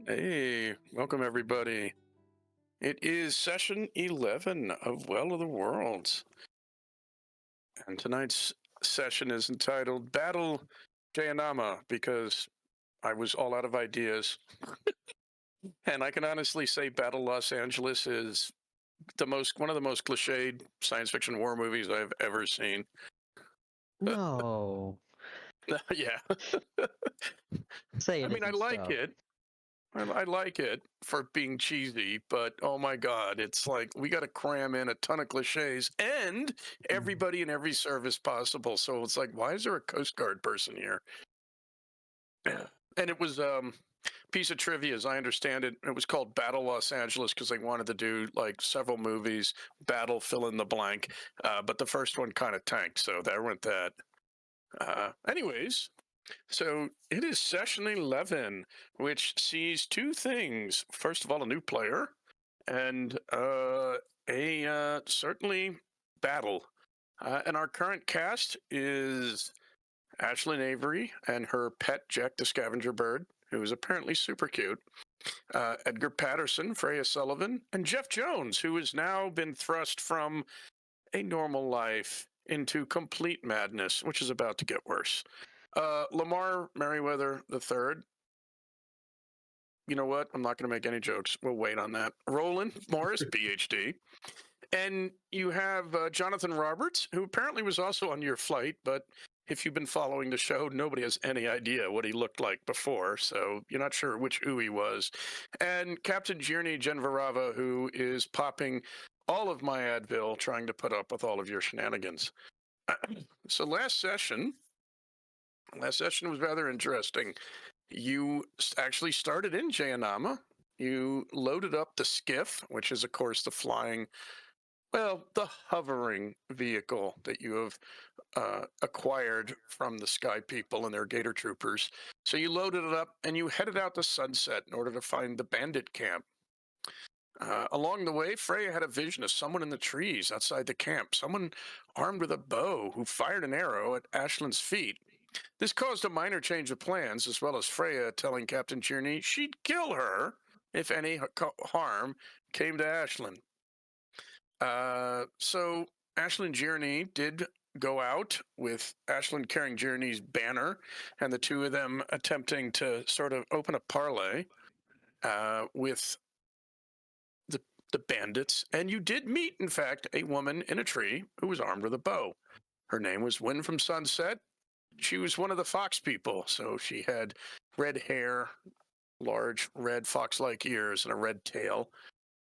Hey, welcome everybody. It is session 11 of Well of the Worlds, and tonight's session is entitled Battle Jayanama because I was all out of ideas. And I can honestly say Battle Los Angeles is one of the most cliched science fiction war movies I've ever seen. No, Yeah. say I it mean, I isn't like so. it. I like it for being cheesy, but oh my God, it's like we got to cram in a ton of cliches and Mm. everybody in every service possible. So it's like, why is there a Coast Guard person here? And it was piece of trivia, as I understand it. It was called Battle Los Angeles because they wanted to do like several movies, Battle fill in the blank, but the first one kind of tanked, so there went that. Anyways, so it is session 11, which sees two things. First of all, a new player, and a certainly battle. And our current cast is Ashlyn Avery and her pet Jack the Scavenger Bird, who is apparently super cute. Edgar Patterson, Freya Sullivan, and Jeff Jones, who has now been thrust from a normal life into complete madness, which is about to get worse. Lamar Merriweather III. You know what? I'm not going to make any jokes. We'll wait on that. Roland Morris, PhD. And you have Jonathan Roberts, who apparently was also on your flight, but if you've been following the show, nobody has any idea what he looked like before, so you're not sure which who he was. And Captain Jirni Genvarava, who is popping all of my Advil, trying to put up with all of your shenanigans. So last session was rather interesting. You actually started in Jayanama. You loaded up the skiff, which is, of course, the hovering vehicle that you have acquired from the Sky People and their Gator Troopers. So you loaded it up and you headed out to Sunset in order to find the bandit camp. Along the way, Freya had a vision of someone in the trees outside the camp, someone armed with a bow who fired an arrow at Ashlyn's feet. This caused a minor change of plans, as well as Freya telling Captain Tierney she'd kill her if any harm came to Ashlyn. So Ashlyn Tierney did go out with Ashlyn carrying Tierney's banner, and the two of them attempting to sort of open a parley with the bandits. And you did meet, in fact, a woman in a tree who was armed with a bow. Her name was Win from Sunset. She was one of the fox people, so she had red hair, large red fox-like ears, and a red tail.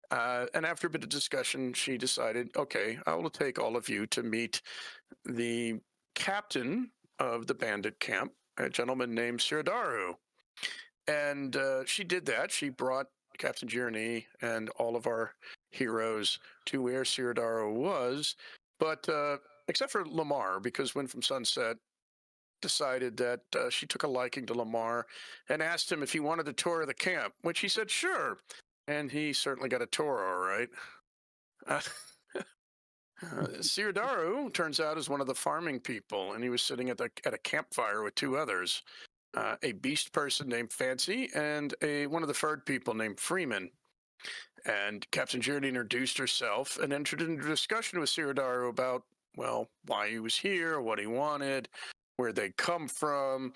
And after a bit of discussion, she decided, okay, I will take all of you to meet the captain of the bandit camp, a gentleman named Sirdaru. And she did that. She brought Captain Jirni and all of our heroes to where Sirdaru was, but except for Lamar, because Win from Sunset decided that she took a liking to Lamar and asked him if he wanted a tour of the camp, which he said, sure. And he certainly got a tour, all right. Sirdaru turns out is one of the farming people, and he was sitting at a campfire with two others, a beast person named Fancy and one of the furred people named Freeman. And Captain Journey introduced herself and entered into a discussion with Sirdaru about, well, why he was here, what he wanted, where they come from,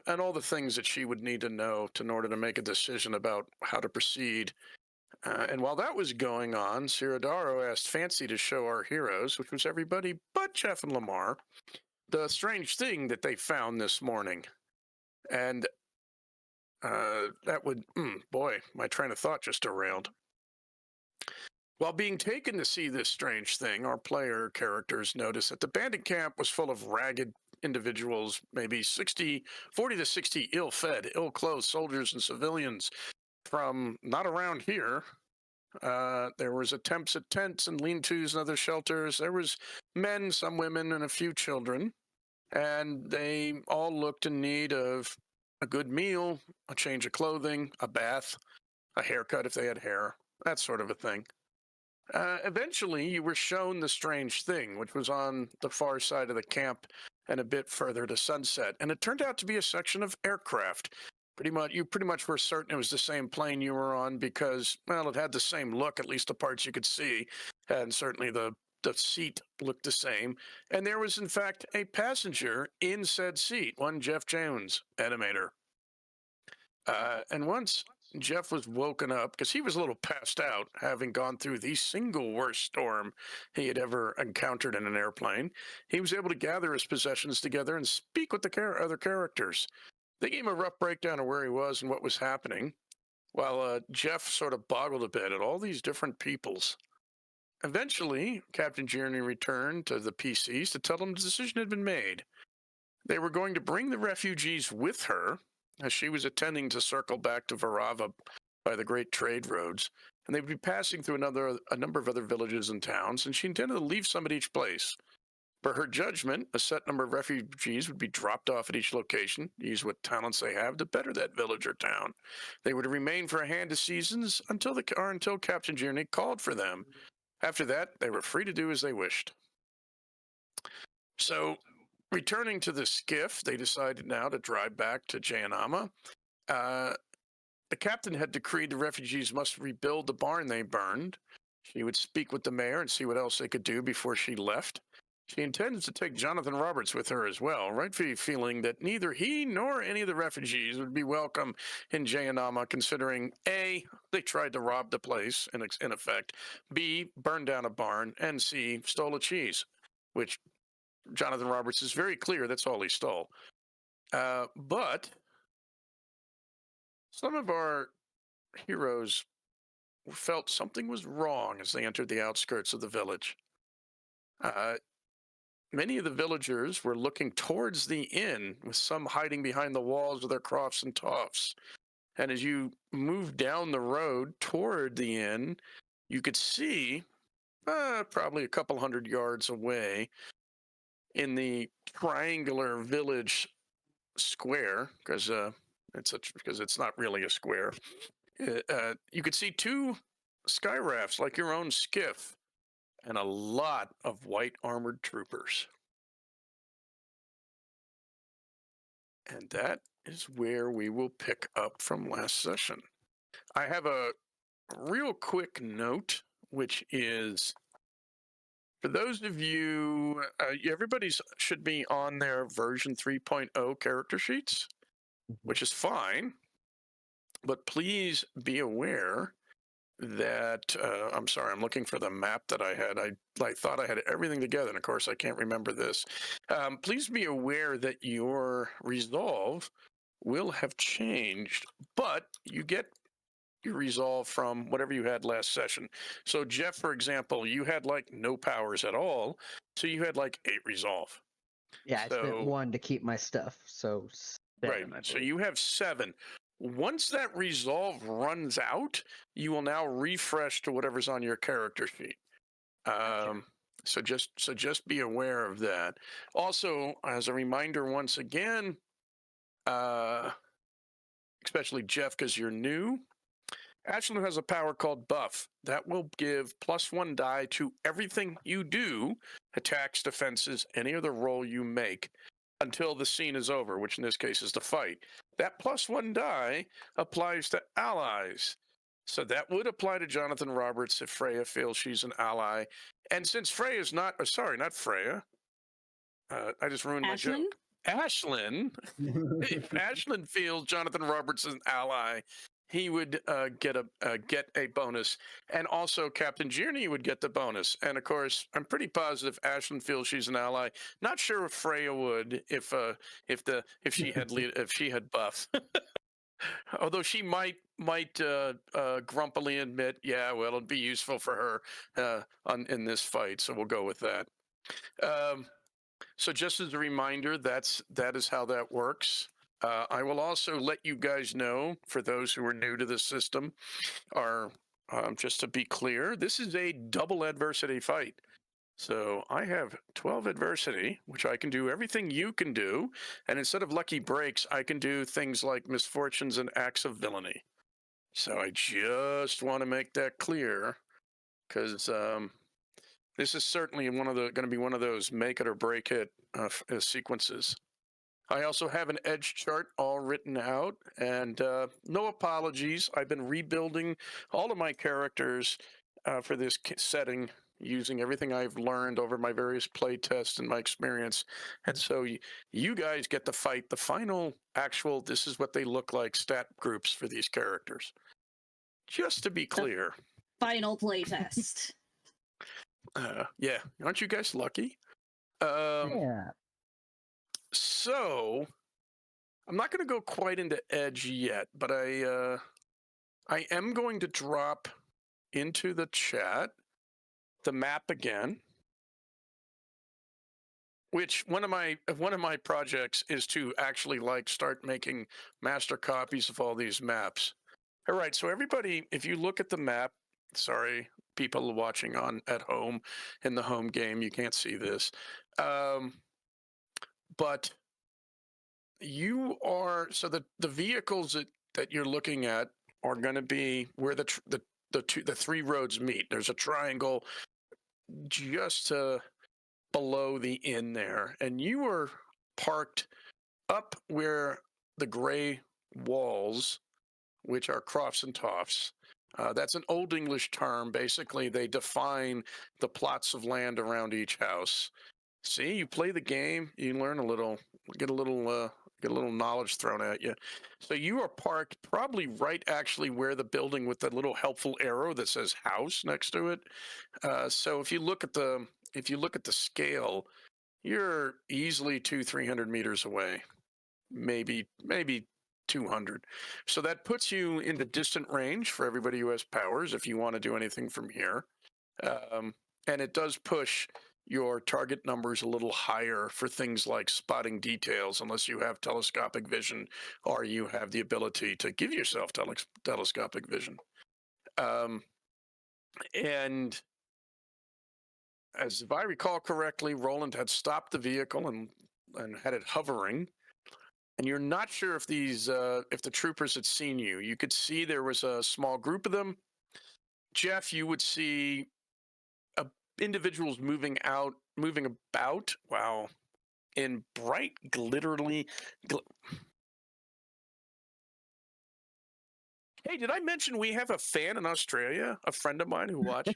and all the things that she would need to know in order to make a decision about how to proceed. And while that was going on, Sirdaru asked Fancy to show our heroes, which was everybody but Jeff and Lamar, the strange thing that they found this morning. And that would, boy, my train of thought just derailed. While being taken to see this strange thing, our player characters noticed that the bandit camp was full of ragged individuals, maybe 40 to 60 ill-fed, ill-clothed soldiers and civilians from not around here. There was attempts at tents and lean-tos and other shelters. There was men, some women, and a few children. And they all looked in need of a good meal, a change of clothing, a bath, a haircut if they had hair, that sort of a thing. Eventually, you were shown the strange thing, which was on the far side of the camp and a bit further to Sunset. And it turned out to be a section of aircraft, You pretty much were certain it was the same plane you were on because, well, it had the same look, at least the parts you could see, and certainly the seat looked the same. And there was, in fact, a passenger in said seat, one Jeff Jones, animator. And once Jeff was woken up, because he was a little passed out, having gone through the single worst storm he had ever encountered in an airplane, he was able to gather his possessions together and speak with the other characters. They gave him a rough breakdown of where he was and what was happening, while Jeff sort of boggled a bit at all these different peoples. Eventually, Captain Journey returned to the PCs to tell them the decision had been made. They were going to bring the refugees with her, as she was intending to circle back to Varava by the great trade roads, and they would be passing through a number of other villages and towns, and she intended to leave some at each place. For her judgment, a set number of refugees would be dropped off at each location, use what talents they have to better that village or town. They would remain for a hand of seasons until Captain Journey called for them. After that, they were free to do as they wished. So, returning to the skiff, they decided now to drive back to Jayanama. The captain had decreed the refugees must rebuild the barn they burned. She would speak with the mayor and see what else they could do before she left. She intended to take Jonathan Roberts with her as well, rightfully feeling that neither he nor any of the refugees would be welcome in Jayanama, considering A, they tried to rob the place, in effect, B, burned down a barn, and C, stole a cheese, which Jonathan Roberts is very clear that's all he stole. But some of our heroes felt something was wrong as they entered the outskirts of the village. Many of the villagers were looking towards the inn, with some hiding behind the walls of their crofts and toffs. And as you moved down the road toward the inn, you could see, probably a couple hundred yards away, in the triangular village square, because it's not really a square, you could see two sky rafts like your own skiff, and a lot of white armored troopers. And that is where we will pick up from last session. I have a real quick note, which is, for those of you, everybody's should be on their version 3.0 character sheets, which is fine, but please be aware that, I'm sorry, I'm looking for the map that I had. I thought I had everything together, and of course I can't remember this. Please be aware that your resolve will have changed, but you get your resolve from whatever you had last session. So Jeff, for example, you had like no powers at all, so you had like 8 resolve. Yeah, I spent 1 to keep my stuff, so 7, right. So you have 7. Once that resolve runs out, you will now refresh to whatever's on your character sheet. Gotcha. So just be aware of that. Also, as a reminder, once again, especially Jeff, because you're new, Ashlyn has a power called Buff that will give +1 die to everything you do, attacks, defenses, any other roll you make, until the scene is over, which in this case is the fight. That +1 die applies to allies. So that would apply to Jonathan Roberts if Freya feels she's an ally. And since Freya's not, not Freya, I just ruined my joke. Ashlyn, if Ashlyn feels Jonathan Roberts is an ally, he would get a bonus, and also Captain Journey would get the bonus. And of course, I'm pretty positive Ashlyn feels she's an ally. Not sure if Freya would, if she had buff. Although she might grumpily admit, yeah, well, it'd be useful for her in this fight, so we'll go with that. So just as a reminder, that is how that works. I will also let you guys know, for those who are new to the system, just to be clear, this is a double adversity fight. So I have 12 adversity, which I can do everything you can do. And instead of lucky breaks, I can do things like misfortunes and acts of villainy. So I just want to make that clear, because this is certainly going to be one of those make it or break it sequences. I also have an edge chart all written out, and no apologies. I've been rebuilding all of my characters for this setting using everything I've learned over my various play tests and my experience. And so you guys get to fight the final actual, this is what they look like, stat groups for these characters. Just to be clear. Final playtest. Yeah, aren't you guys lucky? Yeah. So I'm not going to go quite into Edge yet, but I am going to drop into the chat the map again, which one of my projects is to actually start making master copies of all these maps. All right, so everybody, if you look at the map, sorry, people watching at home in the home game, you can't see this, but you are the vehicles that you're looking at are going to be where the three roads meet. There's a triangle just below the inn there, and you are parked up where the gray walls, which are crofts and toffs. That's an Old English term. Basically, they define the plots of land around each house. See, you play the game, you learn a little, get a little knowledge thrown at you. So you are parked probably right actually where the building with the little helpful arrow that says house next to it. So if you look at the scale, you're easily 200-300 meters away, maybe 200. So that puts you in the distant range for everybody who has powers if you want to do anything from here. And it does push your target numbers a little higher for things like spotting details, unless you have telescopic vision or you have the ability to give yourself telescopic vision. And as if I recall correctly, Roland had stopped the vehicle and had it hovering. And you're not sure if if the troopers had seen you. You could see there was a small group of them. Jeff, you would see individuals moving about. Wow, in bright, glitterly. Hey, did I mention we have a fan in Australia? A friend of mine who watches.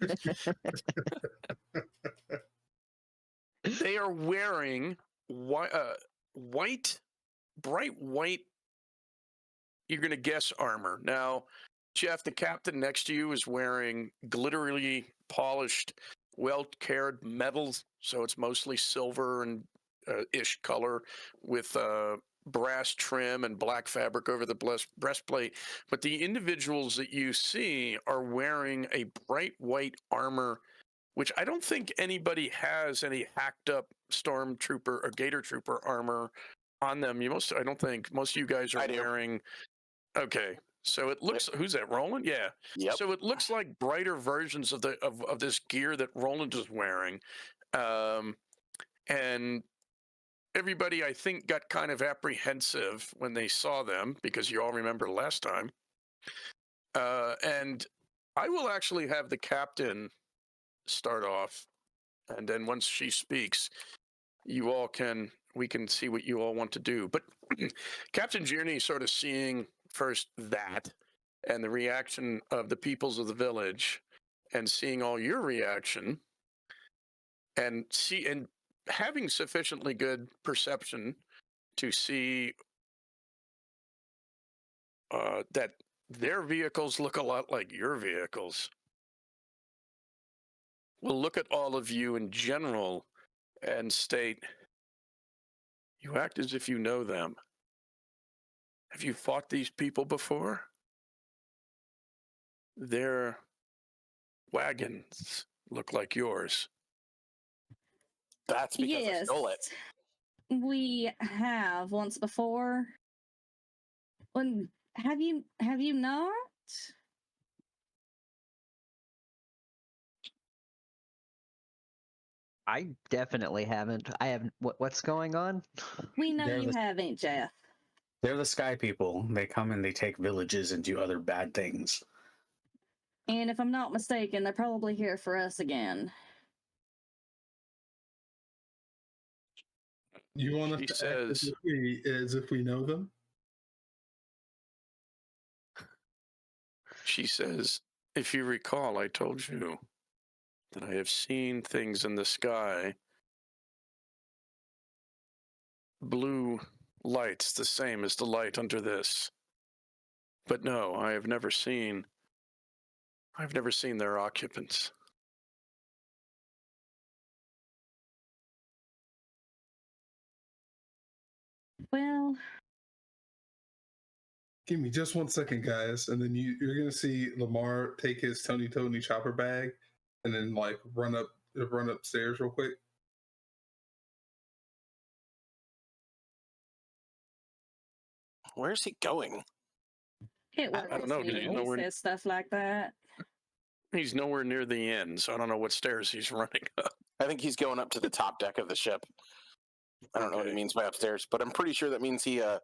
They are wearing white, bright white. You're going to guess armor. Now, Jeff, the captain next to you is wearing glitterly polished, well-cared metals, so it's mostly silver and ish color with brass trim and black fabric over the breastplate. But the individuals that you see are wearing a bright white armor, which I don't think anybody has any hacked up stormtrooper or gator trooper armor on them. I don't think most of you guys are wearing. Okay, so it looks. Who's that? Roland? Yeah. Yep. So it looks like brighter versions of this gear that Roland is wearing, and everybody I think got kind of apprehensive when they saw them because you all remember last time. And I will actually have the captain start off, and then once she speaks, we can see what you all want to do. But Captain Journey sort of seeing first that and the reaction of the peoples of the village and seeing all your reaction and having sufficiently good perception to see that their vehicles look a lot like your vehicles. We'll look at all of you in general and state, you act as if you know them. Have you fought these people before? Their wagons look like yours. That's because I stole it. We have once before. When have you not? I definitely haven't. I haven't. What's going on? We know you haven't, Jeff. They're the sky people. They come and they take villages and do other bad things. And if I'm not mistaken, they're probably here for us again. You want us She to act says, as if we know them? she says, if you recall, I told you that I have seen things in the sky, blue lights the same as the light under this. But no, I've never seen their occupants. Well, Give me just 1 second, guys, and then you're gonna see Lamar take his Tony chopper bag, and then like run upstairs real quick. Where's he going? it I was don't know, 'cause me. you He know where- says stuff like that. He's nowhere near the end, so I don't know what stairs he's running up. I think he's going up to the top deck of the ship. I don't know what he Okay. means by upstairs, but I'm pretty sure that means he had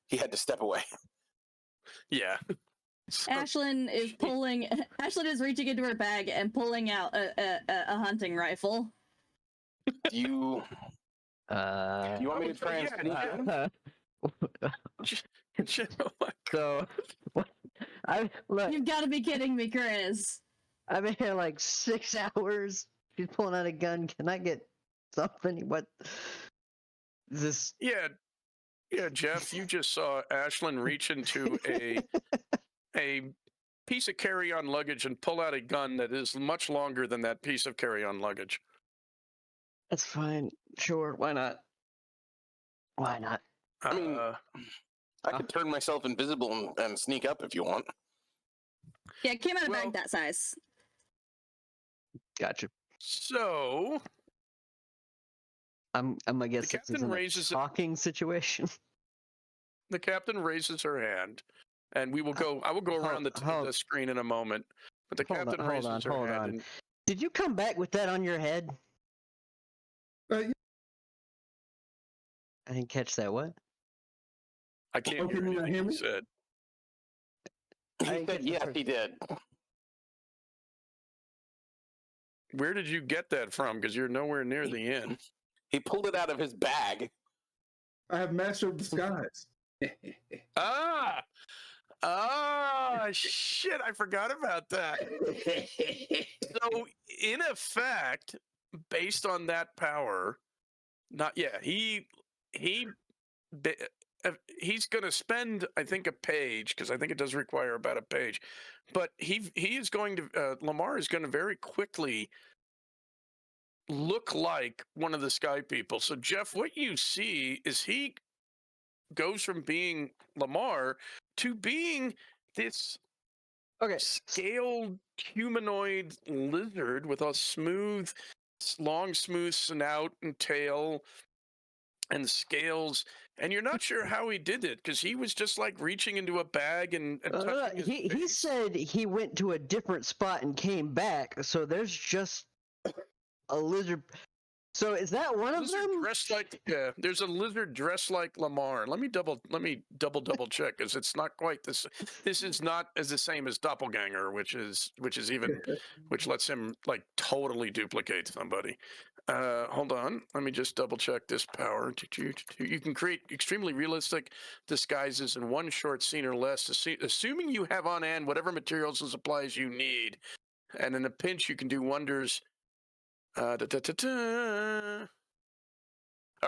to step away. Yeah. So- Ashlyn is pulling. Ashlyn is reaching into her bag and pulling out a hunting rifle. Do you want me to try and sneak in? You know, like, So, look, You've got to be kidding me, Chris. I've been here like 6 hours. She's pulling out a gun. Can I get something? What? This? yeah, Jeff, you just saw Ashlyn reach into a piece of carry-on luggage and pull out a gun that is much longer than that piece of carry-on luggage. That's fine. Sure. Why not? Why not? I mean, I could turn myself invisible and sneak up if you want. Yeah, it came out of a Well- bag that size. Gotcha. So I'm gonna guess this captain isn't raises a it- talking situation. the captain raises her hand, and we will go. I will go around the screen in a moment. But the captain raises her hand. And, Did you come back with that on your head? Yeah. I didn't catch that. What? I can't hear can you not anything hear he me? said. He I said get the yes, first- he did. Where did you get that from? Because you're nowhere near the end. He pulled it out of his bag. I have master of disguise. Shit! I forgot about that. So, in effect, based on that power, he's going to spend, I think, a page, because I think it does require about a page. But he is going to Lamar is going to very quickly look like one of the sky people. So, Jeff, what you see is he goes from being Lamar to being this Okay. scaled humanoid lizard with a long, smooth snout and tail and scales. And you're not sure how he did it, because he was just like reaching into a bag and touching his He face. said he went to a different spot and came back. So there's just a lizard. So is that one of Lizard them? dressed like there's a lizard dressed like Lamar. Let me double check, because it's not quite this. This is not as the same as Doppelganger, which lets him like totally duplicate somebody. Hold on, let me just double check this power. You can create extremely realistic disguises in one short scene or less, assuming you have on hand whatever materials and supplies you need, and in a pinch you can do wonders. All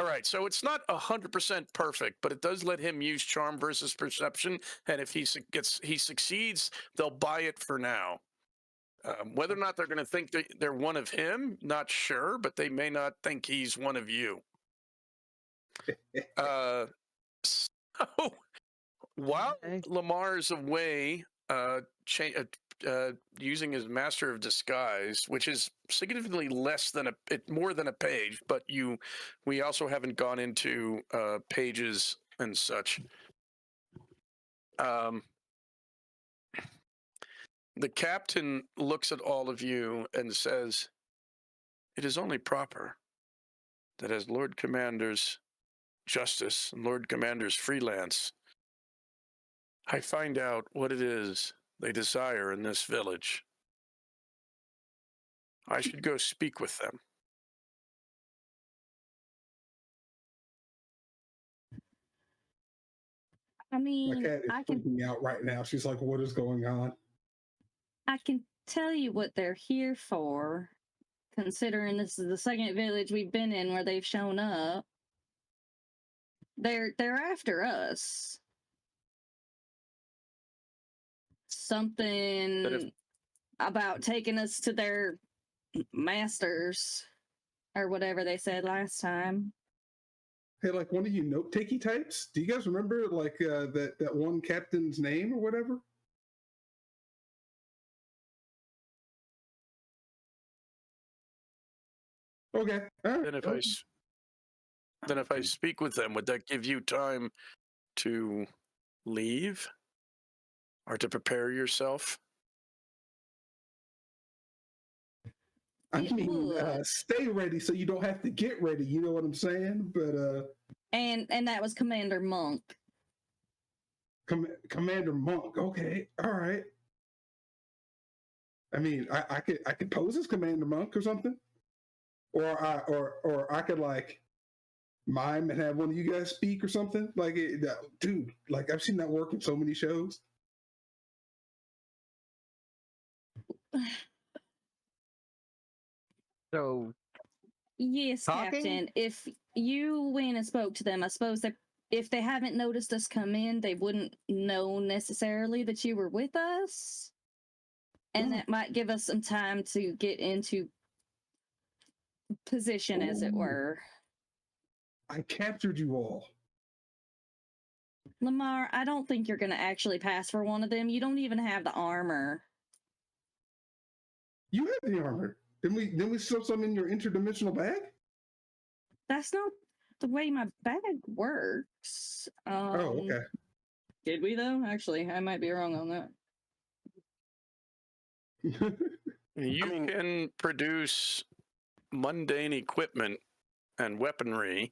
right, so it's not 100% perfect, but it does let him use charm versus perception, and if he succeeds, they'll buy it for now. Whether or not they're going to think that they're one of him, not sure, but they may not think he's one of you. So while Okay. Lamar's away, using his master of disguise, which is significantly more than a page, but we also haven't gone into pages and such. The captain looks at all of you and says, "It is only proper that as Lord Commander's justice and Lord Commander's freelance, I find out what it is they desire in this village. I should go speak with them." I My mean, cat is freaking out right now. She's like, "What is going on?" I can tell you what they're here for, considering this is the second village we've been in where they've shown up. They're after us. Something about taking us to their masters or whatever they said last time. Hey, like one of you note-takey types? Do you guys remember like that one captain's name or whatever? Okay. All right. Then if I speak with them, would that give you time to leave or to prepare yourself? I It mean, would. stay ready so you don't have to get ready. You know what I'm saying? But And that was Commander Monk. Commander Monk. Okay. All right. I mean, I could pose as Commander Monk or something, or I could like mime and have one of you guys speak or something. Like, dude, like I've seen that work in so many shows. So Yes, Talking? Captain. If you went and spoke to them, I suppose that if they haven't noticed us come in, they wouldn't know necessarily that you were with us. And that might give us some time to get into position, as it Ooh. were. I captured you all. Lamar, I don't think you're going to actually pass for one of them. You don't even have the armor. You have the armor. Didn't we slip some in your interdimensional bag? That's not the way my bag works. Oh, okay. Did we, though? Actually, I might be wrong on that. You can produce mundane equipment and weaponry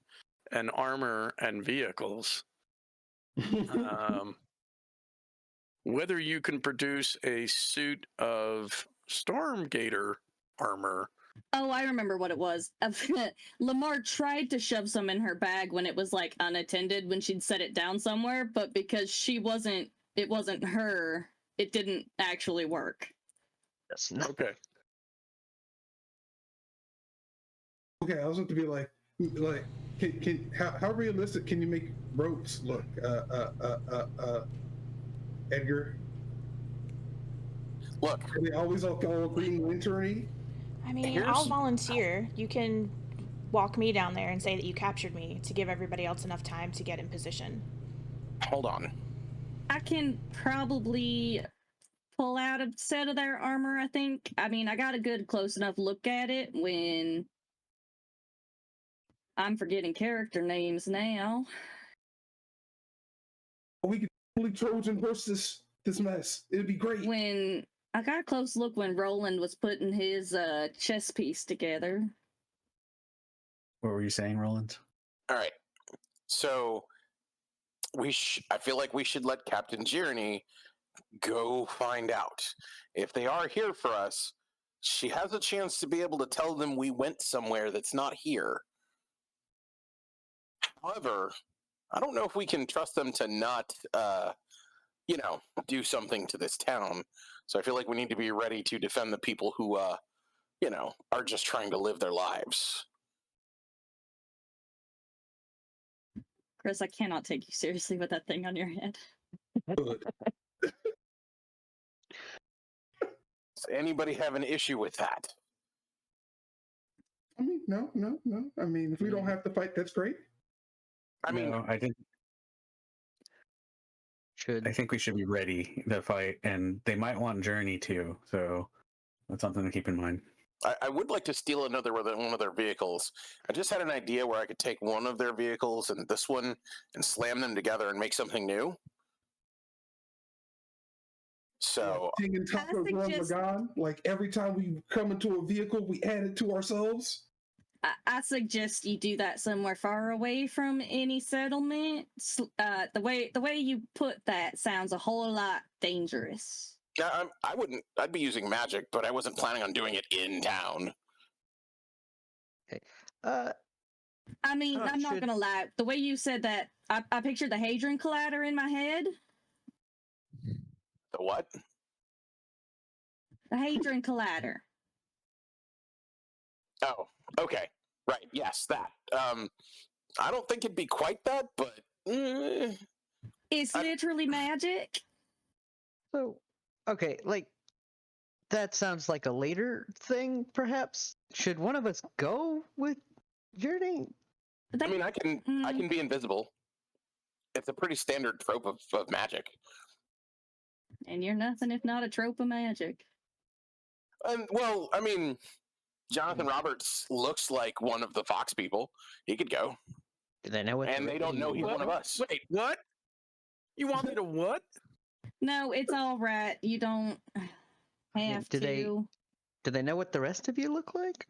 and armor and vehicles. Whether you can produce a suit of Storm Gator armor. Oh, I remember what it was. Lamar tried to shove some in her bag when it was like unattended when she'd set it down somewhere, but because it wasn't her, it didn't actually work. that's not Okay. Okay, I was about to be like, can how realistic can you make ropes look, Edgar? Look, Are they always all Green Lantern-y? I mean, Here's- I'll volunteer. You can walk me down there and say that you captured me to give everybody else enough time to get in position. hold on. I can probably pull out a set of their armor, I think. I mean, I got a good close enough look at it when I'm forgetting character names now. We could totally Trojan horse this mess. It'd be great. When I got a close look when Roland was putting his chess piece together. What were you saying, Roland? All right. So I feel like we should let Captain Journey go find out. If they are here for us, she has a chance to be able to tell them we went somewhere that's not here. However, I don't know if we can trust them to not, do something to this town. So I feel like we need to be ready to defend the people who, are just trying to live their lives. Chris, I cannot take you seriously with that thing on your head. Good. Does anybody have an issue with that? I mean, no. I mean, if we don't have to fight, that's great. I mean, No, I think we should be ready to fight, and they might want Journey too. So that's something to keep in mind. I would like to steal one of their vehicles. I just had an idea where I could take one of their vehicles and this one and slam them together and make something new. So, Taking Taco Gone, like every time we come into a vehicle, we add it to ourselves. I suggest you do that somewhere far away from any settlement. The way you put that sounds a whole lot dangerous. yeah, I wouldn't. I'd be using magic, but I wasn't planning on doing it in town. I mean, Oh, I'm not should- gonna lie. The way you said that, I pictured the Hadron Collider in my head. The what? The Hadron Collider. Oh, okay. Right. Yes, that. I don't think it'd be quite that, but It's I- literally magic. So, okay, like that sounds like a later thing, perhaps. Should one of us go with Journey? I mean, I can be invisible. It's a pretty standard trope of magic. And you're nothing if not a trope of magic. And well, I mean, Jonathan Roberts looks like one of the Fox people. He could go, Do they know what? and they don't know he's one of us. Wait, what? You want me to what? No, it's all right. You don't have do to. Do they know what the rest of you look like?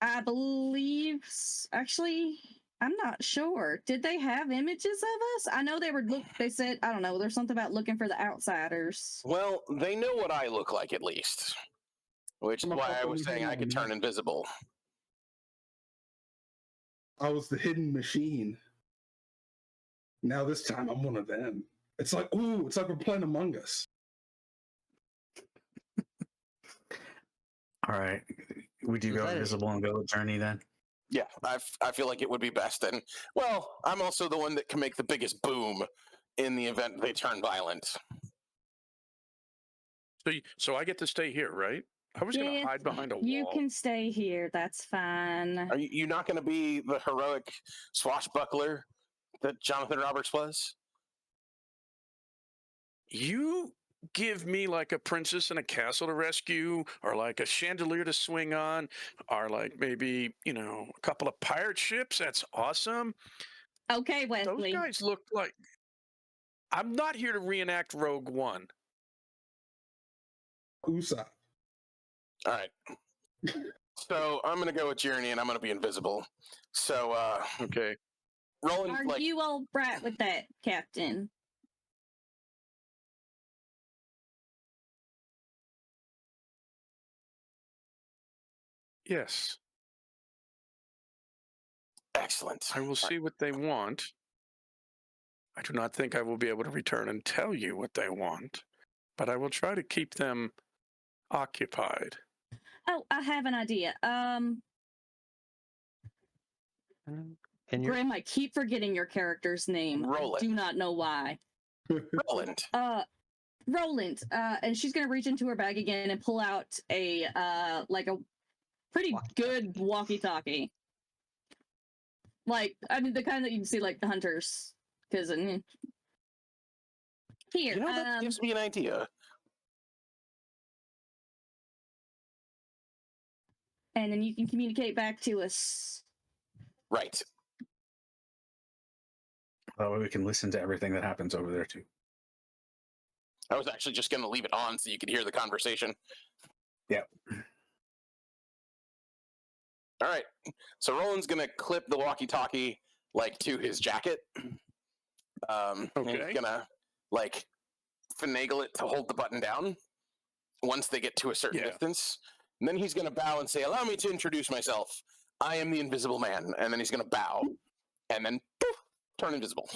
I believe. Actually, I'm not sure. Did they have images of us? I know they were They said, I don't know. There's something about looking for the outsiders. Well, they know what I look like at least, which is why I was saying I could turn invisible. I was the hidden machine. Now this time I'm one of them. It's like, ooh, it's like we're playing Among Us. All right. Would you Was go that it? invisible and go with Journey then? Yeah, I feel like it would be best. And well, I'm also the one that can make the biggest boom in the event they turn violent. So I get to stay here, right? I was going Yeah, to hide behind a You wall. can stay here. That's fine. Are you not going to be the heroic swashbuckler that Jonathan Roberts was? You give me like a princess in a castle to rescue, or like a chandelier to swing on, or like maybe, a couple of pirate ships. That's awesome. Okay, Those Wesley. guys look like. I'm not here to reenact Rogue One. Usopp. All right. So I'm going to go with Journey, and I'm going to be invisible. So, Okay. Roland, Are you all right with that, Captain? Yes. excellent. I will see what they want. I do not think I will be able to return and tell you what they want, but I will try to keep them occupied. Oh, I have an idea. And you're Graham, I keep forgetting your character's name. Roland. I do not know why. Roland. Roland. And she's gonna reach into her bag again and pull out a like a pretty good walkie-talkie. Like, I mean, the kind that you can see like the hunters. Because here, That gives me an idea. and then you can communicate back to us. Right. That way we can listen to everything that happens over there too. I was actually just going to leave it on so you could hear the conversation. Yeah. All right. So Roland's going to clip the walkie-talkie like to his jacket. And Okay. he's going to like finagle it to hold the button down once they get to a certain Yeah. distance. And then he's going to bow and say, "Allow me to introduce myself. I am the Invisible Man." And then he's going to bow and then poof, turn invisible.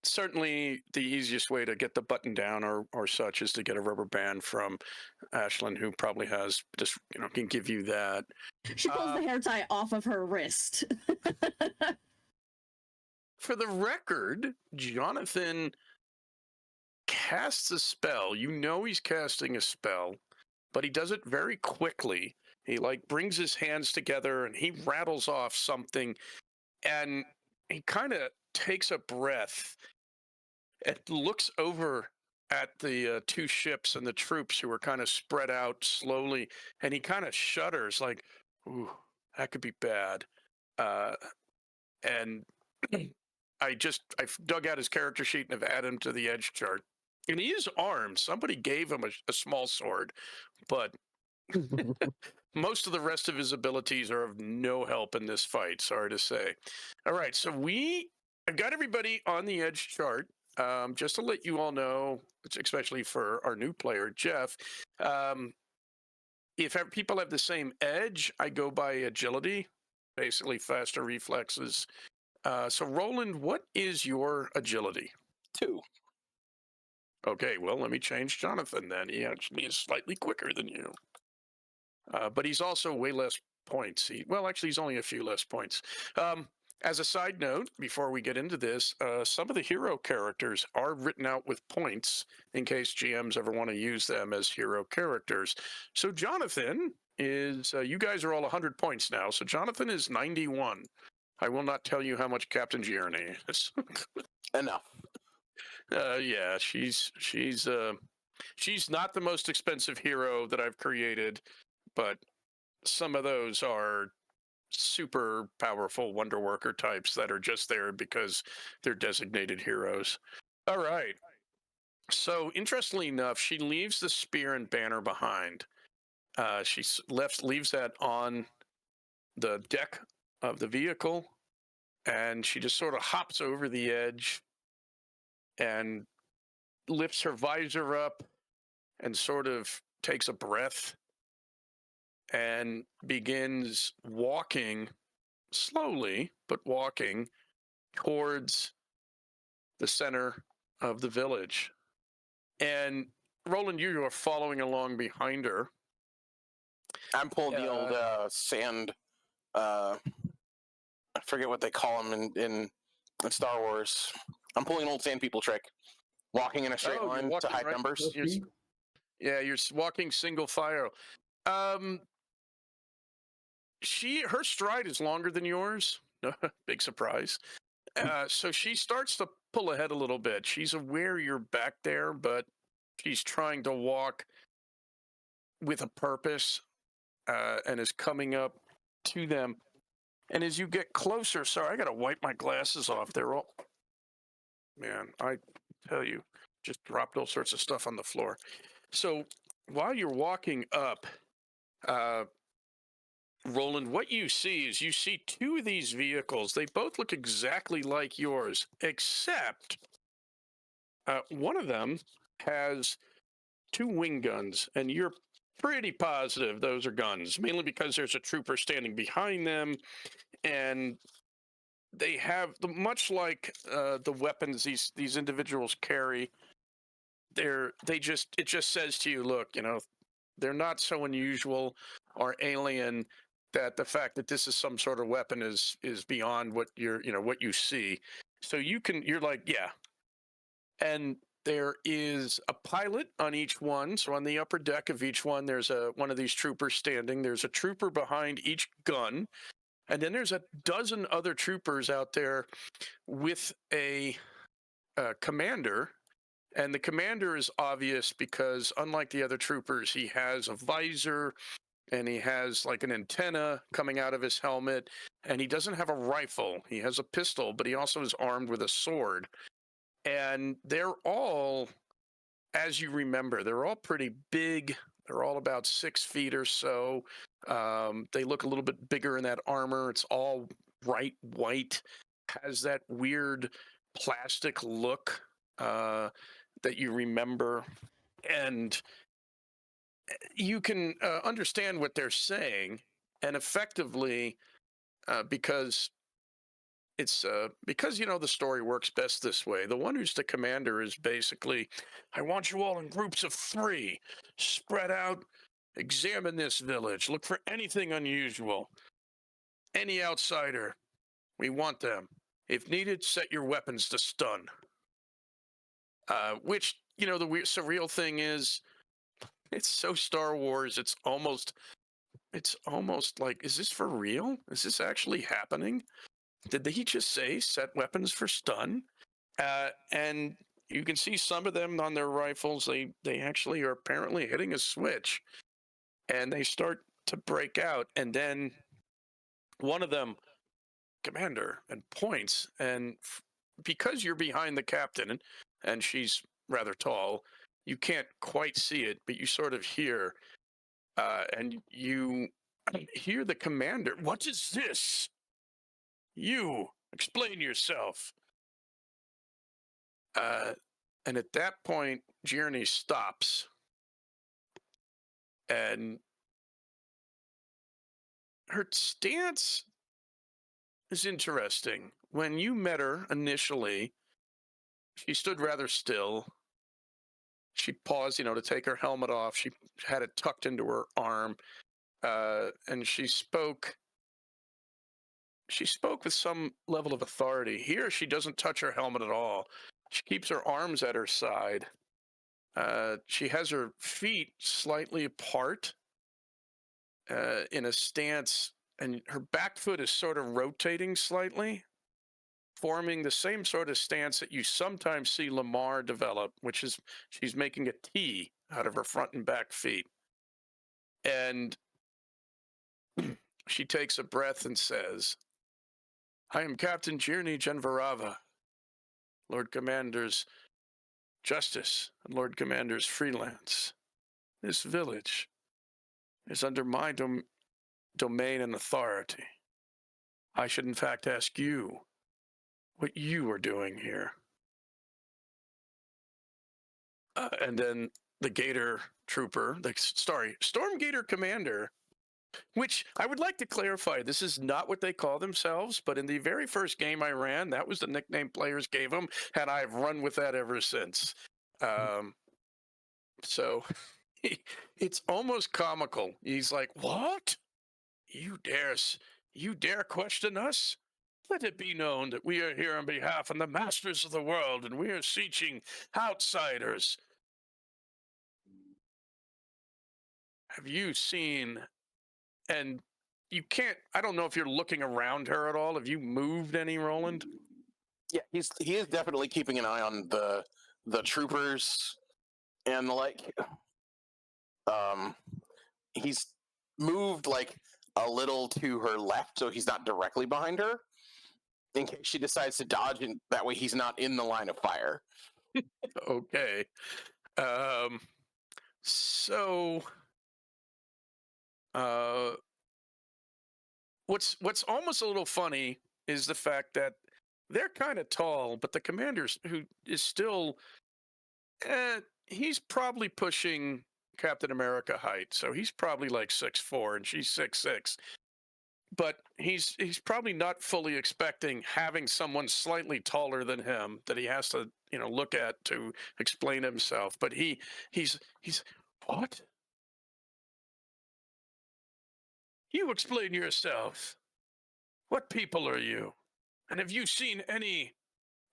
Certainly, the easiest way to get the button down or such is to get a rubber band from Ashlyn, who probably has just can give you that. She pulls the hair tie off of her wrist. For the record, Jonathan casts a spell. You know he's casting a spell, but he does it very quickly. He brings his hands together and he rattles off something, and he kind of takes a breath and looks over at the two ships and the troops who are kind of spread out slowly, and he kind of shudders like, "Ooh, that could be bad." And I dug out his character sheet and have added him to the edge chart. And he is armed. Somebody gave him a small sword, but most of the rest of his abilities are of no help in this fight, sorry to say. All right, so I've got everybody on the edge chart. Just to let you all know, especially for our new player, Jeff, people have the same edge, I go by agility, basically faster reflexes. So Roland, what is your agility? 2. Okay, well, let me change Jonathan then. He actually is slightly quicker than you. But he's also way less points. Actually, he's only a few less points. As a side note, before we get into this, some of the hero characters are written out with points in case GMs ever want to use them as hero characters. So Jonathan is, you guys are all 100 points now. So Jonathan is 91. I will not tell you how much Captain Gierney is. Enough. Yeah, she's not the most expensive hero that I've created, but some of those are super powerful wonder worker types that are just there because they're designated heroes. All right. So interestingly enough, she leaves the spear and banner behind. She leaves that on the deck of the vehicle, and she just sort of hops over the edge and lifts her visor up and sort of takes a breath and begins walking slowly, but walking towards the center of the village. And Roland, you are following along behind her. I'm pulling the old sand. I forget what they call them in Star Wars. I'm pulling an old sand people trick, walking in a straight you're line to walking hide right- numbers. You're walking single file. Her stride is longer than yours. Big surprise. So she starts to pull ahead a little bit. She's aware you're back there, but she's trying to walk with a purpose, and is coming up to them. And as you get closer, sorry, I gotta wipe my glasses off. They're all, man, I tell you, just dropped all sorts of stuff on the floor. So while you're walking up, Roland, what you see is you see two of these vehicles. They both look exactly like yours, except one of them has two wing guns, and you're pretty positive those are guns, mainly because there's a trooper standing behind them, and they have much like the weapons these individuals carry. It just says to you, look, they're not so unusual or alien that the fact that this is some sort of weapon is beyond what what you see. So you're like, yeah. And there is a pilot on each one. So on the upper deck of each one, there's one of these troopers standing. There's a trooper behind each gun. And then there's a dozen other troopers out there with a commander. And the commander is obvious because unlike the other troopers, he has a visor and he has like an antenna coming out of his helmet, and he doesn't have a rifle. He has a pistol, but he also is armed with a sword. And they're all, as you remember, they're all pretty big. They're all about 6 feet or so. They look a little bit bigger in that armor. It's all bright white, has that weird plastic look that you remember. And you can understand what they're saying, and effectively, because the story works best this way. The one who's the commander is basically, I want you all in groups of 3, spread out, examine this village, look for anything unusual, any outsider. We want them. If needed, set your weapons to stun. Which, the weird surreal thing is, it's so Star Wars. It's almost like, is this for real? Is this actually happening? Did he just say set weapons for stun? And you can see some of them on their rifles. They actually are apparently hitting a switch, and they start to break out. And then one of them, commander, and points. And because you're behind the captain, and she's rather tall, you can't quite see it, but you sort of hear, and you hear the commander. What is this? You explain yourself. And at that point, Gierney stops, and her stance is interesting. When you met her initially, she stood rather still. She paused, to take her helmet off. She had it tucked into her arm, and she spoke. She spoke with some level of authority. Here, she doesn't touch her helmet at all. She keeps her arms at her side. She has her feet slightly apart in a stance, and her back foot is sort of rotating slightly, forming the same sort of stance that you sometimes see Lamar develop, which is she's making a T out of her front and back feet. And she takes a breath and says, I am Captain Jirni Genvarava, Lord Commander's Justice and Lord Commander's Freelance. This village is under my domain and authority. I should in fact ask you what you are doing here. And then the Gator Trooper, Storm Gator Commander, which I would like to clarify, this is not what they call themselves, but in the very first game I ran, that was the nickname players gave them, and I've run with that ever since. So it's almost comical. He's like, what? You dare question us? Let it be known that we are here on behalf of the masters of the world, and we are seeking outsiders. Have you seen, and you can't, I don't know if you're looking around her at all. Have you moved any, Roland? Yeah, he is definitely keeping an eye on the troopers and the like. He's moved like a little to her left, so he's not directly behind her, in case she decides to dodge, and that way he's not in the line of fire. Okay. So what's almost a little funny is the fact that they're kind of tall, but the commander, who is still, he's probably pushing Captain America height, so he's probably like 6'4", and she's 6'6". But he's probably not fully expecting having someone slightly taller than him that he has to look at to explain himself. But he's what? You explain yourself. What people are you? And have you seen any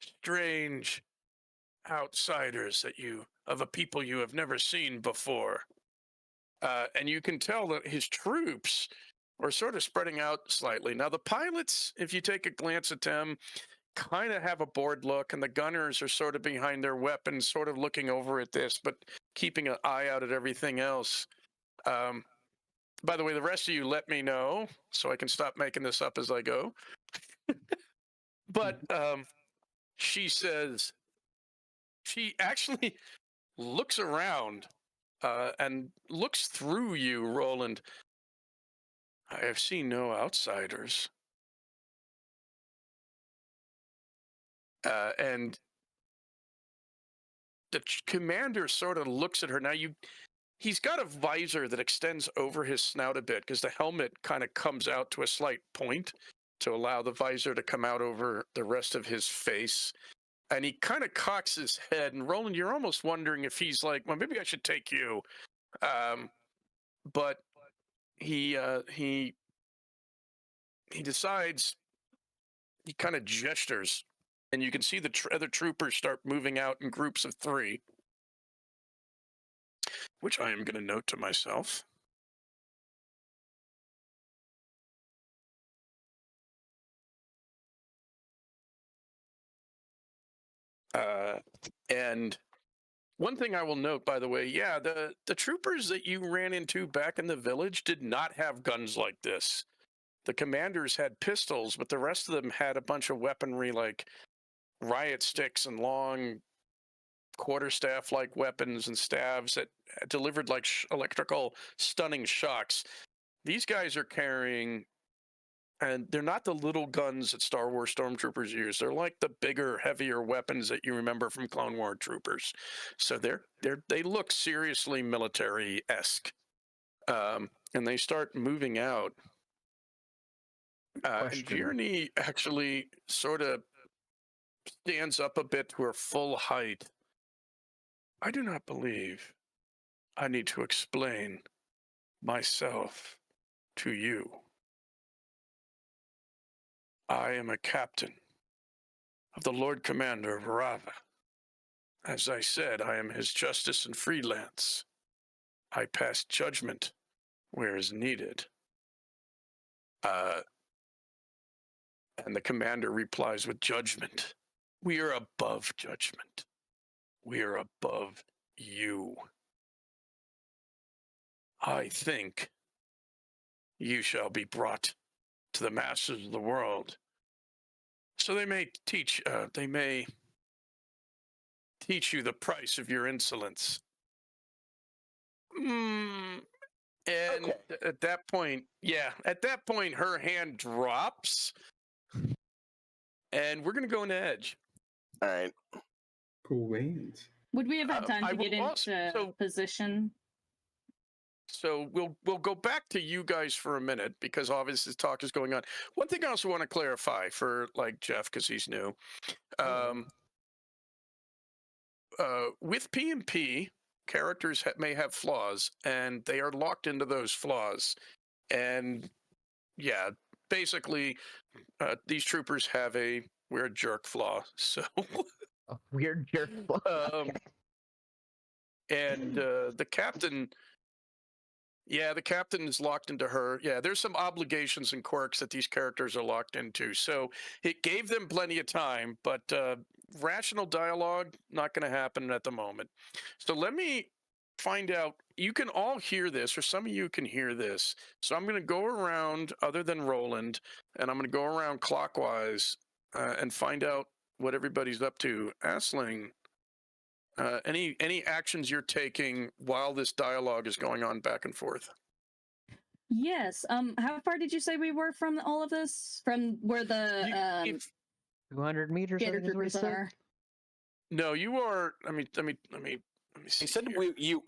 strange outsiders of a people you have never seen before? And you can tell that his troops are sort of spreading out slightly. Now, the pilots, if you take a glance at them, kind of have a bored look, and the gunners are sort of behind their weapons, sort of looking over at this, but keeping an eye out at everything else. By the way, the rest of you let me know so I can stop making this up as I go. But she says, she actually looks around and looks through you, Roland. I have seen no outsiders. And the commander sort of looks at her. Now, he's got a visor that extends over his snout a bit because the helmet kind of comes out to a slight point to allow the visor to come out over the rest of his face. And he kind of cocks his head. And Roland, you're almost wondering if he's like, well, maybe I should take you. But he decides, he kind of gestures, and you can see the other troopers start moving out in groups of 3, which I am going to note to myself. And one thing I will note, by the way, yeah, the troopers that you ran into back in the village did not have guns like this. The commanders had pistols, but the rest of them had a bunch of weaponry like riot sticks and long quarterstaff-like weapons and staves that delivered like electrical stunning shocks. These guys are carrying, and they're not the little guns that Star Wars stormtroopers use. They're like the bigger, heavier weapons that you remember from Clone War troopers. So they look seriously military-esque. And they start moving out. And Question. Journey actually sort of stands up a bit to her full height. I do not believe I need to explain myself to you. I am a captain of the Lord Commander of Rava. As I said, I am his justice and freelance. I pass judgment where is needed. And the commander replies with judgment. We are above judgment. We are above you. I think you shall be brought to the masters of the world. So they may teach you the price of your insolence. And Okay. at that point, her hand drops, and we're going to go into edge. All right. Cool beans. Would we have had time I to get will also- into so- position? So we'll go back to you guys for a minute because obviously this talk is going on. One thing I also want to clarify for like Jeff because he's new. With PMP, characters may have flaws, and they are locked into those flaws. And yeah, basically, these troopers have a weird jerk flaw. So, A weird jerk. and the captain. Yeah, the captain is locked into her. Yeah, there's some obligations and quirks that these characters are locked into. So it gave them plenty of time, but rational dialogue, not going to happen at the moment. So let me find out. You can all hear this, or some of you can hear this. So I'm going to go around, other than Roland, and I'm going to go around clockwise and find out what everybody's up to. Asling. Any actions you're taking while this dialogue is going on back and forth? Yes. How far did you say we were from all of this? From where the 200 meters. I gator think is what he troopers said. are? No, you are. Let me see. He said here.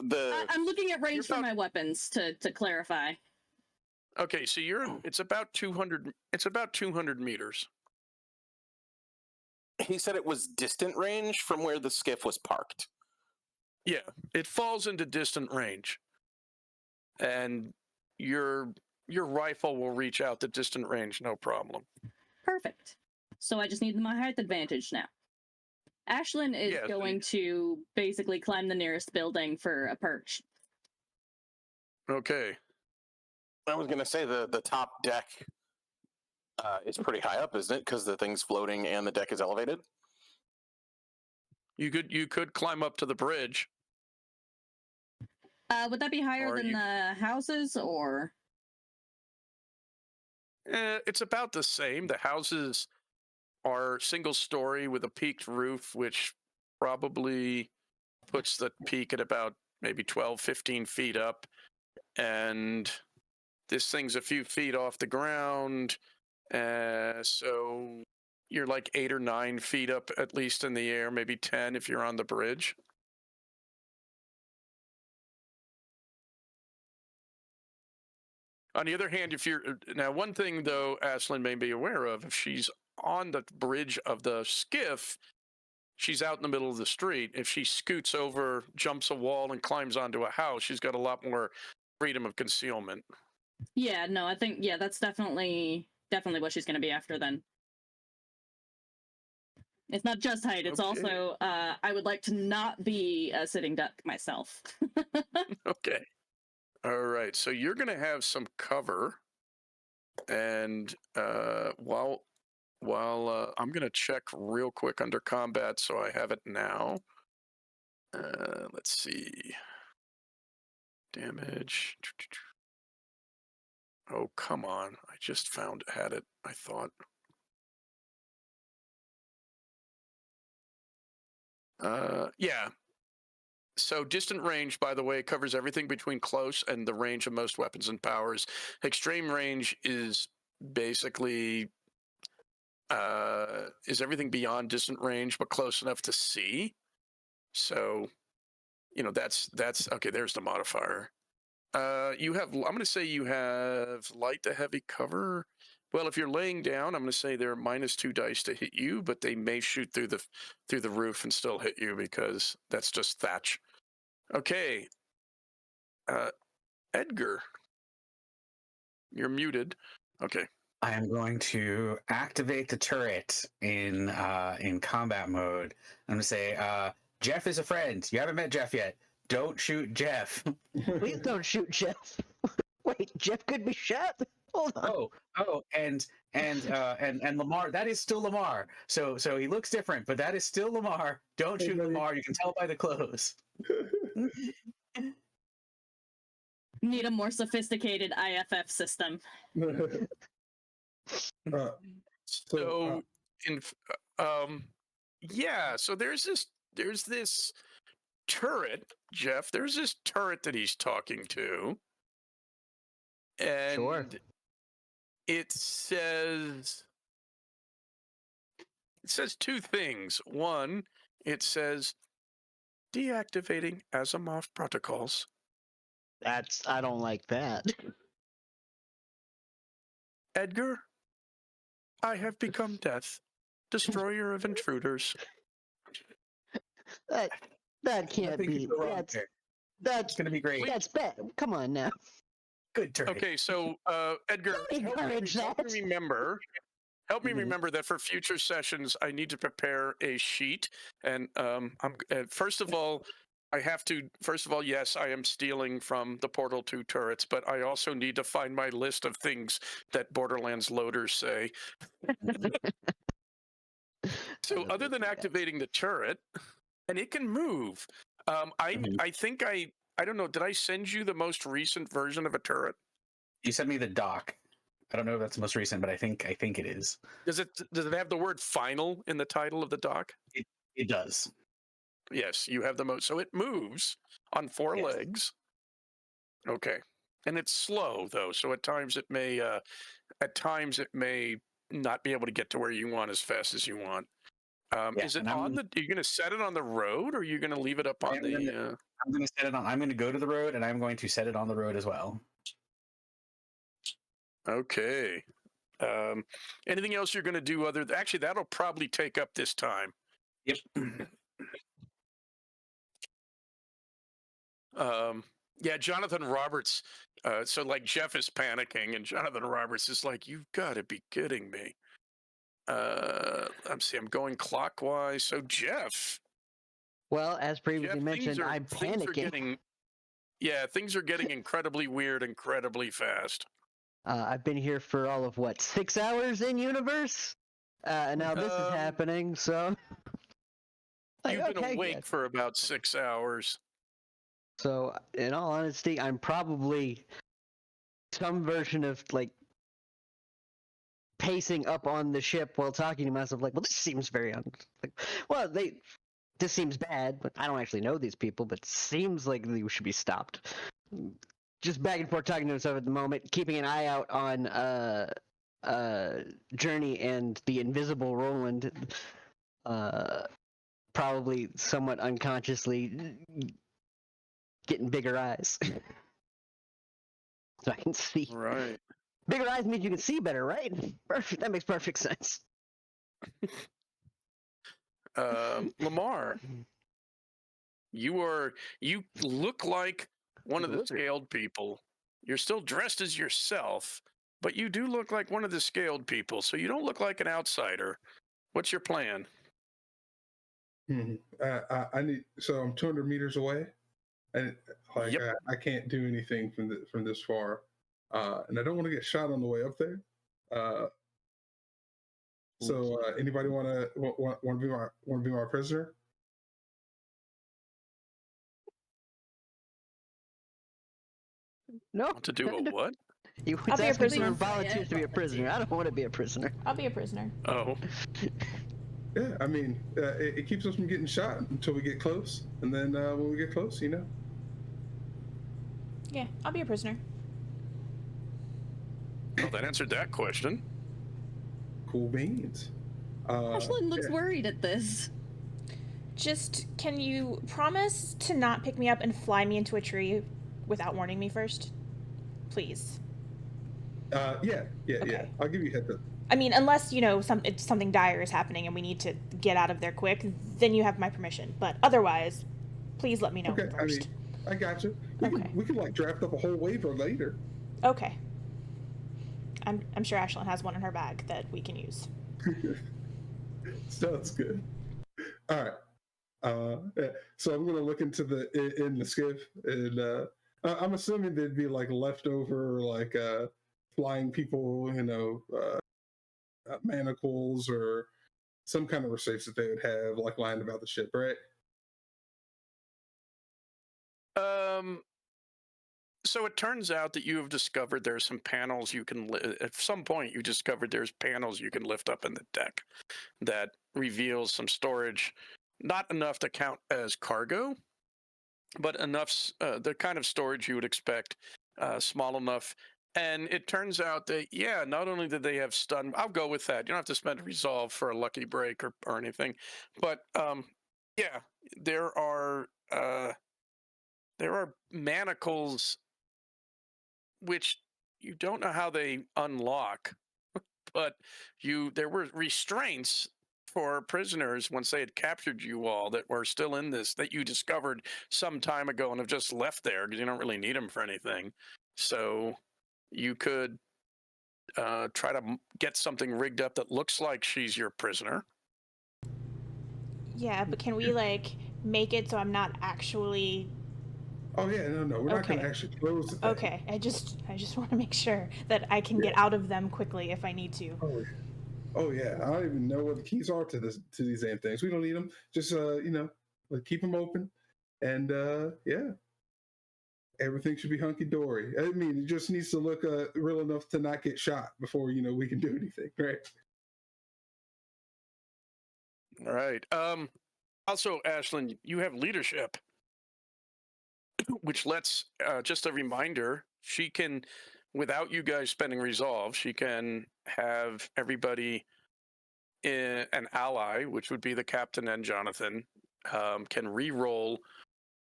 I'm looking at range for about- my weapons to clarify. Okay, so it's about 200. It's about 200 meters. He said it was distant range from where the skiff was parked. Yeah, it falls into distant range, and your rifle will reach out to distant range, no problem. Perfect. So I just need my height advantage now. Ashlyn is Yeah, so going to basically climb the nearest building for a perch. Okay. I was going to say the top deck is pretty high up, isn't it? Because the thing's floating and the deck is elevated. You could climb up to the bridge. Would that be higher Or than you- the houses, or? It's about the same. The houses are single story with a peaked roof, which probably puts the peak at about maybe 12, 15 feet up. And this thing's a few feet off the ground. So you're like 8 or 9 feet up, at least in the air, maybe 10 if you're on the bridge. On the other hand, now one thing though, Ashlyn may be aware of, if she's on the bridge of the skiff, she's out in the middle of the street. If she scoots over, jumps a wall, and climbs onto a house, she's got a lot more freedom of concealment. Yeah, no, I think that's definitely what she's going to be after then. It's not just height; it's Okay. also I would like to not be a sitting duck myself. Okay. All right. So you're going to have some cover, and while I'm going to check real quick under combat, so I have it now. Let's see. Damage. Oh, come on. I just had it, I thought. Yeah. So distant range, by the way, covers everything between close and the range of most weapons and powers. Extreme range is basically is everything beyond distant range, but close enough to see. So, that's okay. There's the modifier. I'm going to say you have light to heavy cover, Well, if you're laying down, I'm going to say they're -2 dice to hit you, but they may shoot through the roof and still hit you because that's just thatch. Okay. Edgar, you're muted. Okay. I am going to activate the turret in combat mode. I'm going to say, Jeff is a friend. You haven't met Jeff yet. Don't shoot Jeff. Please don't shoot Jeff. Wait, Jeff could be shot. Hold on. And Lamar, that is still Lamar. So he looks different, but that is still Lamar. Don't shoot Lamar. You can tell by the clothes. Need a more sophisticated IFF system. So there's this turret, Jeff. There's this turret that he's talking to, and Sure. it says two things. One, it says deactivating Asimov protocols. I don't like that. Edgar, I have become death, destroyer of intruders. That can't Nothing be. could go wrong there. That's It's going to be great. that's bad. Come on now. Good turret. Okay, so Edgar, Don't encourage help that. me remember. Help me Mhm. remember that for future sessions, I need to prepare a sheet. And first of all, yes, I am stealing from the Portal 2 turrets, but I also need to find my list of things that Borderlands loaders say. So other than activating the turret, and it can move, I think I don't know, did I send you the most recent version of a turret? You sent me the doc. I don't know if that's the most recent, but I think it is. Does it have the word final in the title of the doc? It does. Yes, you have the most. So it moves on 4 Yes. legs. Okay, and it's slow though, so at times it may not be able to get to where you want as fast as you want. Is it and on the? Are you going to set it on the road, or are you going to leave it up on the? I'm going to set it on. I'm going to go to the road, and I'm going to set it on the road as well. Okay. Anything else you're going to do other? Actually, that'll probably take up this time. Yep. Yeah, Jonathan Roberts. So like Jeff is panicking, and Jonathan Roberts is like, "You've got to be kidding me." I'm going clockwise. So Jeff. Well, as previously Jeff, mentioned, I'm things are panicking. things are getting incredibly weird, incredibly fast. I've been here for all of 6 hours in universe, and now this is happening. So You've been okay, awake good. for about 6 hours. So, in all honesty, I'm probably some version of pacing up on the ship while talking to myself. Like, well, this seems very this seems bad, but I don't actually know these people. But it seems like they should be stopped. Just back and forth talking to himself at the moment, keeping an eye out on Journey and the invisible Roland. Probably somewhat unconsciously getting bigger eyes. So I can see. Right. Bigger eyes means you can see better, right? Perfect. That makes perfect sense. Lamar, you look like one of the scaled people. You're still dressed as yourself, but you do look like one of the scaled people, so you don't look like an outsider. What's your plan? So I'm 200 meters away, and Yep. I can't do anything from this far, and I don't want to get shot on the way up there. So anybody want to be my prisoner? No. To do a what? You I'll be a prisoner. volunteers to be a prisoner. I don't want to be a prisoner. I'll be a prisoner. Oh, Yeah, I mean, it keeps us from getting shot until we get close, and then when we get close, Yeah, I'll be a prisoner. well, that answered that question. Cool beans. Ashlyn looks worried at this. Just, can you promise to not pick me up and fly me into a tree without warning me first? Please. Yeah. Okay. I'll give you a heads up. I mean, unless something dire is happening and we need to get out of there quick, then you have my permission. But otherwise, please let me know Okay, I mean, first. I got you. Okay. We can like draft up a whole waiver later. Okay. I'm sure Ashlyn has one in her bag that we can use. Sounds good. All right. Yeah. So I'm gonna look into in the skiff, and I'm assuming there'd be like leftover like flying people, manacles or some kind of receipts that they would have like lying about the ship, right? So it turns out that you have discovered there's some panels you can. At some point, you discovered there's panels you can lift up in the deck that reveals some storage, not enough to count as cargo, but enough the kind of storage you would expect, small enough. And it turns out that not only did they have stun, I'll go with that. You don't have to spend resolve for a lucky break or anything, but yeah, there are manacles which you don't know how they unlock, but there were restraints for prisoners once they had captured you all that were still in this that you discovered some time ago and have just left there because you don't really need them for anything. So you could try to get something rigged up that looks like she's your prisoner. Yeah, but can we like make it so I'm not actually? Oh yeah, no, we're not Okay. gonna actually close the thing. Okay, I just want to make sure that I can get out of them quickly if I need to. Oh yeah, I don't even know what the keys are to these damn things. We don't need them. Just like, keep them open, and yeah, everything should be hunky dory. I mean, it just needs to look real enough to not get shot before we can do anything, right? All right. Also, Ashlyn, you have leadership, which lets, just a reminder, she can, without you guys spending resolve, she can have everybody in an ally, which would be the captain and Jonathan, can re-roll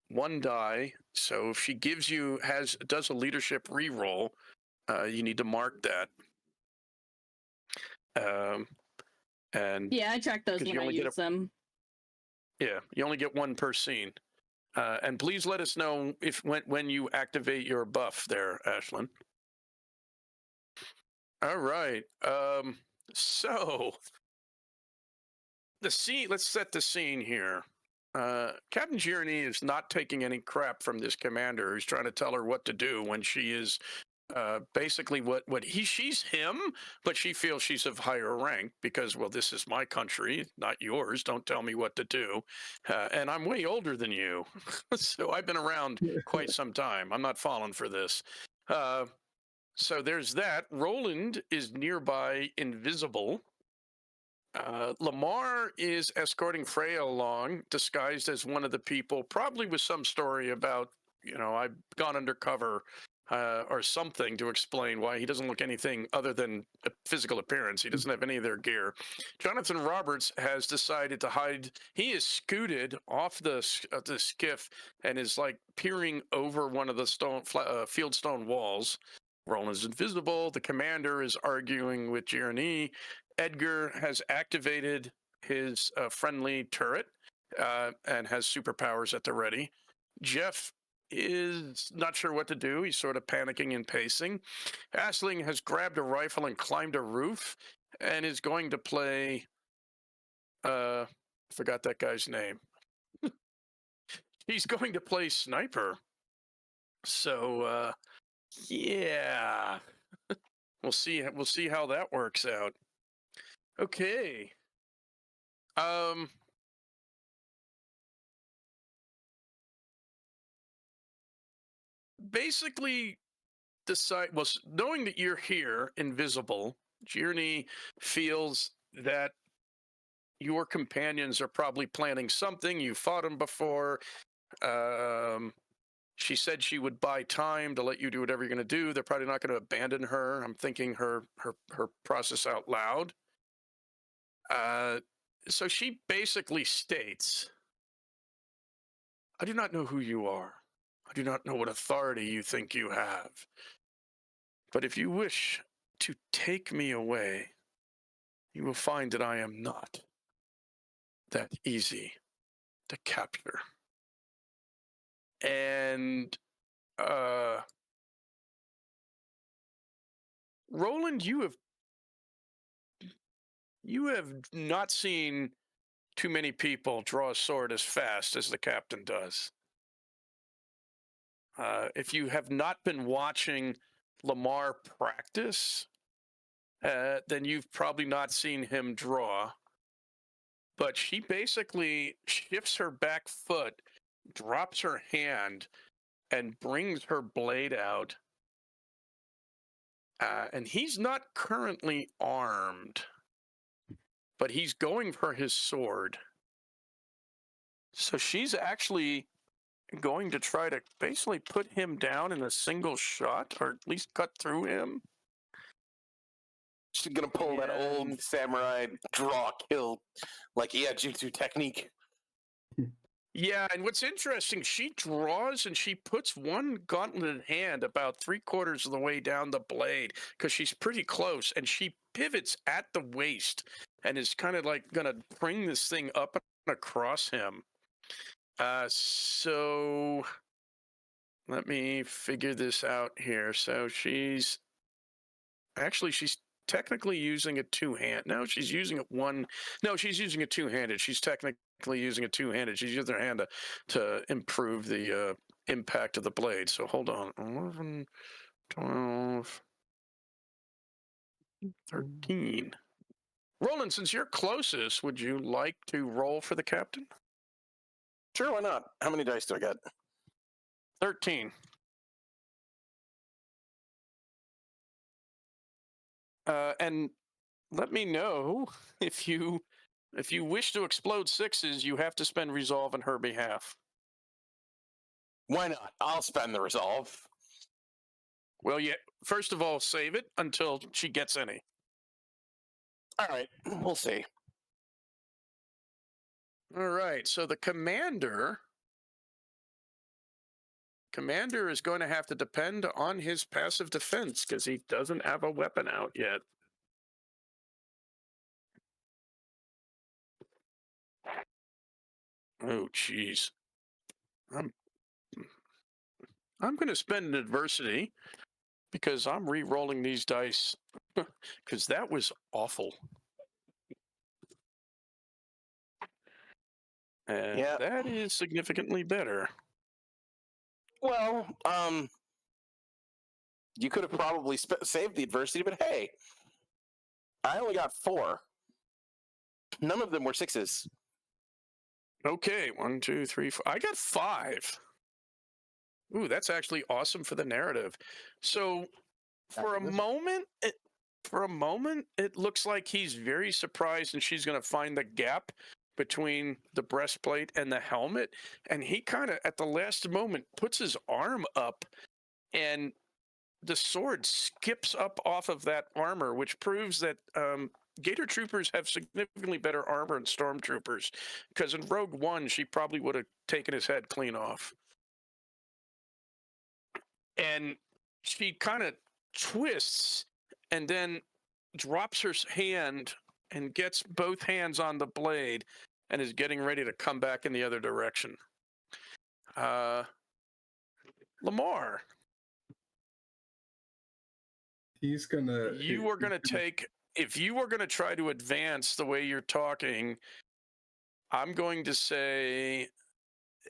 one die. So if she does a leadership re-roll, you need to mark that. And Yeah, I track those 'cause when you I only get use them. yeah, you only get one per scene. And please let us know when you activate your buff there, Ashlyn. All right. So the scene. Let's set the scene here. Captain Gierney is not taking any crap from this commander who's trying to tell her what to do when she is basically she's him, but she feels she's of higher rank because, well, this is my country, not yours. Don't tell me what to do. And I'm way older than you. So I've been around quite some time. I'm not falling for this. So there's that. Roland is nearby, invisible. Lamar is escorting Freya along, disguised as one of the people, probably with some story about, I've gone undercover or something to explain why he doesn't look anything other than a physical appearance. He doesn't have any of their gear. Jonathan Roberts has decided to hide. He is scooted off the skiff and is like peering over one of the fieldstone walls. Roland is invisible. The commander is arguing with Gierney. Edgar has activated his friendly turret and has superpowers at the ready. Jeff is not sure what to do. He's sort of panicking and pacing. Asling has grabbed a rifle and climbed a roof and is going to play. Forgot that guy's name. He's going to play sniper. So yeah, we'll see. We'll see how that works out. Okay. Basically, knowing that you're here, invisible, Gierney feels that your companions are probably planning something. You fought them before. She said she would buy time to let you do whatever you're going to do. They're probably not going to abandon her. I'm thinking her process out loud. So she basically states, I do not know who you are. I do not know what authority you think you have. But if you wish to take me away, you will find that I am not that easy to capture. And Roland, you have not seen too many people draw a sword as fast as the captain does. If you have not been watching Lamar practice, then you've probably not seen him draw. But she basically shifts her back foot, drops her hand, and brings her blade out. And he's not currently armed, but he's going for his sword. So she's actually going to try to basically put him down in a single shot, or at least cut through him. She's gonna pull that old samurai draw kill, like jutsu technique. Yeah, and what's interesting, she draws and she puts one gauntleted hand about 3/4 of the way down the blade because she's pretty close, and she pivots at the waist and is kind of like going to bring this thing up and across him. So let me figure this out here. So she's technically using a two-hand. No, she's using it one. No, she's using a two-handed. She's technically using a two-handed. She's using her hand to improve the impact of the blade. So hold on. 11, 12, 13. Roland, since you're closest, would you like to roll for the captain? Sure, why not? How many dice do I get? 13. And let me know if you wish to explode sixes, you have to spend resolve on her behalf. Why not? I'll spend the resolve. Well, yeah. First of all, save it until she gets any. All right, we'll see. All right. So the commander is going to have to depend on his passive defense because he doesn't have a weapon out yet. Oh, jeez. I'm going to spend an adversity because I'm re-rolling these dice because that was awful. And that is significantly better. Well, you could have probably saved the adversity, but hey, I only got 4. None of them were 6s. Okay, 1, 2, 3, 4. I got 5. Ooh, that's actually awesome for the narrative. So, for a moment, it looks like he's very surprised, and she's going to find the gap between the breastplate and the helmet, and he kind of, at the last moment, puts his arm up, and the sword skips up off of that armor, which proves that Gator Troopers have significantly better armor than Stormtroopers, because in Rogue One, she probably would have taken his head clean off. And she kind of twists and then drops her hand and gets both hands on the blade and is getting ready to come back in the other direction. Lamar. He's gonna. You are gonna take. If you are gonna try to advance the way you're talking, I'm going to say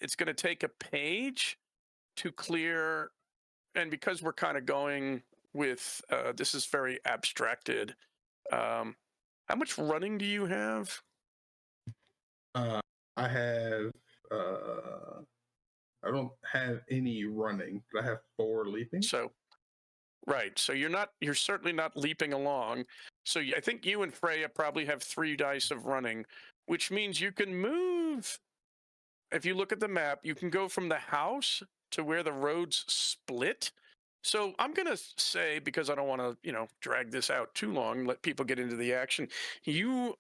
it's gonna take a page to clear. And because we're kind of going with this is very abstracted. How much running do you have? I have. I don't have any running, but I have 4 leaping. So. Right. So you're certainly not leaping along. So I think you and Freya probably have 3 dice of running, which means you can move. If you look at the map, you can go from the house to where the roads split. So I'm going to say, because I don't want to, drag this out too long, let people get into the action. You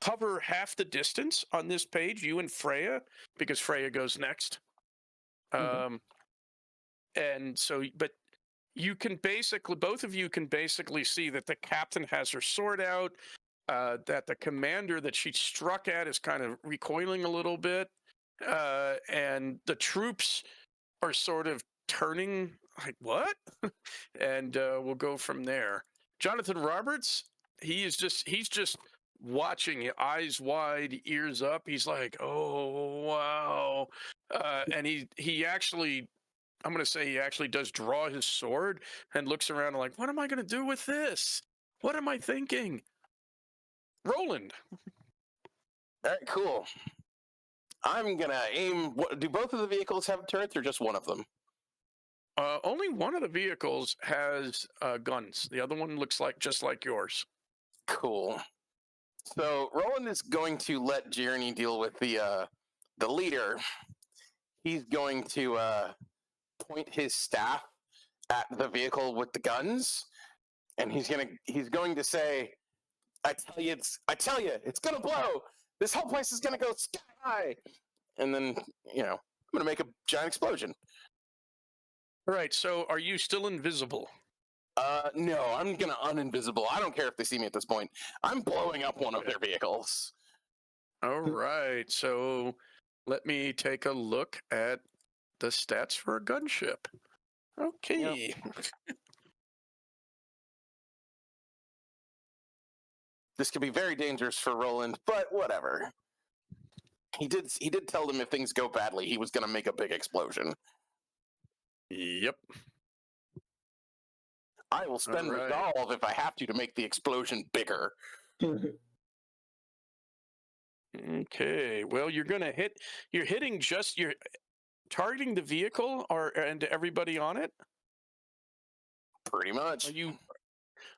cover half the distance on this page, you and Freya, because Freya goes next. And so, but you can basically, both of you can basically see that the captain has her sword out, that the commander that she struck at is kind of recoiling a little bit, and the troops are sort of turning like, what? And we'll go from there. Jonathan Roberts, he's just watching, eyes wide, ears up. He's like, oh wow. And he actually, I'm going to say he actually does draw his sword and looks around and like, what am I going to do with this? What am I thinking? Roland. All right, cool. I'm gonna aim. Do both of the vehicles have turrets, or just one of them? Only one of the vehicles has guns. The other one looks like just like yours. Cool. So Roland is going to let Journey deal with the leader. He's going to point his staff at the vehicle with the guns, and he's going to say, I tell you, it's gonna blow. This whole place is gonna go sky high." And then, I'm gonna make a giant explosion. All right. So, are you still invisible? No, I'm gonna uninvisible. I don't care if they see me at this point. I'm blowing up one of their vehicles. All right. So, let me take a look at the stats for a gunship. Okay. This could be very dangerous for Roland, but whatever. He did tell them if things go badly, he was gonna make a big explosion. Yep. I will spend resolve if I have to make the explosion bigger. Okay. Well, you're targeting the vehicle and everybody on it? Pretty much.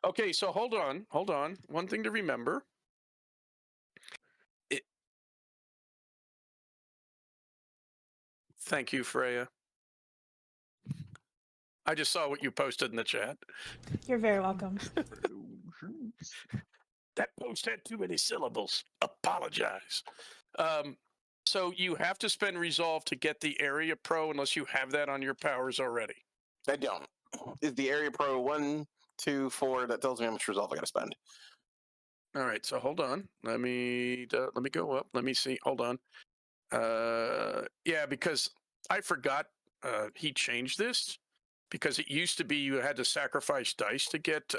Okay, so hold on. One thing to remember. Thank you, Freya. I just saw what you posted in the chat. You're very welcome. That post had too many syllables. Apologize. So you have to spend resolve to get the area pro unless you have that on your powers already. I don't. Is the area pro 1, 2, 4? That tells me how much resolve I got to spend. All right, so hold on. Let me go up. Let me see. Hold on. Yeah, because I forgot he changed this, because it used to be you had to sacrifice dice to get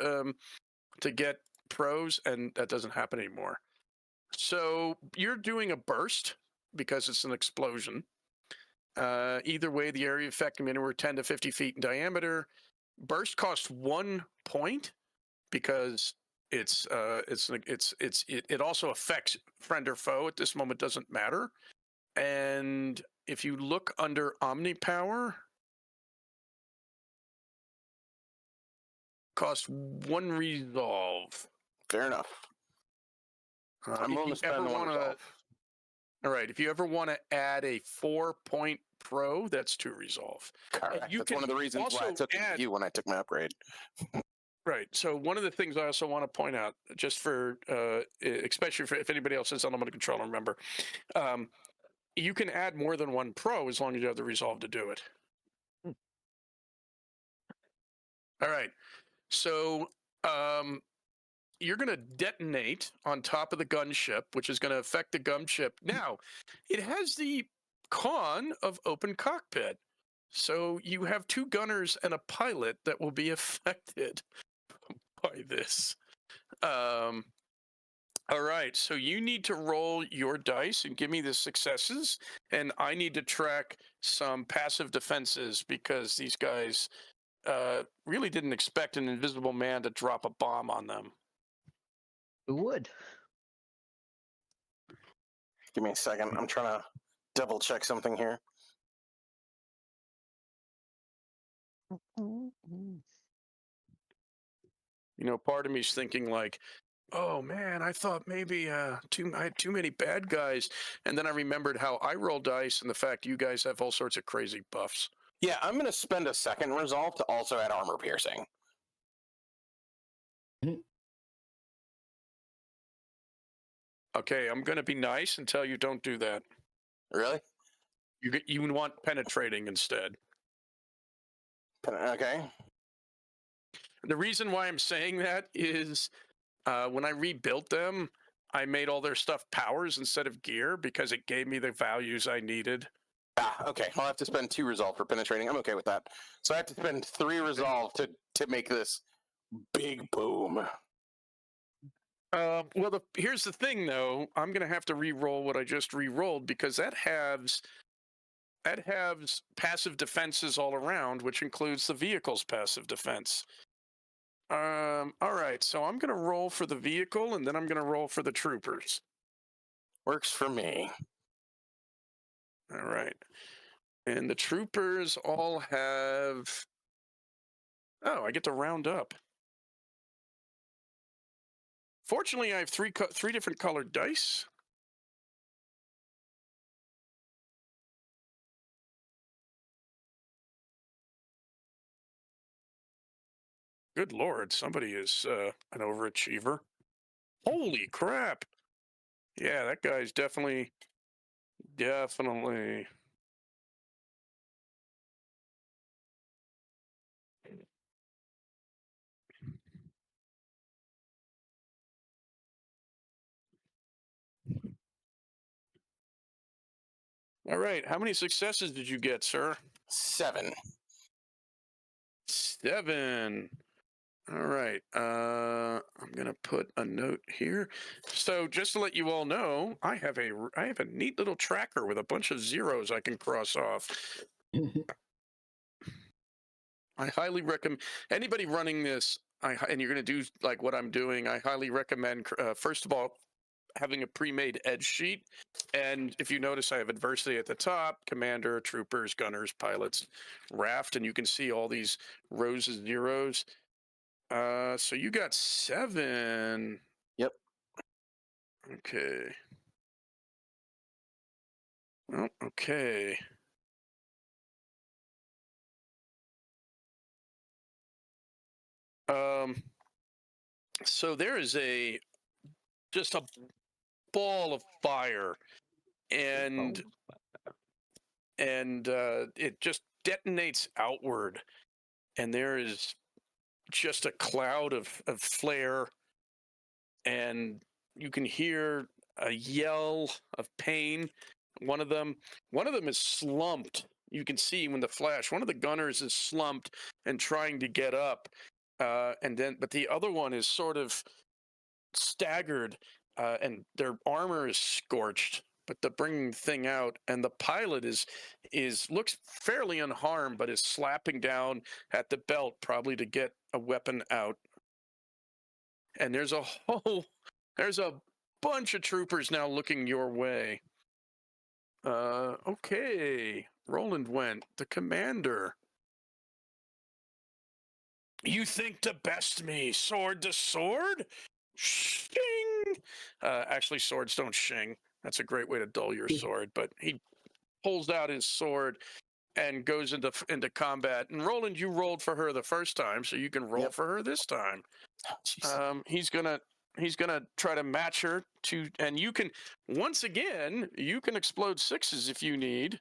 pros, and that doesn't happen anymore. So you're doing a burst because it's an explosion. Either way, the area effect can be anywhere 10 to 50 feet in diameter. Burst costs 1 point because it also affects friend or foe. At this moment, doesn't matter. And if you look under Omnipower, costs 1 resolve. Fair enough. I'm willing to spend 1 resolve. All right. If you ever want to add a 4-point pro, that's 2 resolve. Correct. That's one of the reasons why I took you when I took my upgrade. Right. So one of the things I also want to point out, just for, especially if anybody else has element of control, remember, you can add more than 1 pro as long as you have the resolve to do it. All right. So you're going to detonate on top of the gunship, which is going to affect the gunship. Now, it has the con of open cockpit. So you have 2 gunners and a pilot that will be affected by this. All right. So you need to roll your dice and give me the successes. And I need to track some passive defenses because these guys really didn't expect an invisible man to drop a bomb on them. Who would? Give me a second. I'm trying to double check something here. Part of me's thinking like, oh man, I thought maybe I had too many bad guys. And then I remembered how I roll dice and the fact you guys have all sorts of crazy buffs. Yeah, I'm going to spend a 2nd resolve to also add armor piercing. Okay, I'm going to be nice and tell you don't do that. Really? You want penetrating instead. Okay. The reason why I'm saying that is when I rebuilt them, I made all their stuff powers instead of gear because it gave me the values I needed. Okay. I'll have to spend 2 resolve for penetrating. I'm okay with that. So I have to spend 3 resolve to make this big boom. Well, here's the thing, though. I'm going to have to re-roll what I just re-rolled because that has passive defenses all around, which includes the vehicle's passive defense. All right, so I'm going to roll for the vehicle, and then I'm going to roll for the troopers. Works for me. All right. And the troopers all have... Oh, I get to round up. Fortunately, I have three different colored dice. Good Lord, somebody is an overachiever. Holy crap. Yeah, that guy's definitely. All right, how many successes did you get, sir? 7. 7. All right, I'm gonna put a note here. So just to let you all know, I have a neat little tracker with a bunch of zeros I can cross off. I highly recommend anybody running this. And you're going to do like what I'm doing. I highly recommend, first of all, having a pre-made edge sheet. And if you notice, I have adversity at the top: commander, troopers, gunners, pilots, raft, and you can see all these rows of zeros. So you got 7. Yep. Okay. Oh, okay. So there is just a ball of fire, and it just detonates outward, and there is just a cloud of flare, and you can hear a yell of pain. One of them is slumped. You can see when the flash, one of the gunners is slumped and trying to get up, but the other one is sort of staggered, and their armor is scorched. But they're bringing the thing out, and the pilot looks fairly unharmed, but is slapping down at the belt, probably to get a weapon out. And there's a bunch of troopers now looking your way. Okay, Roland went. The commander. You think to best me, sword to sword? Shing! Actually, swords don't shing. That's a great way to dull your sword. But he pulls out his sword and goes into combat. And Roland, you rolled for her the first time, so you can roll for her this time. He's gonna try to match her and you can once again explode 6s if you need.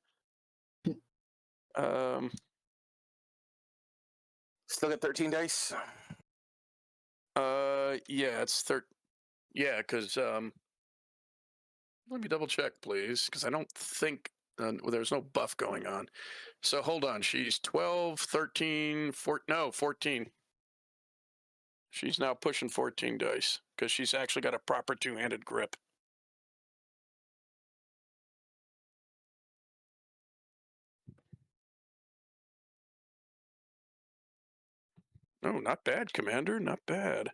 Still got 13 dice. Yeah, it's yeah, because let me double check, please, because I don't think there's no buff going on. So hold on, she's 12, 13, 14. She's now pushing 14 dice because she's actually got a proper two-handed grip. Oh, not bad, Commander, not bad.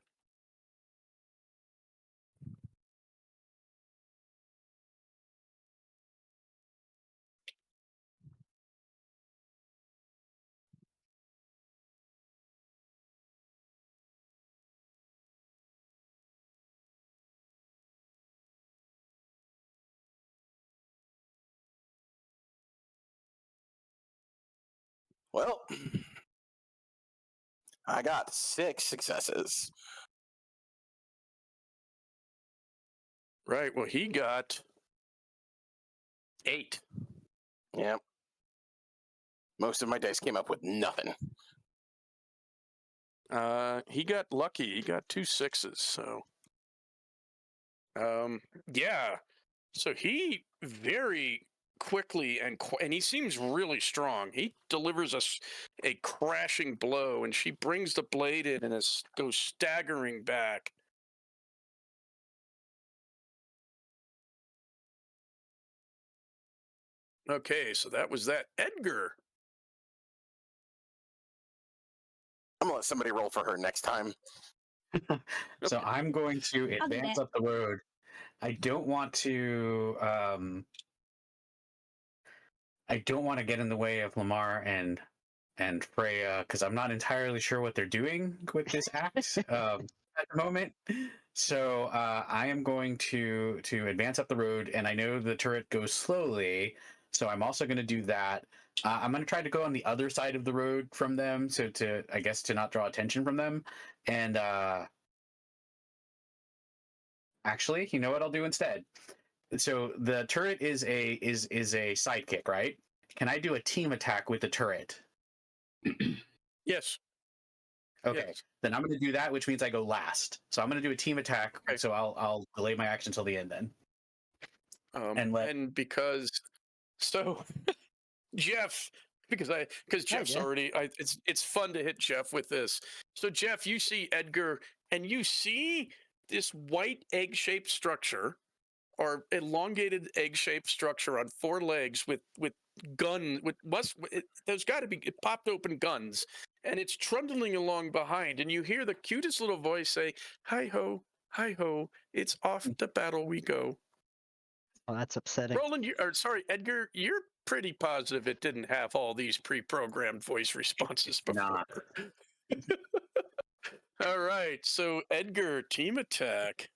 Well, I got 6 successes. Right, well, he got 8. Yep. Most of my dice came up with nothing. He got lucky. He got 2 6s. So, yeah. So he very quickly and he seems really strong. He delivers us a crashing blow, and she brings the blade in and goes staggering back. Okay, so that was that. Edgar. I'm gonna let somebody roll for her next time. So I'm going to I'll do advance that. up the road. I don't want to. I don't want to get in the way of Lamar and Freya because I'm not entirely sure what they're doing with this act at the moment. So I am going to advance up the road, and I know the turret goes slowly, so I'm also going to do that. I'm going to try to go on the other side of the road from them, so to I guess to not draw attention from them. And actually, you know what I'll do instead? So the turret is a sidekick, right? Can I do a team attack with the turret? Yes. Okay, Yes. then I'm going to do that, which means I go last. So I'm going to do a team attack. Okay. So I'll delay my action until the end then. And because so Jeff, because Jeff's Jeff. already it's fun to hit Jeff with this. So Jeff, you see Edgar and you see this white egg-shaped structure or elongated egg-shaped structure on 4 legs with there's got to be it popped open guns and it's trundling along behind and you hear the cutest little voice say, hi ho, it's off to battle we go. Oh, that's upsetting. Roland, Edgar, you're pretty positive it didn't have all these pre-programmed voice responses before. All right, so Edgar, team attack.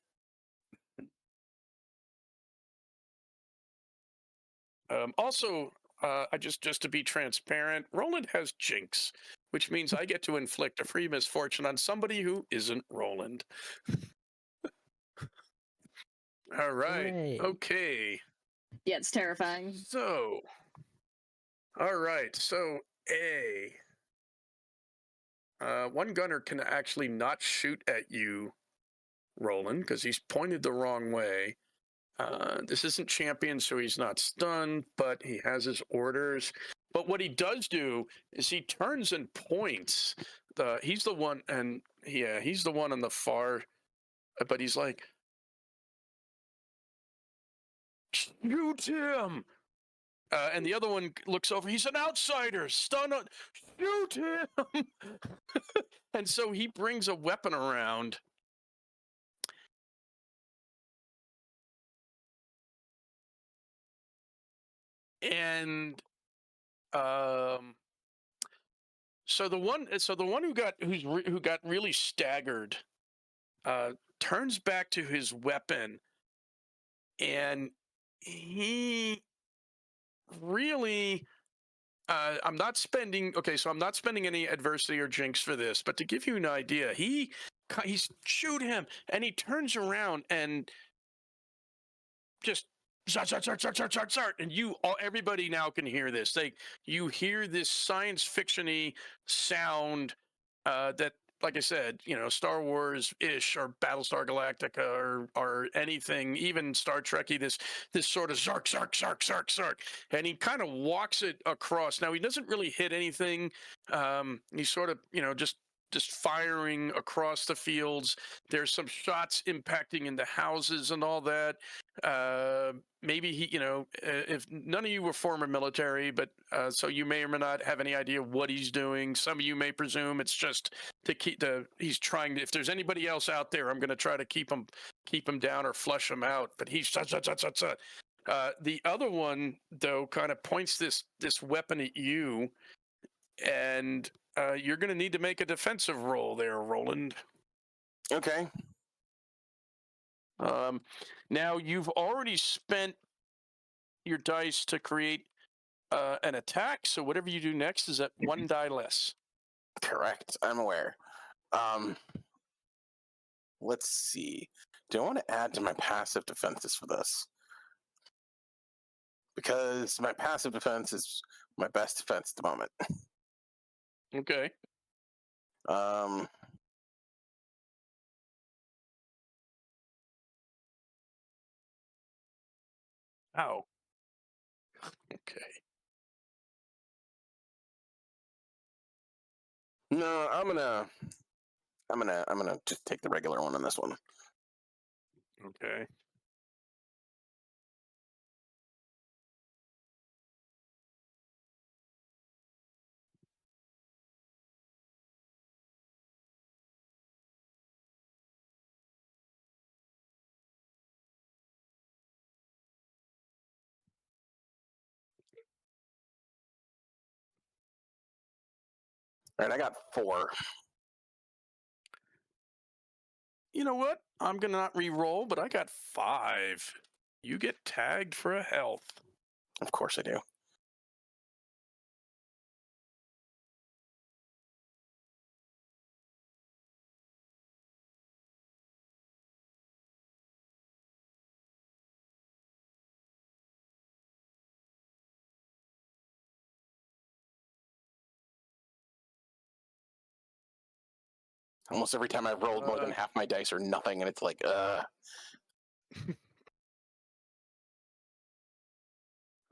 Also, I just to be transparent, Roland has Jinx, which means I get to inflict a free misfortune on somebody who isn't Roland. All right, Hooray. okay. Yeah, it's terrifying. So, all right, so one gunner can actually not shoot at you, Roland, because he's pointed the wrong way. This isn't champion, so he's not stunned, but he has his orders. But what he does do is he turns and points. He's the one, and yeah, he's the one on the far. But he's like, shoot him! And the other one looks over. He's an outsider. Stun on. Shoot him! And so he brings a weapon around. And so the one who got really staggered turns back to his weapon, and he really I'm not spending any adversity or jinx for this, but to give you an idea, he's shoot him, and he turns around and just zart, and everybody now can hear this. You hear this science fiction-y sound that, like I said, Star Wars-ish or Battlestar Galactica or anything, even Star Trekky. This sort of zark, and he kind of walks it across. Now he doesn't really hit anything. He's sort of just firing across the fields. There's some shots impacting into houses and all that. Maybe he, if none of you were former military, but so you may or may not have any idea what he's doing. Some of you may presume it's just to he's trying to, if there's anybody else out there, I'm going to try to keep him down or flush him out. But he's the other one though kind of points this weapon at you, and you're going to need to make a defensive roll there, Roland. Okay. Now you've already spent your dice to create an attack, so whatever you do next is at 1 die less. Correct. I'm aware. Let's see. Do I want to add to my passive defenses for this? Because my passive defense is my best defense at the moment. Okay. Ow. Okay. No, I'm gonna just take the regular one on this one. Okay. All right, I got 4. You know what? I'm gonna not re-roll, but I got 5. You get tagged for a health. Of course I do. Almost every time I've rolled more than half my dice or nothing, and it's like, All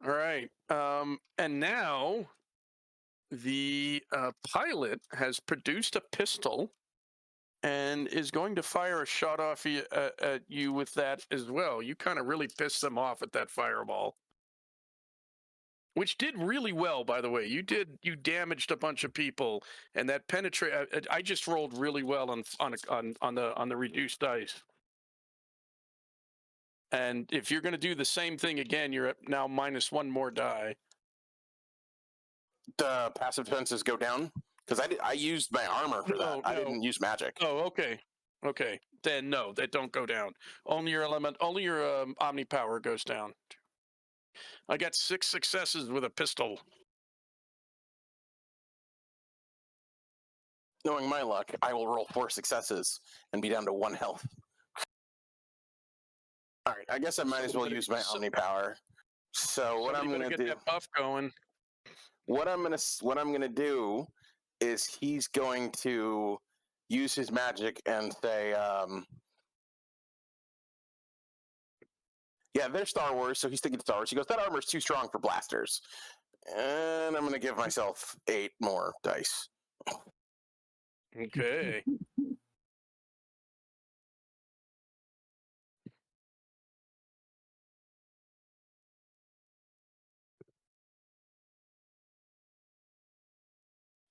right. And now the pilot has produced a pistol and is going to fire a shot off at you with that as well. You kind of really pissed them off at that fireball, which did really well, by the way. You damaged a bunch of people, and that penetrate. I just rolled really well on the reduced dice. And if you're going to do the same thing again, you're at now -1 more die. the passive defenses go down because I used my armor for that. No, I no. didn't use magic. Oh, okay. Okay. Then no, they don't go down. Only your omni power goes down. I got 6 successes with a pistol. Knowing my luck, I will roll 4 successes and be down to 1 health. All right, I guess I might as well use my omni power. So what I'm Somebody gonna get do? that buff going. What I'm gonna do is he's going to use his magic and say, yeah, they're Star Wars, so he's thinking Star Wars. He goes, that armor's too strong for blasters. And I'm gonna give myself 8 more dice. Okay.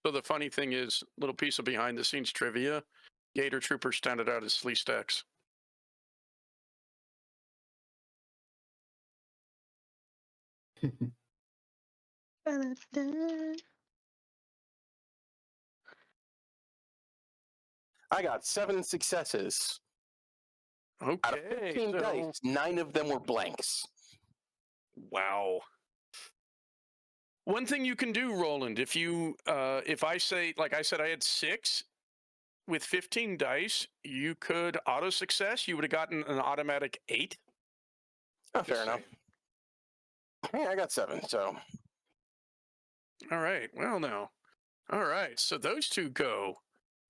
So the funny thing is, little piece of behind the scenes trivia, Gator Trooper standard out as Slee Stacks. I got 7 successes. Okay. Out of 15 so, dice, 9 of them were blanks. Wow. One thing you can do, Roland, if I say, like I said, I had 6 with 15 dice, you could auto success. You would have gotten an automatic 8. Oh, fair enough. Hey, I got 7, so. All right. Well, now. All right. So those 2 go.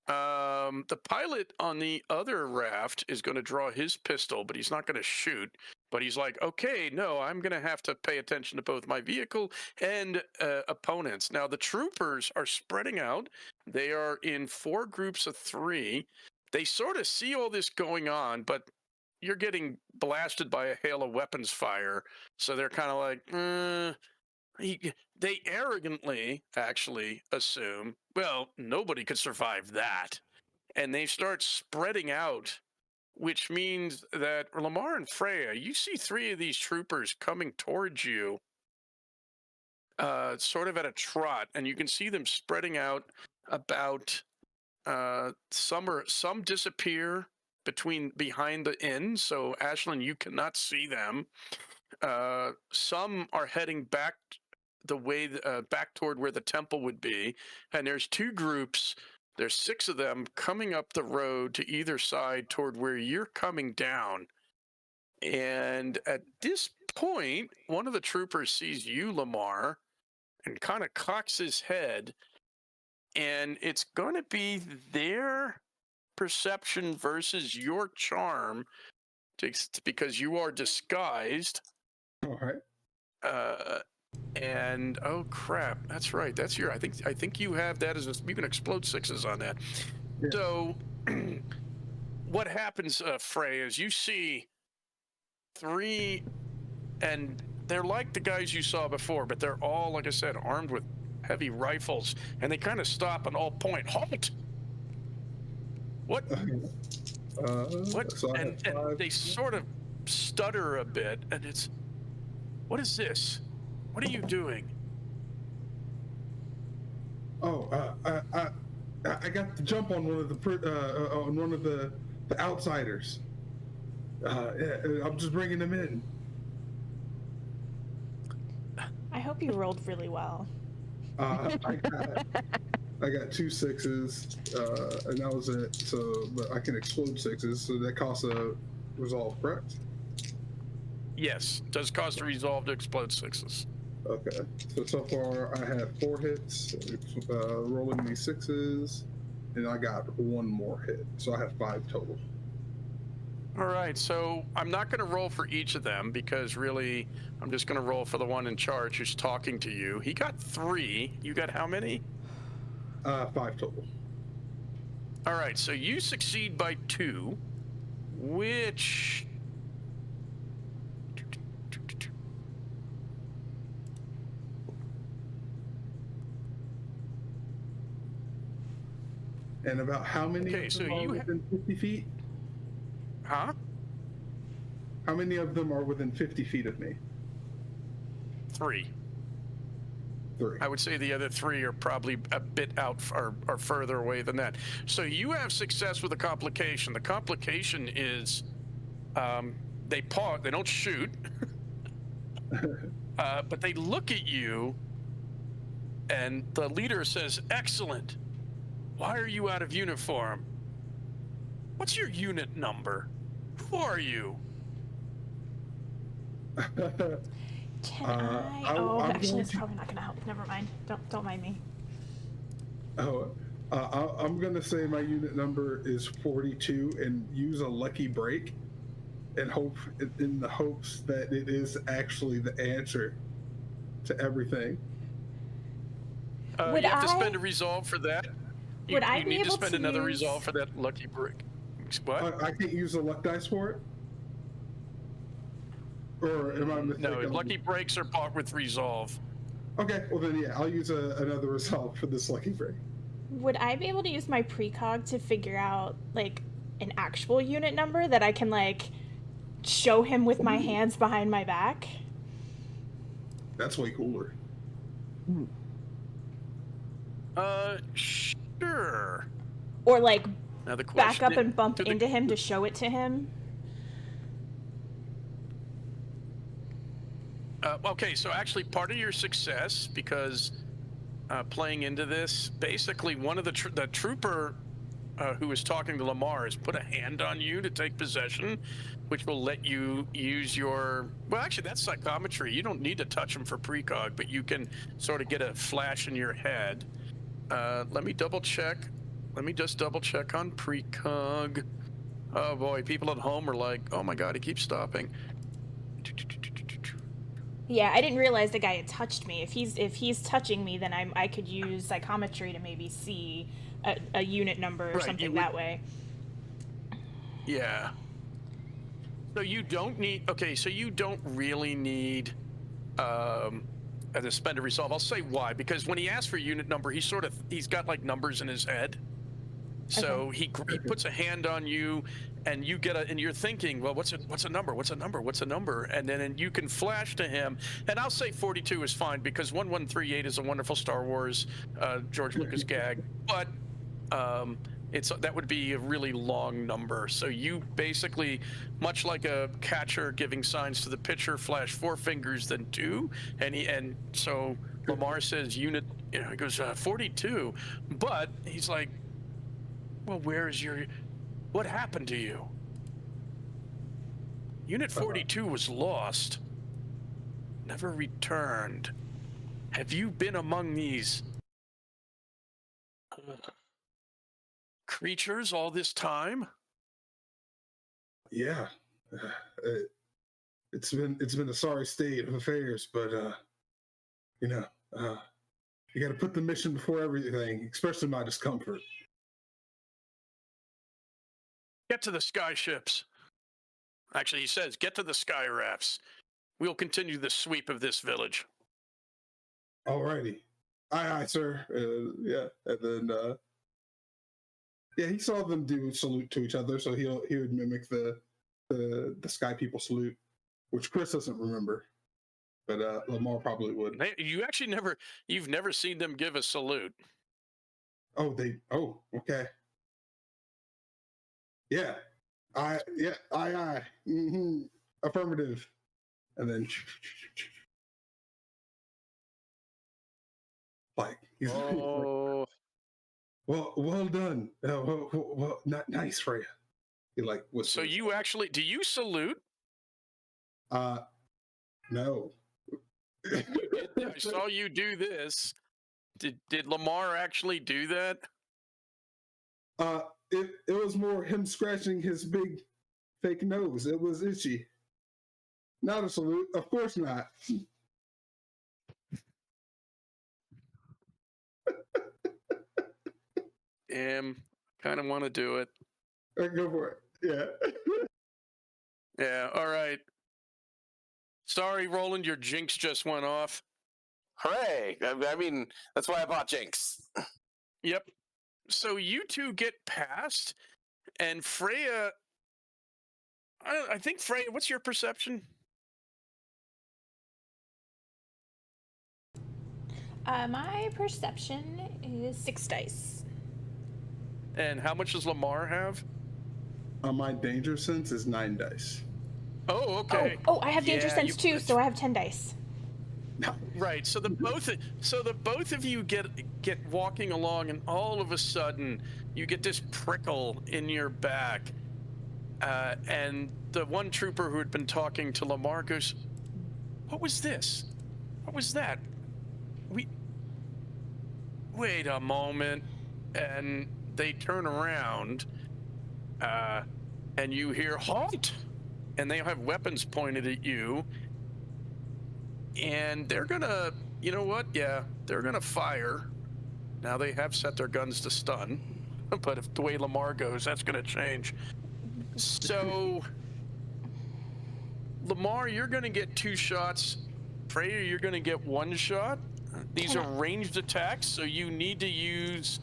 The pilot on the other raft is going to draw his pistol, but he's not going to shoot. But he's like, okay, no, I'm going to have to pay attention to both my vehicle and opponents. Now, the troopers are spreading out. They are in 4 groups of 3. They sort of see all this going on, but you're getting blasted by a hail of weapons fire. So they're kind of like, they arrogantly actually assume, well, nobody could survive that. And they start spreading out, which means that Lamar and Freya, you see 3 of these troopers coming towards you, sort of at a trot, and you can see them spreading out about, some disappear behind the inn. So Ashlyn, you cannot see them. Some are heading back the way back toward where the temple would be, and there's 2 groups. There's 6 of them coming up the road to either side toward where you're coming down. And at this point, one of the troopers sees you, Lamar, and kind of cocks his head, and it's going to be their perception versus your charm, because you are disguised. Oh, right. And oh crap, that's right. That's your. I think you have that as you can explode sixes on that. Yeah. So, what happens, Frey, is you see three, and they're like the guys you saw before, but they're all, like I said, armed with heavy rifles, and they kind of stop and all point, halt. What? What? So I have And five. they sort of stutter a bit, and it's, what is this? What are you doing? Oh, I got the jump on one of the outsiders. Yeah, I'm just bringing them in. I hope you rolled really well. I got 2 6s, and that was it. So, but I can explode 6s, so that costs a resolve, correct? Yes, does cost a resolve to explode sixes. Okay. So far I have 4 hits, rolling these 6s, and I got 1 more hit, so I have 5 total. All right, so I'm not going to roll for each of them because really I'm just going to roll for the one in charge who's talking to you. He got 3. You got how many? 5 total. All right, so you succeed by 2, which... And about how many Okay, of so them are you within 50 feet? Huh? How many of them are within 50 feet of me? 3. 3. I would say the other 3 are probably a bit out or further away than that. So you have success with a complication. The complication is they pause, they don't shoot, but they look at you, and the leader says, "Excellent. Why are you out of uniform? What's your unit number? Who are you?" Can I? Oh, I'm actually, going it's to- probably not going to help. Never mind. Don't mind me. I'm going to say my unit number is 42 and use a lucky break and hope in the hopes that it is actually the answer to everything. Would You have to I- spend a resolve for that. Would I you be need to able spend to another use- resolve for that lucky break. What? I can't use a luck dice for it? Or am I mistaken? No, lucky breaks are bought with resolve. Okay, well then yeah, I'll use another resolve for this lucky break. Would I be able to use my precog to figure out like an actual unit number that I can like show him with my hands behind my back? That's way cooler. Sure. Or like Now the back question up and bump to the- into him to show it to him? Okay, so actually part of your success, because playing into this, basically one of the trooper who was talking to Lamar has put a hand on you to take possession, which will let you use your, well, actually that's psychometry. You don't need to touch him for precog, but you can sort of get a flash in your head. Let me double check. Let me just double check on precog. Oh boy, people at home are like, oh my god, he keeps stopping. Yeah, I didn't realize the guy had touched me. If he's touching me, then I could use psychometry to maybe see a unit number or Right, something you would- that way. Yeah. So you don't need, okay, so you don't really need to spend a resolve. I'll say why, because when he asks for unit number, he's got like numbers in his head. So he puts a hand on you, and you get and you're thinking, well, what's a number? What's a number? What's a number? And then you can flash to him. And I'll say 42 is fine because 1138 is a wonderful Star Wars George Lucas gag, but that would be a really long number. So you basically, much like a catcher giving signs to the pitcher, flash 4 fingers then 2, and so Lamar says unit. He goes 42, but he's like, well, what happened to you? Unit 42 was lost, never returned. Have you been among these creatures all this time? Yeah. it's been a sorry state of affairs, but you know, you got to put the mission before everything, especially my discomfort. Get to the sky ships. Actually, he says, get to the sky rafts. We'll continue the sweep of this village. Alrighty. Aye, sir. Yeah, and then yeah, he saw them do salute to each other, so he would mimic the sky people salute, which Chris doesn't remember, but Lamar probably would. You've never seen them give a salute. Oh, okay. Yeah, aye. Mm-hmm. Affirmative, and then like he's Oh, well done. Well, not nice, Freya. He like whispers. so do you salute? No. I saw you do this. Did Lamar actually do that? It was more him scratching his big fake nose. It was itchy. Not a salute, of course not. Damn, kind of want to do it. Go for it. Yeah. Yeah, all right. Sorry, Roland, your jinx just went off. Hooray! I mean, that's why I bought Jinx. Yep. So you two get past, and Freya. I think Freya. What's your perception? My perception is 6 dice. And how much does Lamar have? My danger sense is 9 dice. Oh, okay. Oh, I have danger sense too, so I have 10 dice. Right. So the both of you get walking along, and all of a sudden you get this prickle in your back, and the one trooper who had been talking to Lamar goes, "What was this? What was that? Wait a moment," and they turn around, and you hear "halt," and they have weapons pointed at you. And they're gonna, you know what? Yeah, they're gonna fire. Now they have set their guns to stun, but if the way Lamar goes, that's gonna change. So, Lamar, you're gonna get 2 shots. Freya, you're gonna get 1 shot. These are ranged attacks, so you need to use.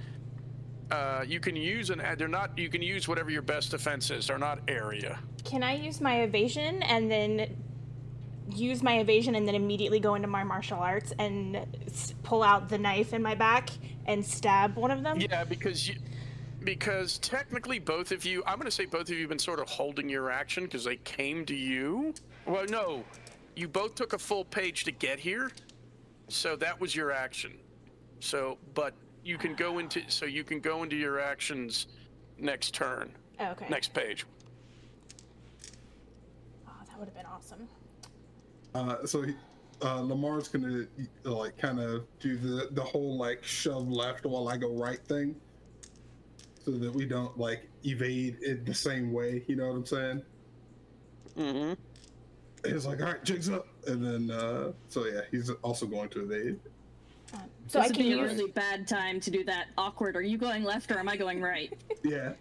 You can use they're not. You can use whatever your best defense is. They're not area. Can I use my evasion and then immediately go into my martial arts and pull out the knife in my back and stab one of them? Yeah, because technically both of you, I'm going to say both of you have been sort of holding your action because they came to you. Well, no, you both took a full page to get here, so that was your action. So, but you can go into your actions next turn. Okay. Next page. Oh, that would have been awesome. So Lamar's gonna like kind of do the whole like shove left while I go right thing, so that we don't like evade it the same way. You know what I'm saying? Mm-hmm. He's like, all right, jigs up, and then so yeah, he's also going to evade. So this would be a really bad time to do that awkward. Are you going left or am I going right? Yeah.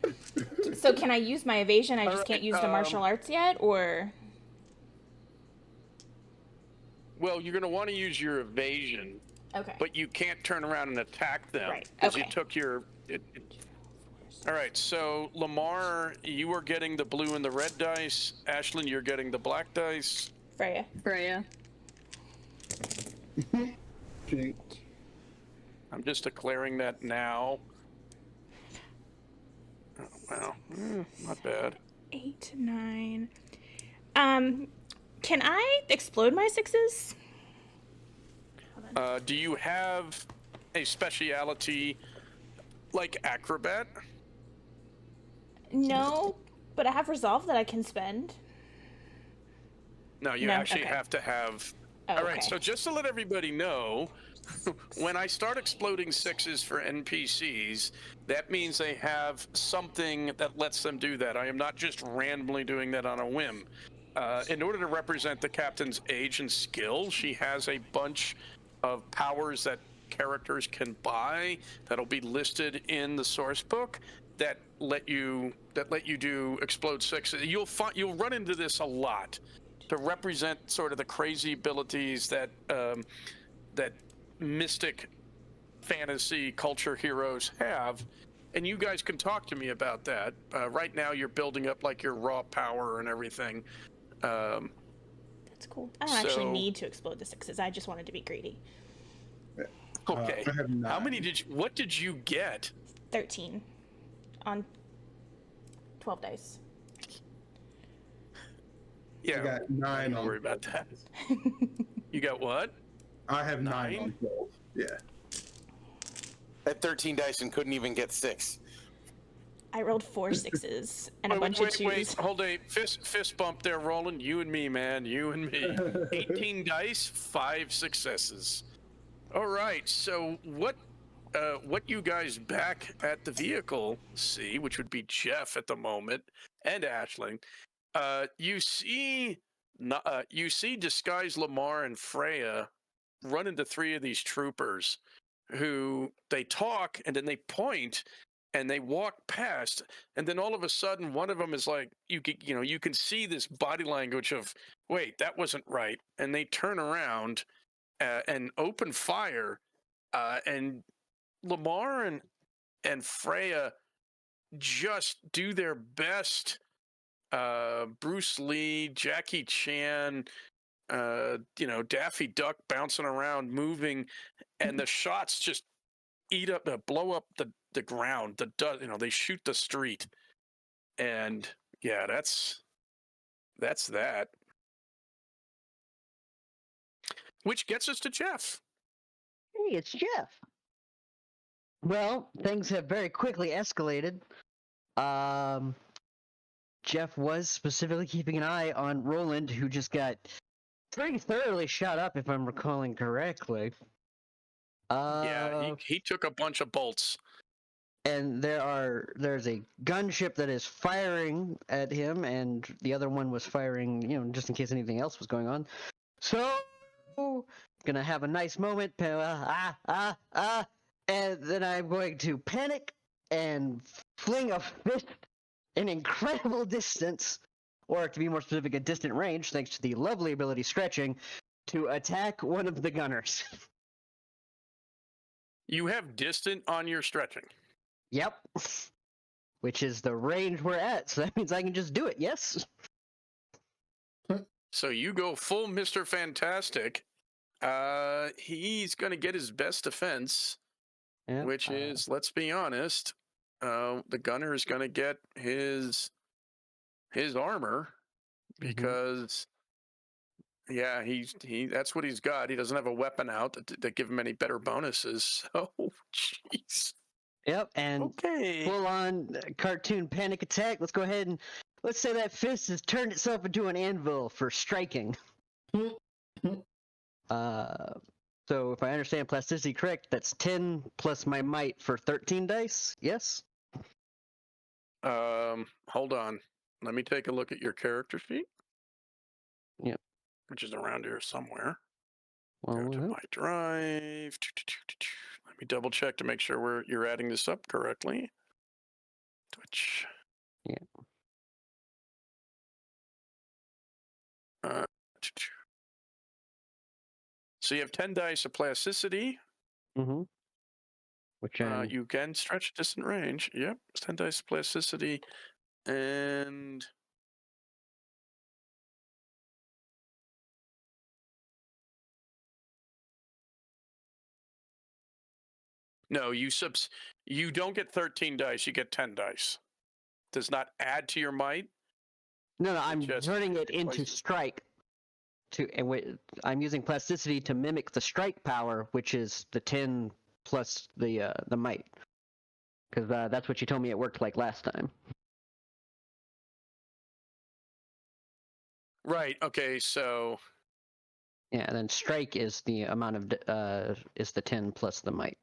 So can I use my evasion? I just can't use the martial arts yet, or? Well, you're going to want to use your evasion. Okay. But you can't turn around and attack them. Right. Because Okay. you took your... All right, so Lamar, you are getting the blue and the red dice. Ashlyn, you're getting the black dice. Freya. I'm just declaring that now. Oh, wow. Not bad. 8, 9. Can I explode my 6s? Do you have a speciality like acrobat? No, but I have resolve that I can spend. No, you No, actually okay. have to have... Oh, All right, okay. so just to let everybody know, when I start exploding 6s for NPCs, that means they have something that lets them do that. I am not just randomly doing that on a whim. In order to represent the captain's age and skill, she has a bunch of powers that characters can buy that'll be listed in the source book that let you do explode sixes. You'll run into this a lot to represent sort of the crazy abilities that that mystic fantasy culture heroes have. And you guys can talk to me about that. Right now, you're building up like your raw power and everything. That's cool. I don't actually need to explode the sixes. I just wanted to be greedy. Okay. I have 9. How many what did you get? 13 on 12 dice. Yeah. I got 9 Don't on. worry about that. You got what? I have 9 on 12. Yeah. At 13 dice and couldn't even get 6. I rolled 4 sixes and a bunch of 2s. Wait, hold a fist bump there, Roland. You and me, man. You and me. 18 dice, 5 successes. All right. So what you guys back at the vehicle see, which would be Jeff at the moment, and Aisling, you see disguised Lamar and Freya run into 3 of these troopers who they talk and then they point and they walk past, and then all of a sudden one of them is like, you can see this body language of, wait, that wasn't right, and they turn around and open fire, and Lamar and Freya just do their best Bruce Lee, Jackie Chan, Daffy Duck bouncing around, moving, and the shots just blow up the ground. They shoot the street, and yeah, that's that. Which gets us to Jeff. Hey, it's Jeff. Well, things have very quickly escalated. Jeff was specifically keeping an eye on Roland, who just got pretty thoroughly shot up, if I'm recalling correctly. Yeah, he took a bunch of bolts. And there's a gunship that is firing at him, and the other one was firing, just in case anything else was going on. So, gonna have a nice moment, and then I'm going to panic and fling a fist an incredible distance, or to be more specific, a distant range, thanks to the lovely ability stretching, to attack one of the gunners. You have distant on your stretching. Yep. Which is the range we're at, so that means I can just do it, yes? So you go full Mr. Fantastic. He's going to get his best defense, Yep. which is, let's be honest, the gunner is going to get his armor because, yeah, he that's what he's got. He doesn't have a weapon out that give him any better bonuses. So, jeez. Yep, and full-on cartoon panic attack. Let's go ahead and let's say that fist has turned itself into an anvil for striking. So if I understand plasticity correct, that's 10 plus my might for 13 dice, yes? Hold on. Let me take a look at your character sheet. Yep. Which is around here somewhere. Well, Go to my drive. Let me double check to make sure you're adding this up correctly. Twitch. Yeah. So you have 10 dice of plasticity. Mm-hmm. Which you can stretch distant range. Yep, 10 dice of plasticity, and no, you don't get 13 dice. You get 10 dice. Does not add to your might. No, I'm turning it into strike. I'm using plasticity to mimic the strike power, which is the 10 plus the might, because that's what you told me it worked like last time. Right. Okay. So. Yeah, and then strike is the amount of is the 10 plus the might.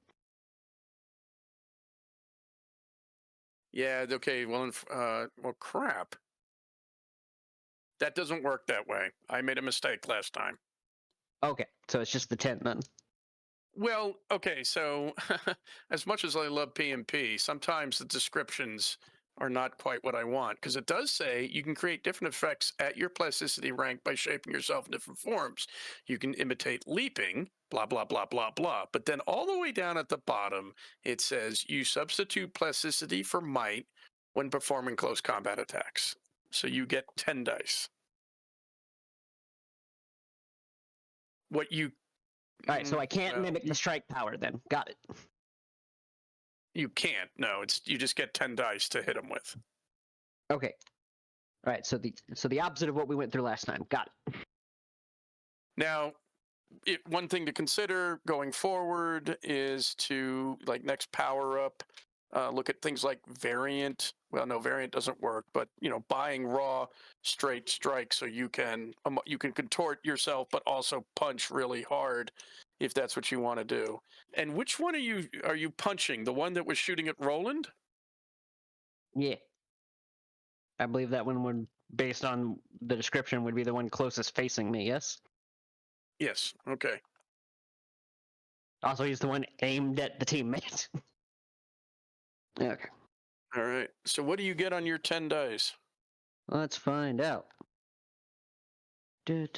Yeah. Okay. Well, crap. That doesn't work that way. I made a mistake last time. Okay, so it's just the 10 then. Well, okay, so as much as I love PMP, sometimes the descriptions are not quite what I want, because it does say you can create different effects at your plasticity rank by shaping yourself in different forms. You can imitate leaping, blah, blah, blah, blah, blah. But then all the way down at the bottom, it says you substitute plasticity for might when performing close combat attacks. So you get 10 dice. What you All right, so I can't well, mimic the strike power then. Got it. You can't. No, you just get 10 dice to hit them with. Okay. All right, so the opposite of what we went through last time. Got it. Now, one thing to consider going forward is to, like, next power up, look at things like variant. Well, no, variant doesn't work, but buying raw straight strike so you can contort yourself, but also punch really hard if that's what you want to do. And which one are you punching? The one that was shooting at Roland? Yeah. I believe that one would, based on the description, would be the one closest facing me, yes? Yes. Okay. Also, he's the one aimed at the teammate. Okay. All right. So what do you get on your 10 dice? Let's find out. Those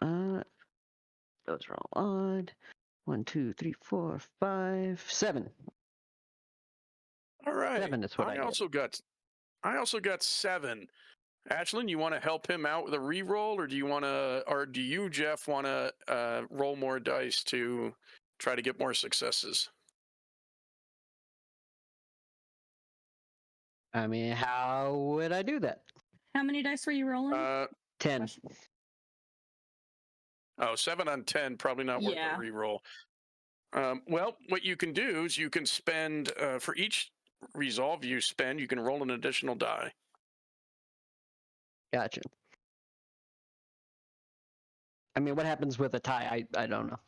are all odd. 1, 2, 3, 4, 5, 7. All right. 7 is what I get. I also got 7. Ashlyn, you want to help him out with a reroll, or do you, Jeff, want to roll more dice to try to get more successes? I mean, how would I do that? How many dice were you rolling? 10. Oh, 7 on 10, probably not worth Yeah. a reroll. Well, what you can do is you can spend, for each resolve you spend, you can roll an additional die. Gotcha. I mean, what happens with a tie? I don't know.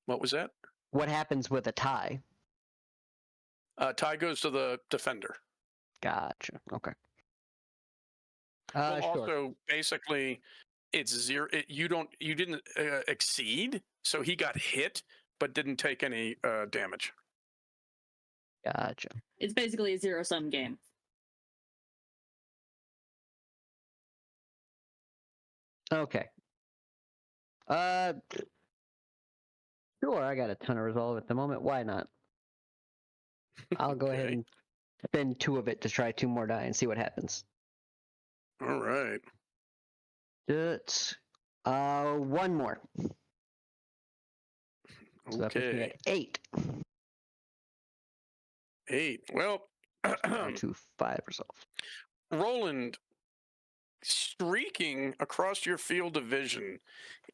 What was that? What happens with a tie? Tie goes to the defender. Gotcha. Okay. Well, Sure. also, basically, it's 0. You didn't exceed, so he got hit, but didn't take any damage. Gotcha. It's basically a zero-sum game. Okay. Sure, I got a ton of resolve at the moment. Why not? I'll go ahead Okay. and spend 2 of it to try 2 more die and see what happens. All right. That's 1 more. So that puts me Okay. at 8. 8. Well, Down to 5 resolve. Roland, streaking across your field of vision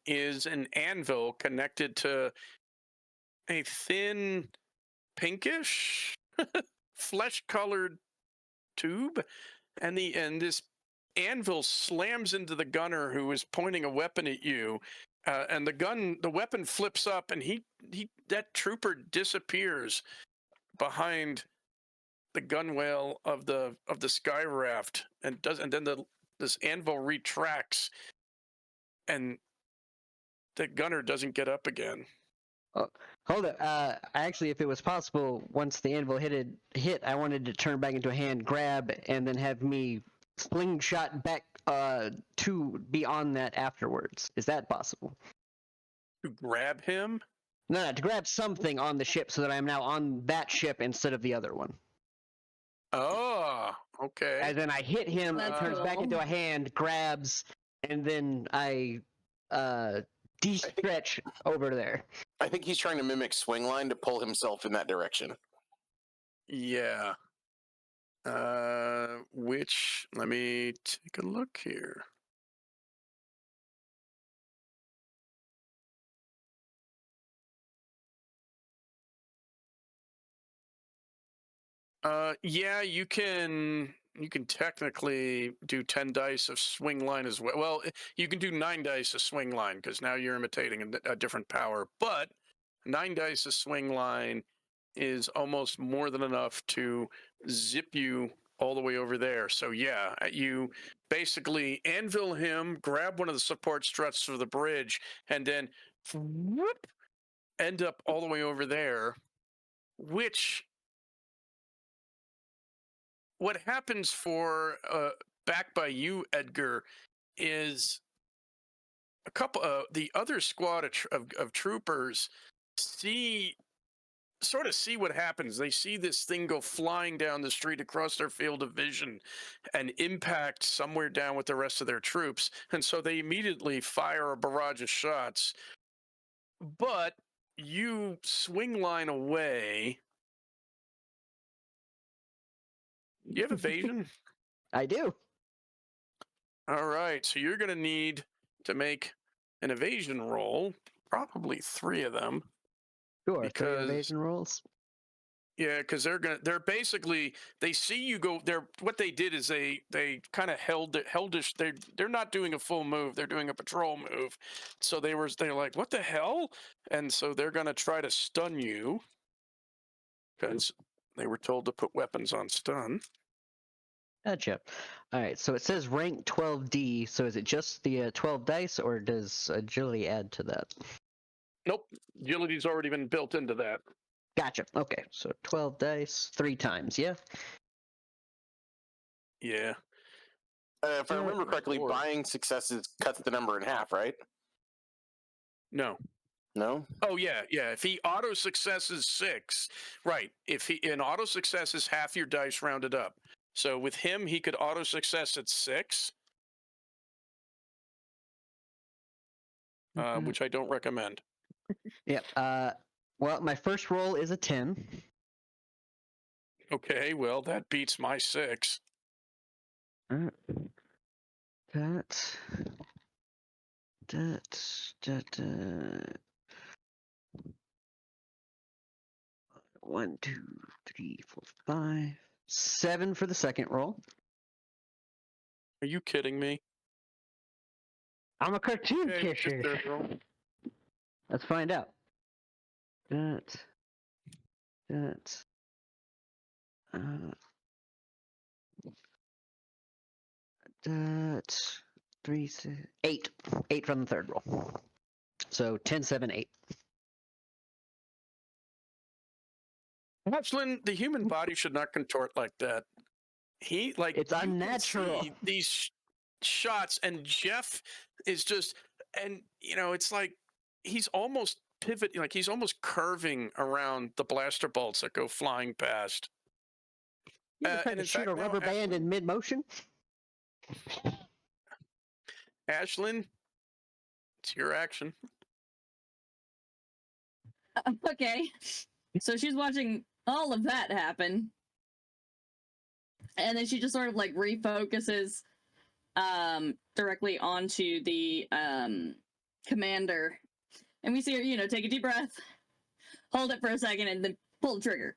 is an anvil connected to a thin, pinkish, flesh-colored tube, and this anvil slams into the gunner who is pointing a weapon at you, and the weapon flips up, and that trooper disappears behind the gunwale of the sky raft, and then this anvil retracts, and the gunner doesn't get up again. Oh, hold it. Actually, if it was possible, once the anvil hit, I wanted to turn back into a hand grab and then have me slingshot back to be on that afterwards. Is that possible? To grab him? No, to grab something on the ship so that I'm now on that ship instead of the other one. Oh, okay. As in, I hit him, That's it turns back cool. into a hand, grabs, and then I de-stretch over there. I think he's trying to mimic Swingline to pull himself in that direction. Yeah. Let me take a look here. Yeah, you can technically do 10 dice of swing line as well. Well, you can do 9 dice of swing line because now you're imitating a different power. But 9 dice of swing line is almost more than enough to zip you all the way over there. So yeah, you basically anvil him, grab one of the support struts for the bridge, and then whoop, end up all the way over there. Which what happens for back by you, Edgar, is a couple the other squad of troopers see what happens. They see this thing go flying down the street across their field of vision and impact somewhere down with the rest of their troops, and so they immediately fire a barrage of shots. But you swing line away. You have evasion? I do. All right, so you're going to need to make an evasion roll, probably 3 of them. Sure. 3 Because evasion rolls. yeah, because they're basically, they see you go. What they did is they kind of heldish. They're not doing a full move. They're doing a patrol move. So they're like, what the hell? And so they're going to try to stun you because they were told to put weapons on stun. Gotcha. All right. So it says rank 12D. So is it just the 12 dice, or does agility add to that? Nope, agility's already been built into that. Gotcha. Okay. So 12 dice 3 times. Yeah. Yeah. If I remember correctly, Lord. buying successes cuts the number in half, right? No. No? Oh yeah. If he auto successes 6, right? If he in auto success is half your dice rounded up. So with him, he could auto success at 6, which I don't recommend. Yep. Well, my first roll is a 10. Okay, well that beats my 6. That. 1, 2, 3, 4, 5, 7 for the second roll. Are you kidding me? I'm a cartoon Okay, what's your character. third roll? Let's find out. That. 3, 6, 8. 8 from the third roll. So 10, 7, 8. Hatchlin, the human body should not contort like that. It's you can unnatural. see these shots, and Jeff is just, and it's like he's almost pivoting, like he's almost curving around the blaster bolts that go flying past. You ever tried and to in shoot fact, a now, rubber band in mid-motion? Ashlyn, it's your action. Okay. So she's watching all of that happen. And then she just sort of like refocuses directly onto the commander. And we see her, take a deep breath, hold it for a second, and then pull the trigger.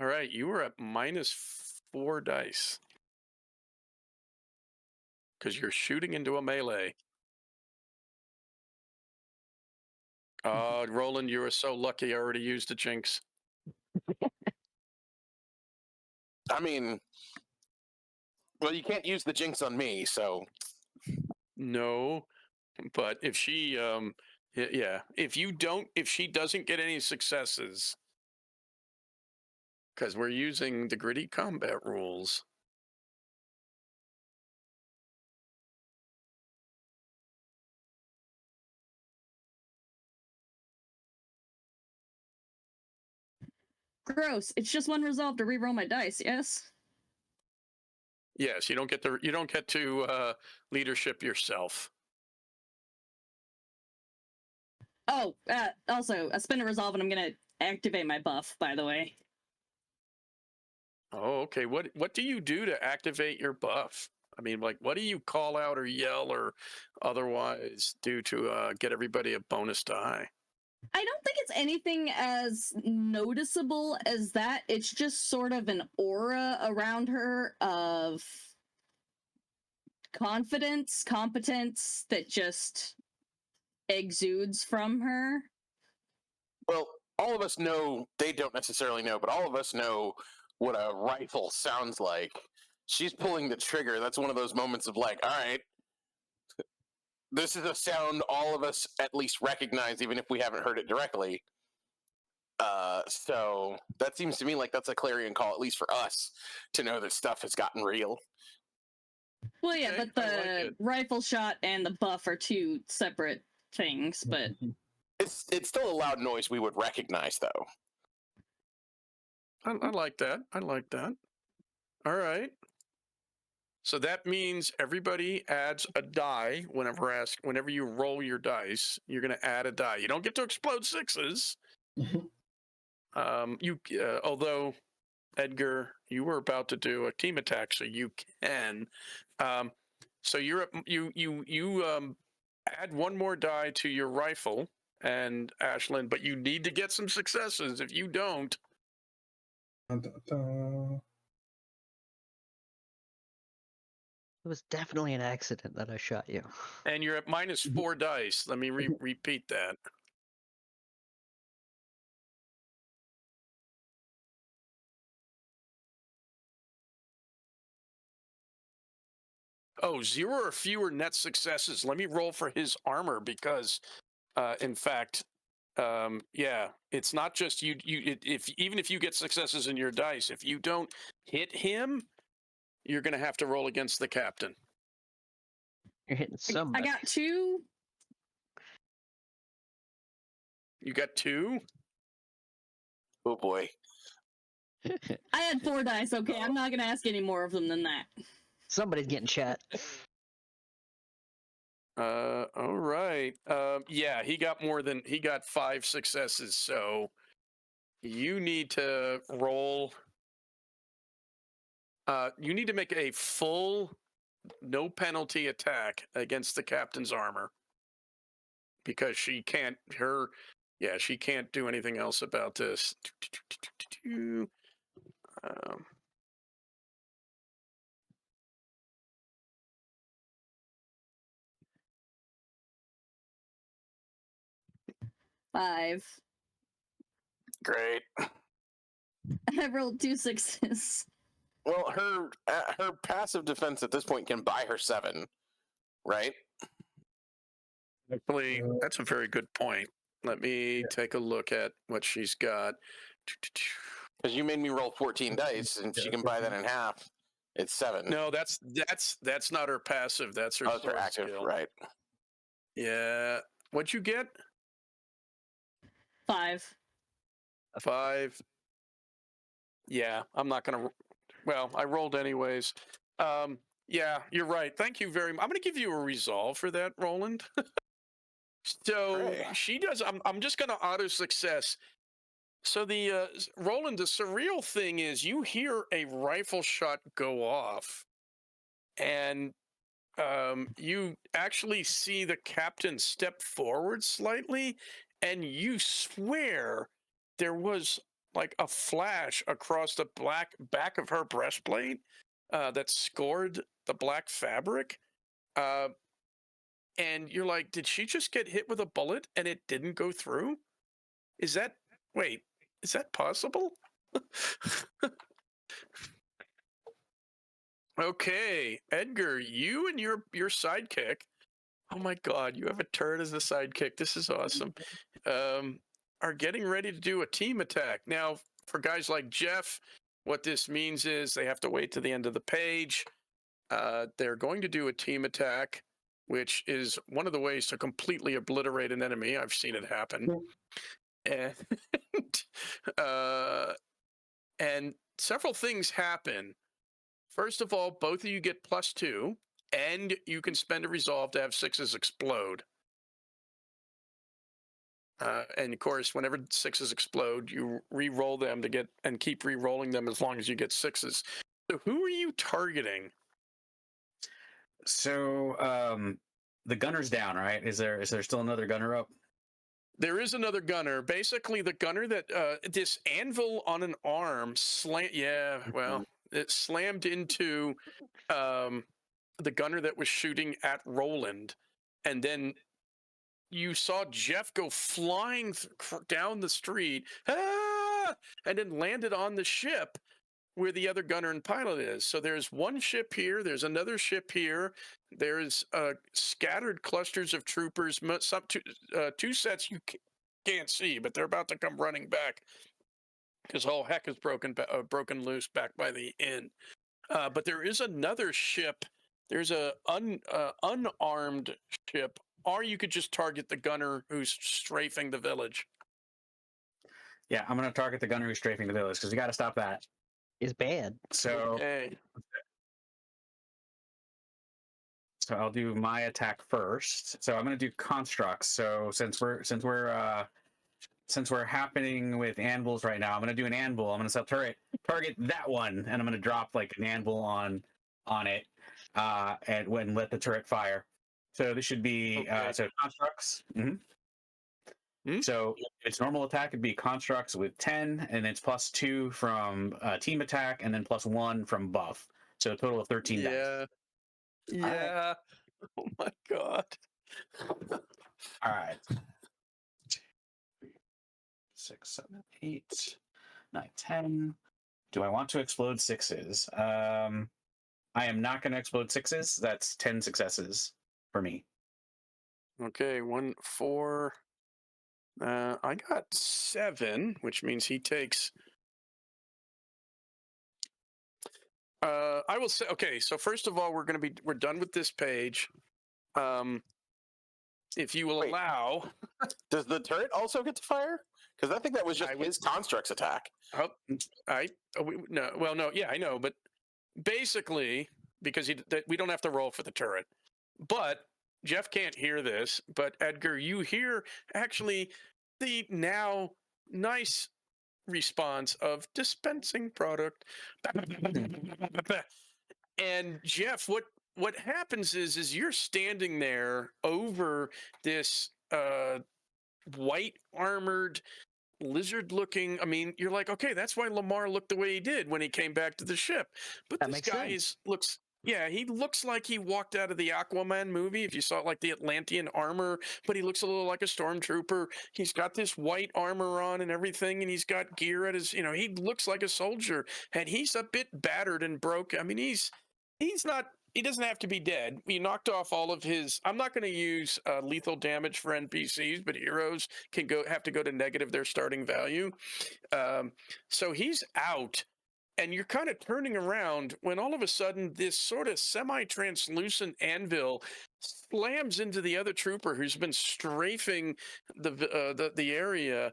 All right, you were at -4 dice. Because you're shooting into a melee. Roland, you were so lucky I already used the jinx. I mean, well, you can't use the jinx on me, so. No, but if she, if she doesn't get any successes, because we're using the gritty combat rules. Gross. It's just one resolve to reroll my dice, yes? Yes, you don't get to leadership yourself. Oh, also, I spend a resolve and I'm gonna activate my buff, by the way. Oh, okay. What do you do to activate your buff? I mean, like, what do you call out or yell or otherwise do to get everybody a bonus die? I don't think it's anything as noticeable as that. It's just sort of an aura around her of confidence, competence that just exudes from her. Well, all of us know, they don't necessarily know, but all of us know what a rifle sounds like. She's pulling the trigger. That's one of those moments of like, all right, this is a sound all of us at least recognize, even if we haven't heard it directly. So that seems to me like that's a clarion call, at least for us, to know that stuff has gotten real. Well, yeah, Okay, but I like the it. rifle shot and the buff are two separate things. But It's still a loud noise we would recognize, though. I like that. I like that. All right. So that means everybody adds a die whenever you roll your dice. You're going to add a die. You don't get to explode sixes. Although Edgar, you were about to do a team attack, so you can. So you add one more die to your rifle, and Ashlyn, but you need to get some successes. If you don't, Dun, dun, dun. It was definitely an accident that I shot you. and you're at minus 4 dice. Let me repeat that. Oh, 0 or fewer net successes. Let me roll for his armor because, in fact, yeah, it's not just even if you get successes in your dice, if you don't hit him, you're going to have to roll against the captain. You're hitting I somebody. got 2. You got 2? Oh boy. I had 4 dice. Okay, I'm not gonna ask any more of them than that. Somebody's getting shot. All right. Yeah, he got 5 successes. So you need to roll. You need to make a full, no penalty attack against the captain's armor because she can't do anything else about this. 5. Great. I rolled 2 6s. Well, her passive defense at this point can buy her 7, right? Actually, that's a very good point. Let me take a look at what she's got. Because you made me roll 14 dice, and she can buy that in half. It's 7. No, that's not her passive. That's her Oh, it's her sword active, skill. right? Yeah. What'd you get? 5. 5. Yeah, I'm not gonna. Well, I rolled anyways. Yeah, you're right. Thank you very much. I'm gonna give you a resolve for that, Roland. So Hooray. she does. I'm just gonna auto success. So the Roland, the surreal thing is you hear a rifle shot go off, and you actually see the captain step forward slightly, and you swear there was like a flash across the black back of her breastplate that scored the black fabric. And you're like, did she just get hit with a bullet and it didn't go through? Wait, is that possible? Okay, Edgar, you and your sidekick. Oh my God, you have a turret as a sidekick. This is awesome. Are getting ready to do a team attack. Now, for guys like Jeff, what this means is they have to wait to the end of the page. They're going to do a team attack, which is one of the ways to completely obliterate an enemy. I've seen it happen. And several things happen. First of all, both of you get +2, and you can spend a resolve to have 6s explode. And of course, whenever 6s explode, you re-roll them to get and keep re-rolling them as long as you get 6s. So who are you targeting? So the gunner's down, right? Is there still another gunner up? There is another gunner. Basically, the gunner that this anvil on an arm it slammed into the gunner that was shooting at Roland, and then you saw Jeff go flying down the street, and then landed on the ship. where the other gunner and pilot is. So there's one ship here. There's another ship here. There's scattered clusters of troopers. Two sets you can't see, but they're about to come running back because all heck is broken loose back by the inn. But there is another ship. There's a unarmed ship, or you could just target the gunner who's strafing the village. Yeah, I'm gonna target the gunner who's strafing the village because we got to stop that. Is bad. So, Okay. so I'll do my attack first. So I'm gonna do constructs. So since we're happening with anvils right now, I'm gonna do an anvil. I'm gonna target that one, and I'm gonna drop like an anvil on it, and let the turret fire. So this should be Okay. so constructs. Hmm? So its normal attack would be constructs with 10, and it's +2 from team attack, and then +1 from buff. So a total of 13 dice. Yeah. Yeah. Oh my god. All right. 6, 7, 8, 9, 10. Do I want to explode 6s? I am not going to explode 6s. That's 10 successes for me. Okay, 1, 4. I got 7, which means he takes. I will say. Okay, so first of all, we're done with this page. If you will Wait. allow. Does the turret also get to fire? Because I think that was just his construct's attack. Oh, no. Well, no. Yeah, I know, but basically, because we don't have to roll for the turret, but Jeff can't hear this. But Edgar, you hear actually the now nice response of dispensing product. And Jeff, what happens is you're standing there over this white armored lizard looking. I mean, you're like, okay, that's why Lamar looked the way he did when he came back to the ship. But That this makes guy sense. he looks like he walked out of the Aquaman movie. If you saw like the Atlantean armor, but he looks a little like a stormtrooper. He's got this white armor on and everything, and he's got gear at his. He looks like a soldier, and he's a bit battered and broke. I mean, he's not. He doesn't have to be dead. We knocked off all of his. I'm not going to use lethal damage for NPCs, but heroes have to go to negative their starting value. So he's out, and you're kind of turning around when all of a sudden this sort of semi-translucent anvil slams into the other trooper who's been strafing the area,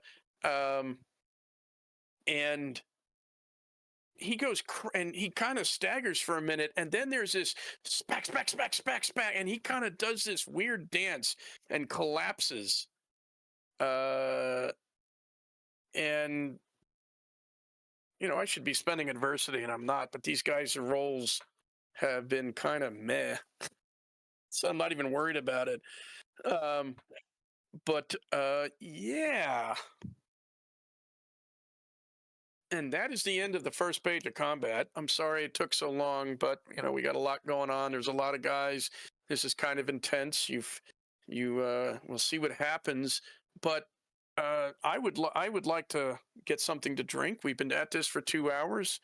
and he goes and he kind of staggers for a minute, and then there's this spack, and he kind of does this weird dance and collapses. And I should be spending adversity, and I'm not. But these guys' rolls have been kind of meh, so I'm not even worried about it. But yeah. And that is the end of the first page of combat. I'm sorry it took so long, but we got a lot going on. There's a lot of guys. This is kind of intense. We'll see what happens. But I would like to get something to drink. We've been at this for 2 hours.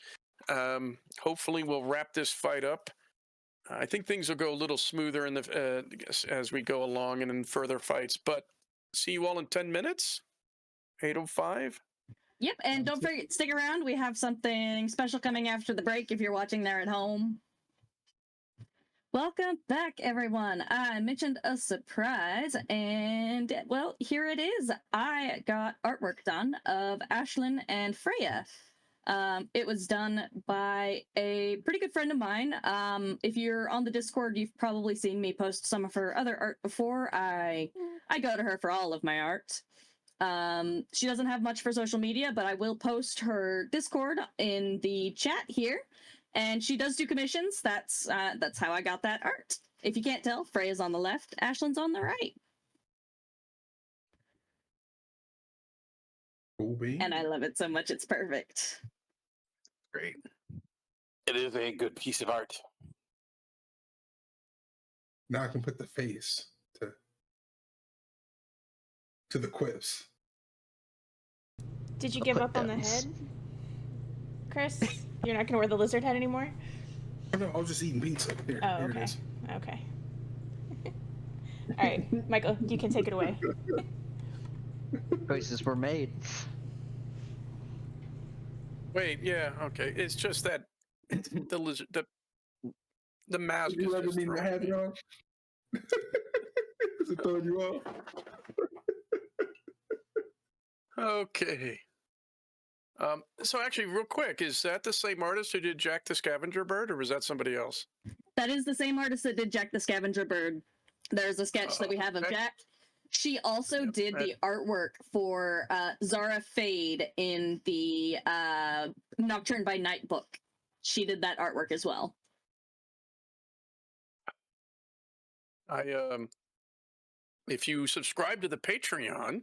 Hopefully we'll wrap this fight up. I think things will go a little smoother as we go along and in further fights. But see you all in 10 minutes. 8:05. Yep, and don't forget, stick around. We have something special coming after the break if you're watching there at home. Welcome back, everyone. I mentioned a surprise, and, well, here it is. I got artwork done of Ashlyn and Freya. It was done by a pretty good friend of mine. If you're on the Discord, you've probably seen me post some of her other art before. I go to her for all of my art. She doesn't have much for social media, but I will post her Discord in the chat here, and she does do commissions. That's how I got that art. If you can't tell, Freya's on the left, Ashlyn's on the right. Cool bean. And I love it so much, it's perfect. Great. It is a good piece of art. Now I can put the face to the quips. Did you I'll give put up on the those. head, Chris? You're not gonna wear the lizard head anymore? Oh, no, I was just eating pizza. Here, Oh, here it okay. is. Okay. All right, Michael, you can take it away. Choices were made. Wait, yeah, okay. It's just that the lizard, the mask You is ever just need to throwing have me. it on? Is it throwing you off? Okay. So actually, real quick, is that the same artist who did Jack the Scavenger Bird, or was that somebody else? That is the same artist that did Jack the Scavenger Bird. There's a sketch that we have of Okay. Jack. She also Yep, did the artwork for Zara Fade in the Nocturne by Night book. She did that artwork as well. If you subscribe to the Patreon,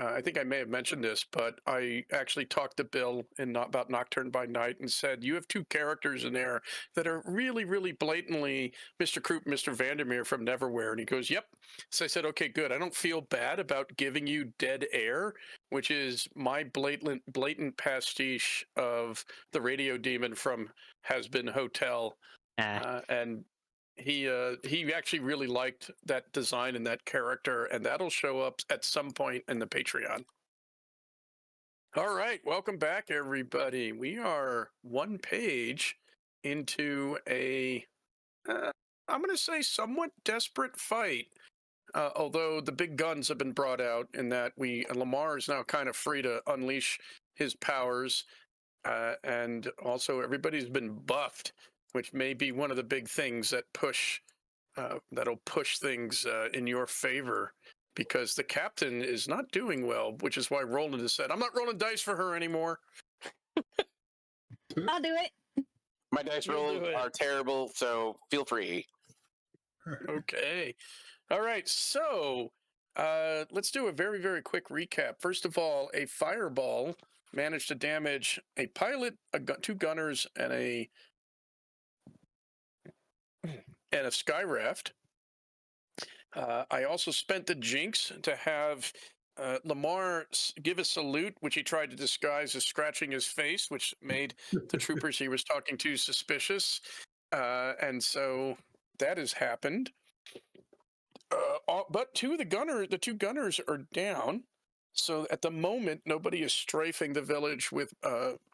I think I may have mentioned this, but I actually talked to Bill about Nocturne by Night and said, you have two characters in there that are really, really blatantly Mr. Croup and Mr. Vandermeer from Neverwhere. And he goes, yep. So I said, okay, good. I don't feel bad about giving you Dead Air, which is my blatant pastiche of the radio demon from Has Been Hotel. And he actually really liked that design and that character, and that'll show up at some point in the Patreon. All right, welcome back, everybody. We are one page into a, I'm going to say, somewhat desperate fight. Although the big guns have been brought out, in that Lamar is now kind of free to unleash his powers, and also everybody's been buffed, which may be one of the big things that that'll push things in your favor, because the captain is not doing well, which is why Roland has said, I'm not rolling dice for her anymore. I'll do it. My dice You'll rolls do it. are terrible, so feel free. Okay. All right. So let's do a very, very quick recap. First of all, a fireball managed to damage a pilot, two gunners, and a sky raft. I also spent the jinx to have Lamar give a salute, which he tried to disguise as scratching his face, which made the troopers he was talking to suspicious. And so that has happened. But the two gunners are down. So at the moment, nobody is strafing the village with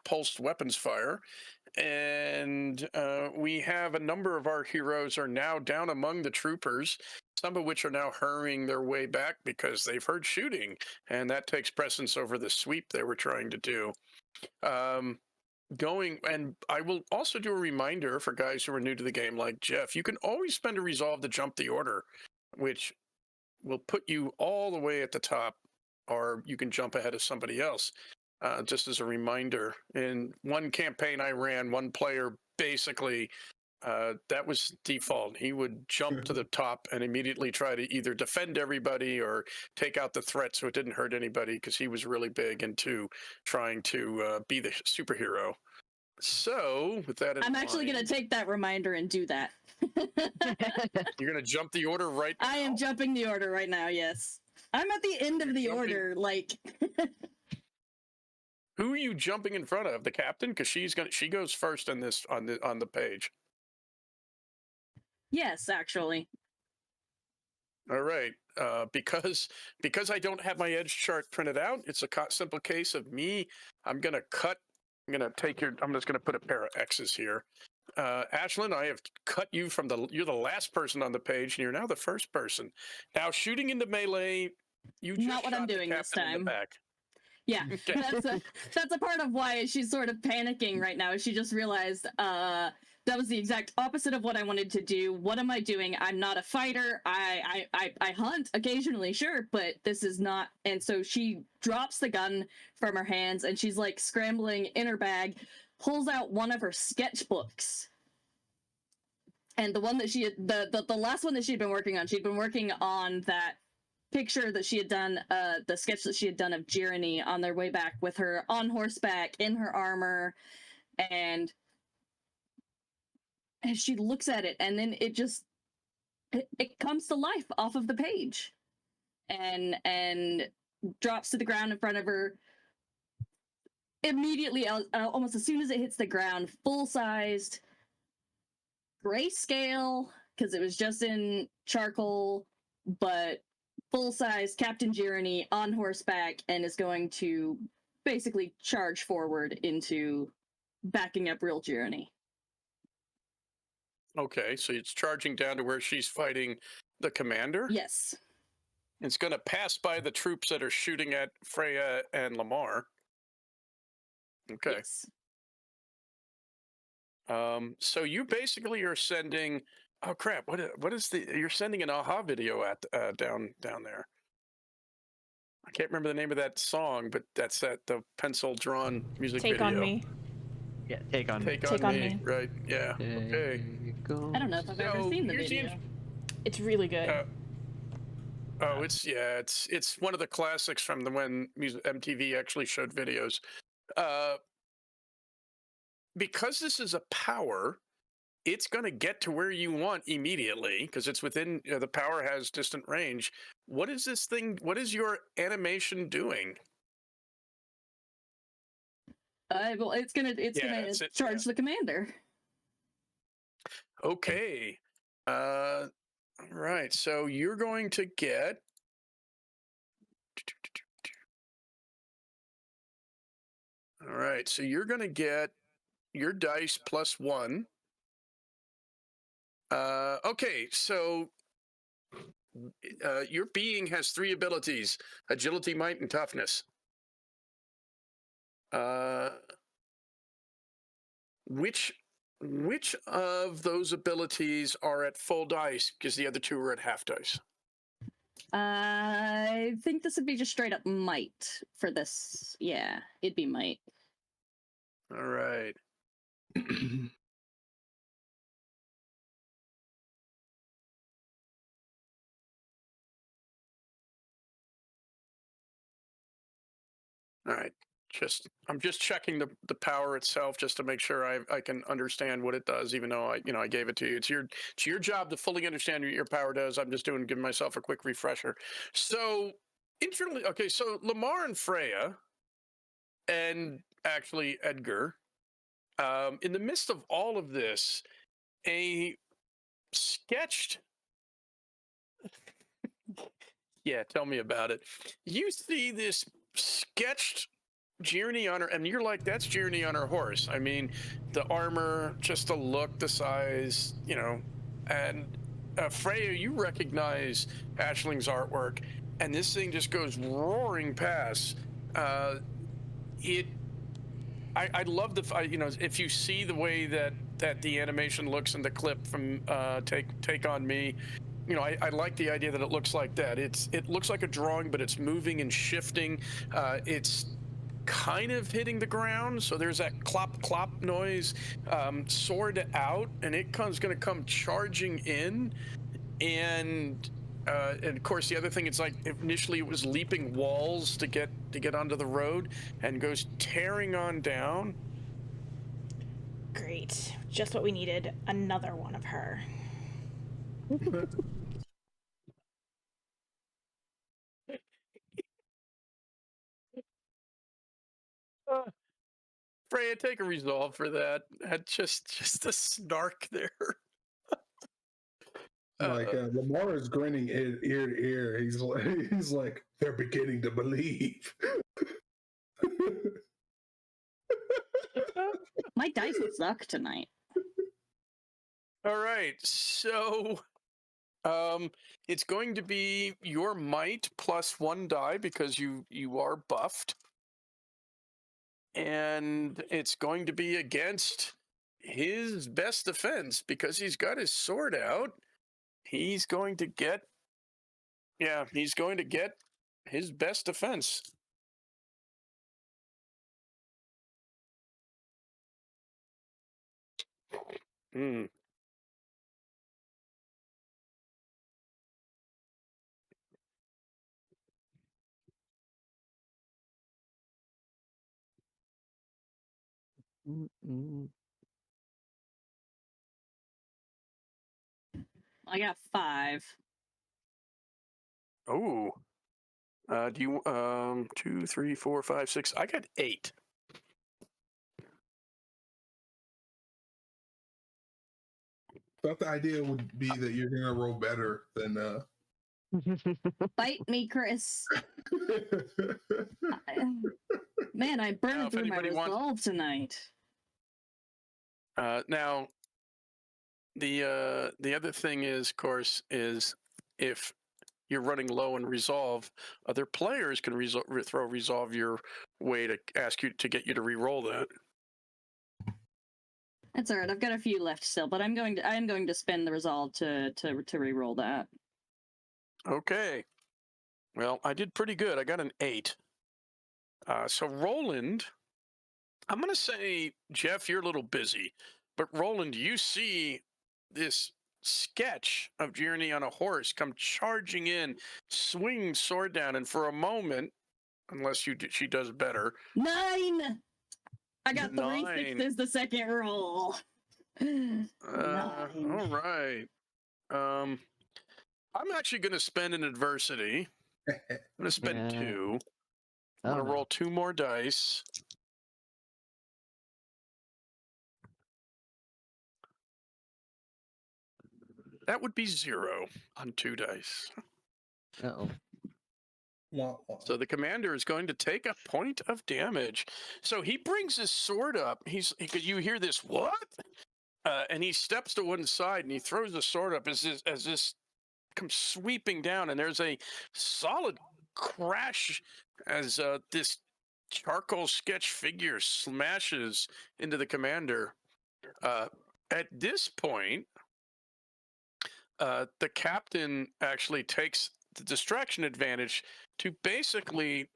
pulsed weapons fire. And we have a number of our heroes are now down among the troopers, some of which are now hurrying their way back because they've heard shooting, and that takes precedence over the sweep they were trying to do. And I will also do a reminder for guys who are new to the game like Jeff, you can always spend a resolve to jump the order, which will put you all the way at the top, or you can jump ahead of somebody else. Just as a reminder, in one campaign I ran, one player basically, that was default. He would jump to the top and immediately try to either defend everybody or take out the threat so it didn't hurt anybody, because he was really big into trying to be the superhero. So, with that in I'm actually going to take that reminder and do that. You're going to jump the order right now? I am jumping the order right now, yes. I'm at the end of the order, like... Who are you jumping in front of? The captain? Because she goes first on the page. Yes, actually. All right. Because I don't have my edge chart printed out, it's a simple case of me. I'm just gonna put a pair of X's here. Ashlyn, I have cut you you're the last person on the page, and you're now the first person. Now, shooting into melee, you just not what shot I'm the doing this captain in time. the back. Yeah, Okay. that's a part of why she's sort of panicking right now. She just realized that was the exact opposite of what I wanted to do. What am I doing? I'm not a fighter. I hunt occasionally, sure, but this is not. And so she drops the gun from her hands, and she's like scrambling in her bag, pulls out one of her sketchbooks. And the one that she had, the last one that she'd been working on that picture that she had done, the sketch that she had done of Jirani on their way back with her on horseback in her armor, and she looks at it, and then it comes to life off of the page, and drops to the ground in front of her. immediately, almost as soon as it hits the ground, full-sized grayscale, because it was just in charcoal, but full-size Captain Jirany on horseback, and is going to basically charge forward into backing up real Jirany. Okay, so it's charging down to where she's fighting the commander? Yes. It's going to pass by the troops that are shooting at Freya and Lamar. Okay. Yes. So you basically are sending. Oh crap! What is the? You're sending an aha video at down there. I can't remember the name of that song, but that's the pencil drawn music Take video. on me. Yeah, take on me. Take on me. Right? Yeah. Okay. I don't know if I've ever So, seen the here's the video. It's really good. It's one of the classics from when MTV actually showed videos. Because this is a power, it's going to get to where you want immediately because it's within the power has distant range. What is this thing? What is your animation doing? Well, it's gonna charge the commander. Okay. All right. So you're going to get. All right. So you're going to get your dice +1. Okay. So your being has 3 abilities: agility, might, and toughness. Which of those abilities are at full dice? Because the other 2 are at half dice. I think this would be just straight up might for this. Yeah, it'd be might. All right. All right. I'm just checking the power itself just to make sure I can understand what it does, even though I gave it to you. It's your job to fully understand what your power does. I'm just giving myself a quick refresher. So internally, okay, so Lamar and Freya, and actually Edgar, in the midst of all of this, a sketched. Yeah, tell me about it. You see this sketched Jirany on her, and you're like, that's Jirany on her horse. I mean, the armor, just the look, the size, and Freya, you recognize Ashling's artwork, and this thing just goes roaring past. I love if you see the way that the animation looks in the clip from Take on Me. I like the idea that it looks like that. It looks like a drawing, but it's moving and shifting. It's kind of hitting the ground, so there's that clop clop noise. Sword out, and it going to come charging in, and of course the other thing, it's like initially it was leaping walls to get onto the road, and goes tearing on down. Great. Just what we needed. Another one of her. Freya, take a resolve for that. Just the snark there. Lamar is grinning ear to ear. He's like, they're beginning to believe. My dice suck tonight. All right, so it's going to be your might +1 die because you are buffed, and it's going to be against his best defense because he's got his sword out. He's going to get his best defense. Hmm. I got 5. Oh. Do you 2, 3, 4, 5, 6? I got 8. thought the idea would be that you're gonna roll better than. Bite me, Chris. Man, I Now, burned if through my anybody wants- resolve tonight. Now, the other thing is, of course, is if you're running low in resolve, other players can throw resolve your way to ask you to get you to re-roll that. That's all right. I've got a few left still, but I am going to spend the resolve to re-roll that. Okay. Well, I did pretty good. I got an 8. So Roland, I'm going to say, Jeff, you're a little busy, but Roland, you see this sketch of Journey on a horse come charging in, swinging sword down, and for a moment, unless she does better. 9. I got 3 9. sixes the second roll. 9. All right. I'm actually going to spend an adversity. I'm going to spend 2. I'm going to roll 2 more dice. That would be 0 on 2 dice. Uh-oh. So the commander is going to take a point of damage. So he brings his sword up. You hear this, what? And he steps to one side and he throws the sword up as this comes sweeping down. And there's a solid crash as this charcoal sketch figure smashes into the commander. At this point, the captain actually takes the distraction advantage to basically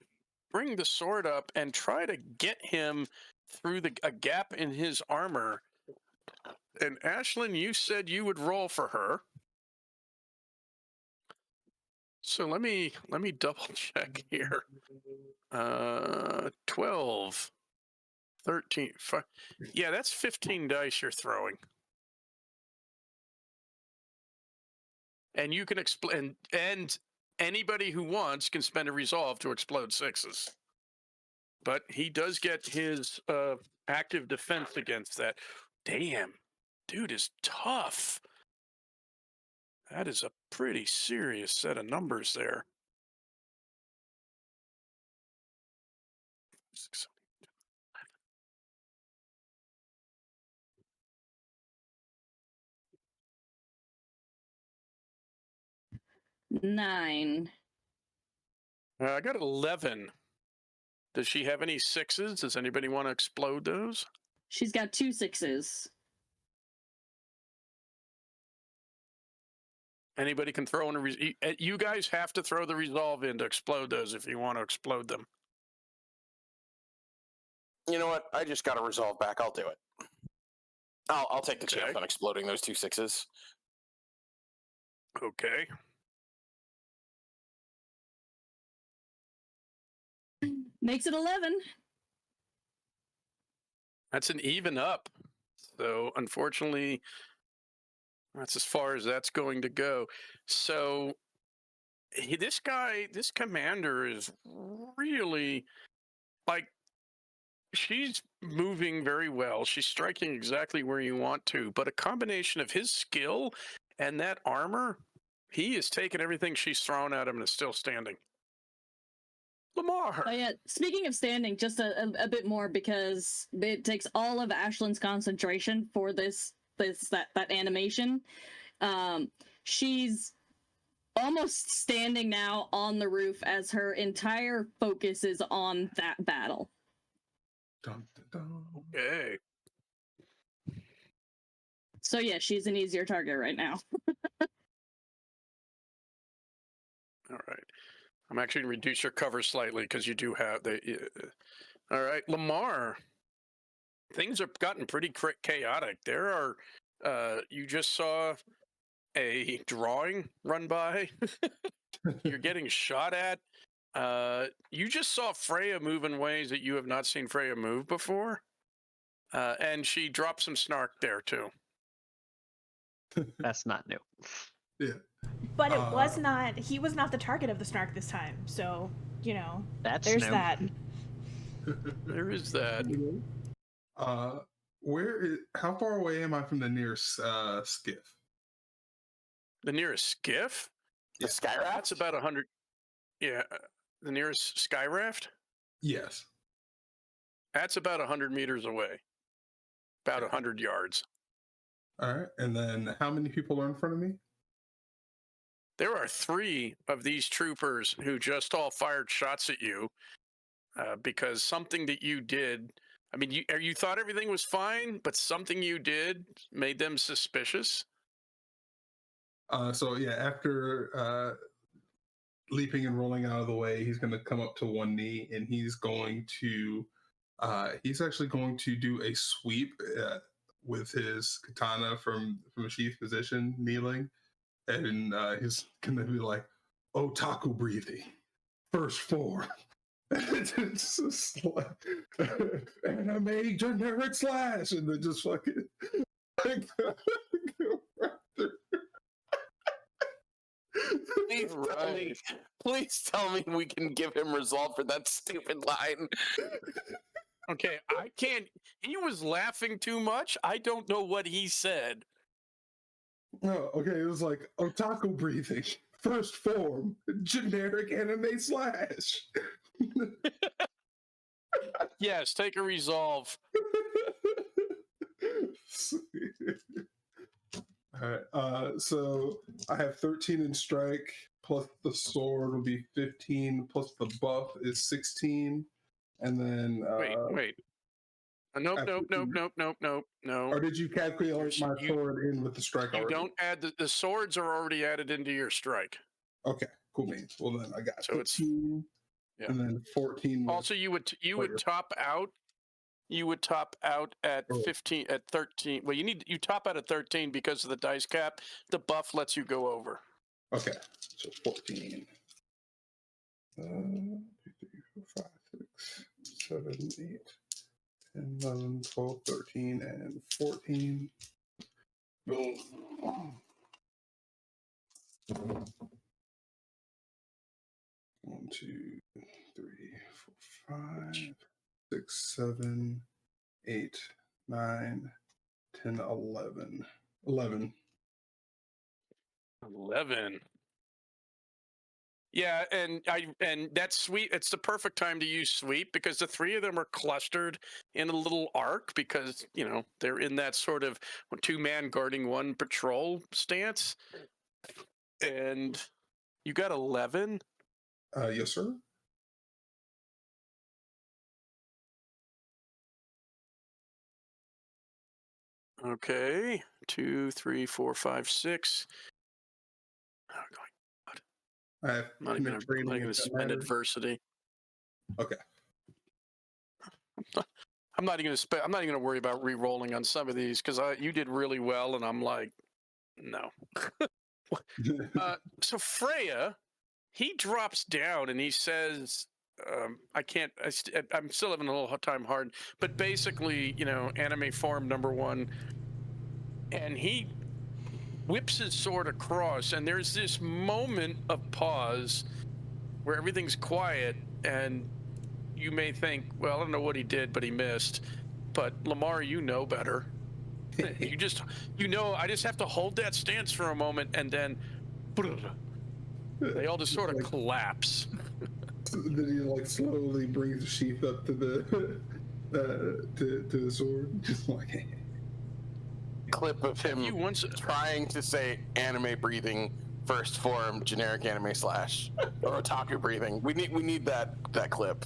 bring the sword up and try to get him through a gap in his armor. And Ashlyn, you said you would roll for her. So let me double check here. 12, 13, 5. Yeah, that's 15 dice you're throwing. And you can explain, and anybody who wants can spend a resolve to explode 6s. But he does get his active defense against that. Damn, dude is tough. That is a pretty serious set of numbers there. 6, 9. I got 11. Does she have any 6s? Does anybody want to explode those? She's got 2 6s. Anybody can throw in you guys have to throw the resolve in to explode those if you want to explode them. You know what? I just got to resolve back. I'll do it. I'll take the chance on exploding those 2 6s. Okay. Makes it 11. That's an even up. So unfortunately, that's as far as that's going to go. So this commander is really, like, she's moving very well. She's striking exactly where you want to, but a combination of his skill and that armor, he is taking everything she's thrown at him and is still standing. Lamar. Oh yeah, speaking of standing, just a bit more, because it takes all of Ashlyn's concentration for that animation. She's almost standing now on the roof as her entire focus is on that battle. Dun, dun, dun. Okay. So yeah, she's an easier target right now. All right. I'm actually going to reduce your cover slightly because you do have all right, Lamar. Things have gotten pretty chaotic. There are, you just saw a drawing run by. You're getting shot at. You just saw Freya move in ways that you have not seen Freya move before. And she dropped some snark there too. That's not new. Yeah. But it was not. He was not the target of the snark this time. So That's there's new. that. There is that. How far away am I from the nearest skiff? The nearest skiff? The Skyraft? That's about 100. Yeah, the nearest sky raft? Yes. That's about 100 meters away. About 100 yards. All right. And then how many people are in front of me? There are 3 of these troopers who just all fired shots at you because something that you did. I mean, you thought everything was fine, but something you did made them suspicious. So yeah, after leaping and rolling out of the way, he's going to come up to one knee and he's actually going to do a sweep with his katana from a sheath position, kneeling, and he's going to be like, "Otaku breathing, first form." It's just like anime generic slash, and then just fucking Please tell me we can give him resolve for that stupid line. Okay, I can't. He was laughing too much. I don't know what he said. No, okay, it was like otaku breathing, first form, generic anime slash. Yes, take a resolve. All right, so I have 13 in strike, plus the sword will be 15, plus the buff is 16, and then Wait. Nope. No. Or did you calculate my sword in with the strike You already? don't add the swords are already added into your strike. Okay, cool beans. Well then I got So it's 15, yeah. and then 14. Also, you would top out. You would top out at 15 at 13. Well, you top out at 13 because of the dice cap. The buff lets you go over. Okay, so 14. 2, 3, 4, 5, 6, 7, 8, 10, 11, 12, 13, and 14. Boom. 1, 2, 3, 4, 5, 6, 7, 8, 9, 10, 11. 11. 11. Yeah, and that's sweep. It's the perfect time to use sweep because the 3 of them are clustered in a little arc because they're in that sort of 2-man guarding 1 patrol stance, and you got 11. Yes, sir. Okay, 2, 3, 4, 5, 6. Oh, God. I have I'm not even going to spend adversity. Okay. I'm not even going to worry about re-rolling on some of these because you did really well, and I'm like, no. So Freya, he drops down and he says, I'm still having a little time hard, but basically, anime form number 1, and he whips his sword across, and there's this moment of pause where everything's quiet, and you may think, well, I don't know what he did, but he missed. But Lamar, you know better. I just have to hold that stance for a moment, and then they all just sort of collapse. Then he slowly brings the sheath up to the to the sword, just like. Clip of him trying to say anime breathing, first form, generic anime slash, or otaku breathing. We need that clip.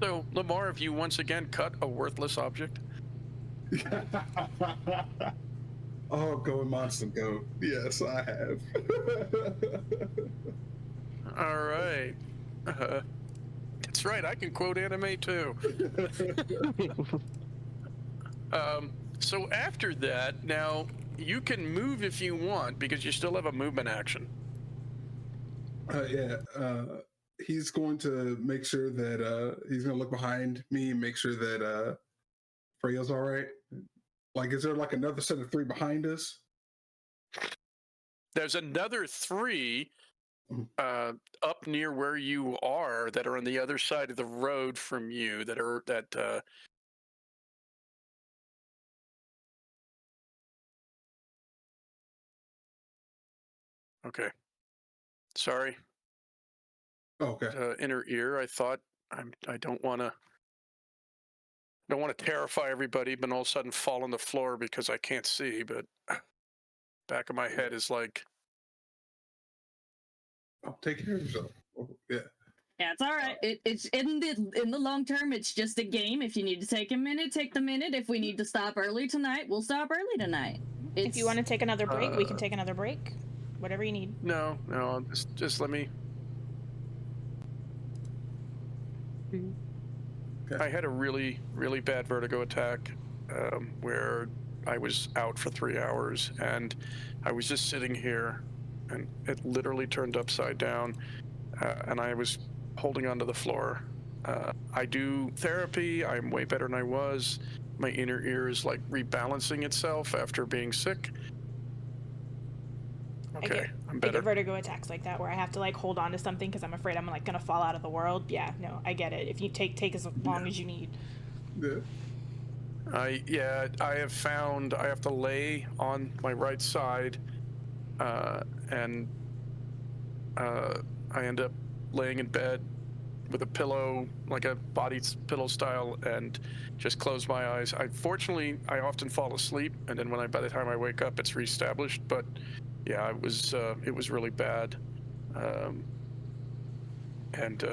So, Lamar, have you once again cut a worthless object? Oh, go monster, go. Yes, I have. All right. That's right. I can quote anime too. So after that, now you can move if you want because you still have a movement action. He's going to make sure that he's going to look behind me and make sure that Freya's all right. Is there another set of 3 behind us? There's another 3 up near where you are that are on the other side of the road from you Okay. Sorry. Okay. Inner ear. I thought I don't want to. Don't want to terrify everybody, but all of a sudden fall on the floor because I can't see. But back of my head is like, Oh, take care of yourself. Oh, yeah. Yeah, it's all right. It's in the long term. It's just a game. If you need to take a minute, take the minute. If we need to stop early tonight, we'll stop early tonight. If you want to take another break, we can take another break. Whatever you need. No, just let me. Okay. I had a really, really bad vertigo attack where I was out for 3 hours, and I was just sitting here, and it literally turned upside down, and I was holding onto the floor. I do therapy. I'm way better than I was. My inner ear is like rebalancing itself after being sick. Okay, I'm I better. get vertigo attacks like that where I have to like hold on to something because I'm afraid I'm like gonna fall out of the world. Yeah, no, I get it. If you take as long as you need. Yeah. I have found I have to lay on my right side, and I end up laying in bed with a pillow, like a body pillow style, and just close my eyes. Fortunately, I often fall asleep, and then by the time I wake up, it's reestablished. But yeah, it was really bad, and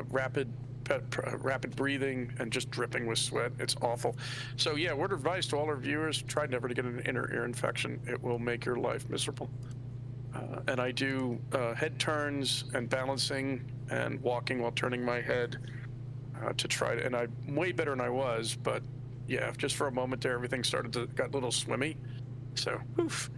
rapid breathing and just dripping with sweat. It's awful. So yeah, word of advice to all our viewers: try never to get an inner ear infection. It will make your life miserable. And I do head turns and balancing and walking while turning my head to try to. And I'm way better than I was, but yeah, just for a moment there, everything got a little swimmy. So, oof.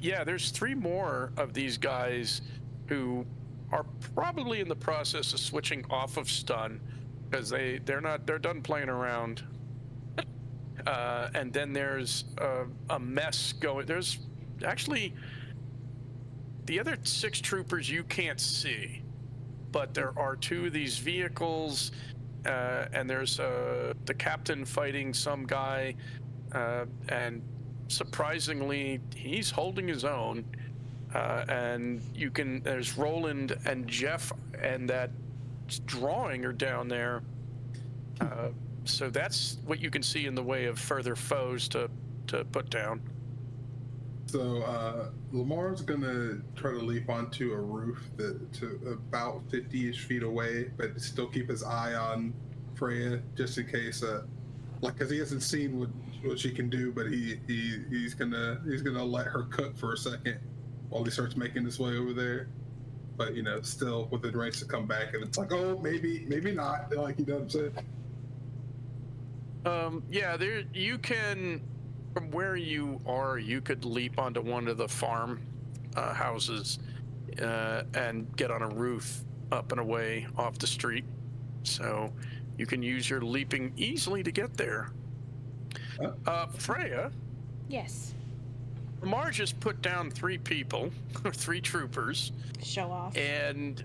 Yeah, there's 3 more of these guys who are probably in the process of switching off of stun because they're done playing around. And then there's a mess going. There's actually the other 6 troopers you can't see, but there are 2 of these vehicles, and there's the captain fighting some guy, and surprisingly he's holding his own, and there's Roland and Jeff and that drawing are down there, so that's what you can see in the way of further foes to put down. So Lamar's gonna try to leap onto a roof to about 50-ish feet away, but still keep his eye on Freya just in case, because he hasn't seen what she can do, but he's gonna let her cook for a second while he starts making his way over there. But still within range to come back, and it's like, oh, maybe not. Like, you know what I'm saying? Yeah, you can. From where you are, you could leap onto one of the farm houses and get on a roof up and away off the street. So you can use your leaping easily to get there. Freya? Yes. Lamar just put down 3 people, 3 troopers. Show off. And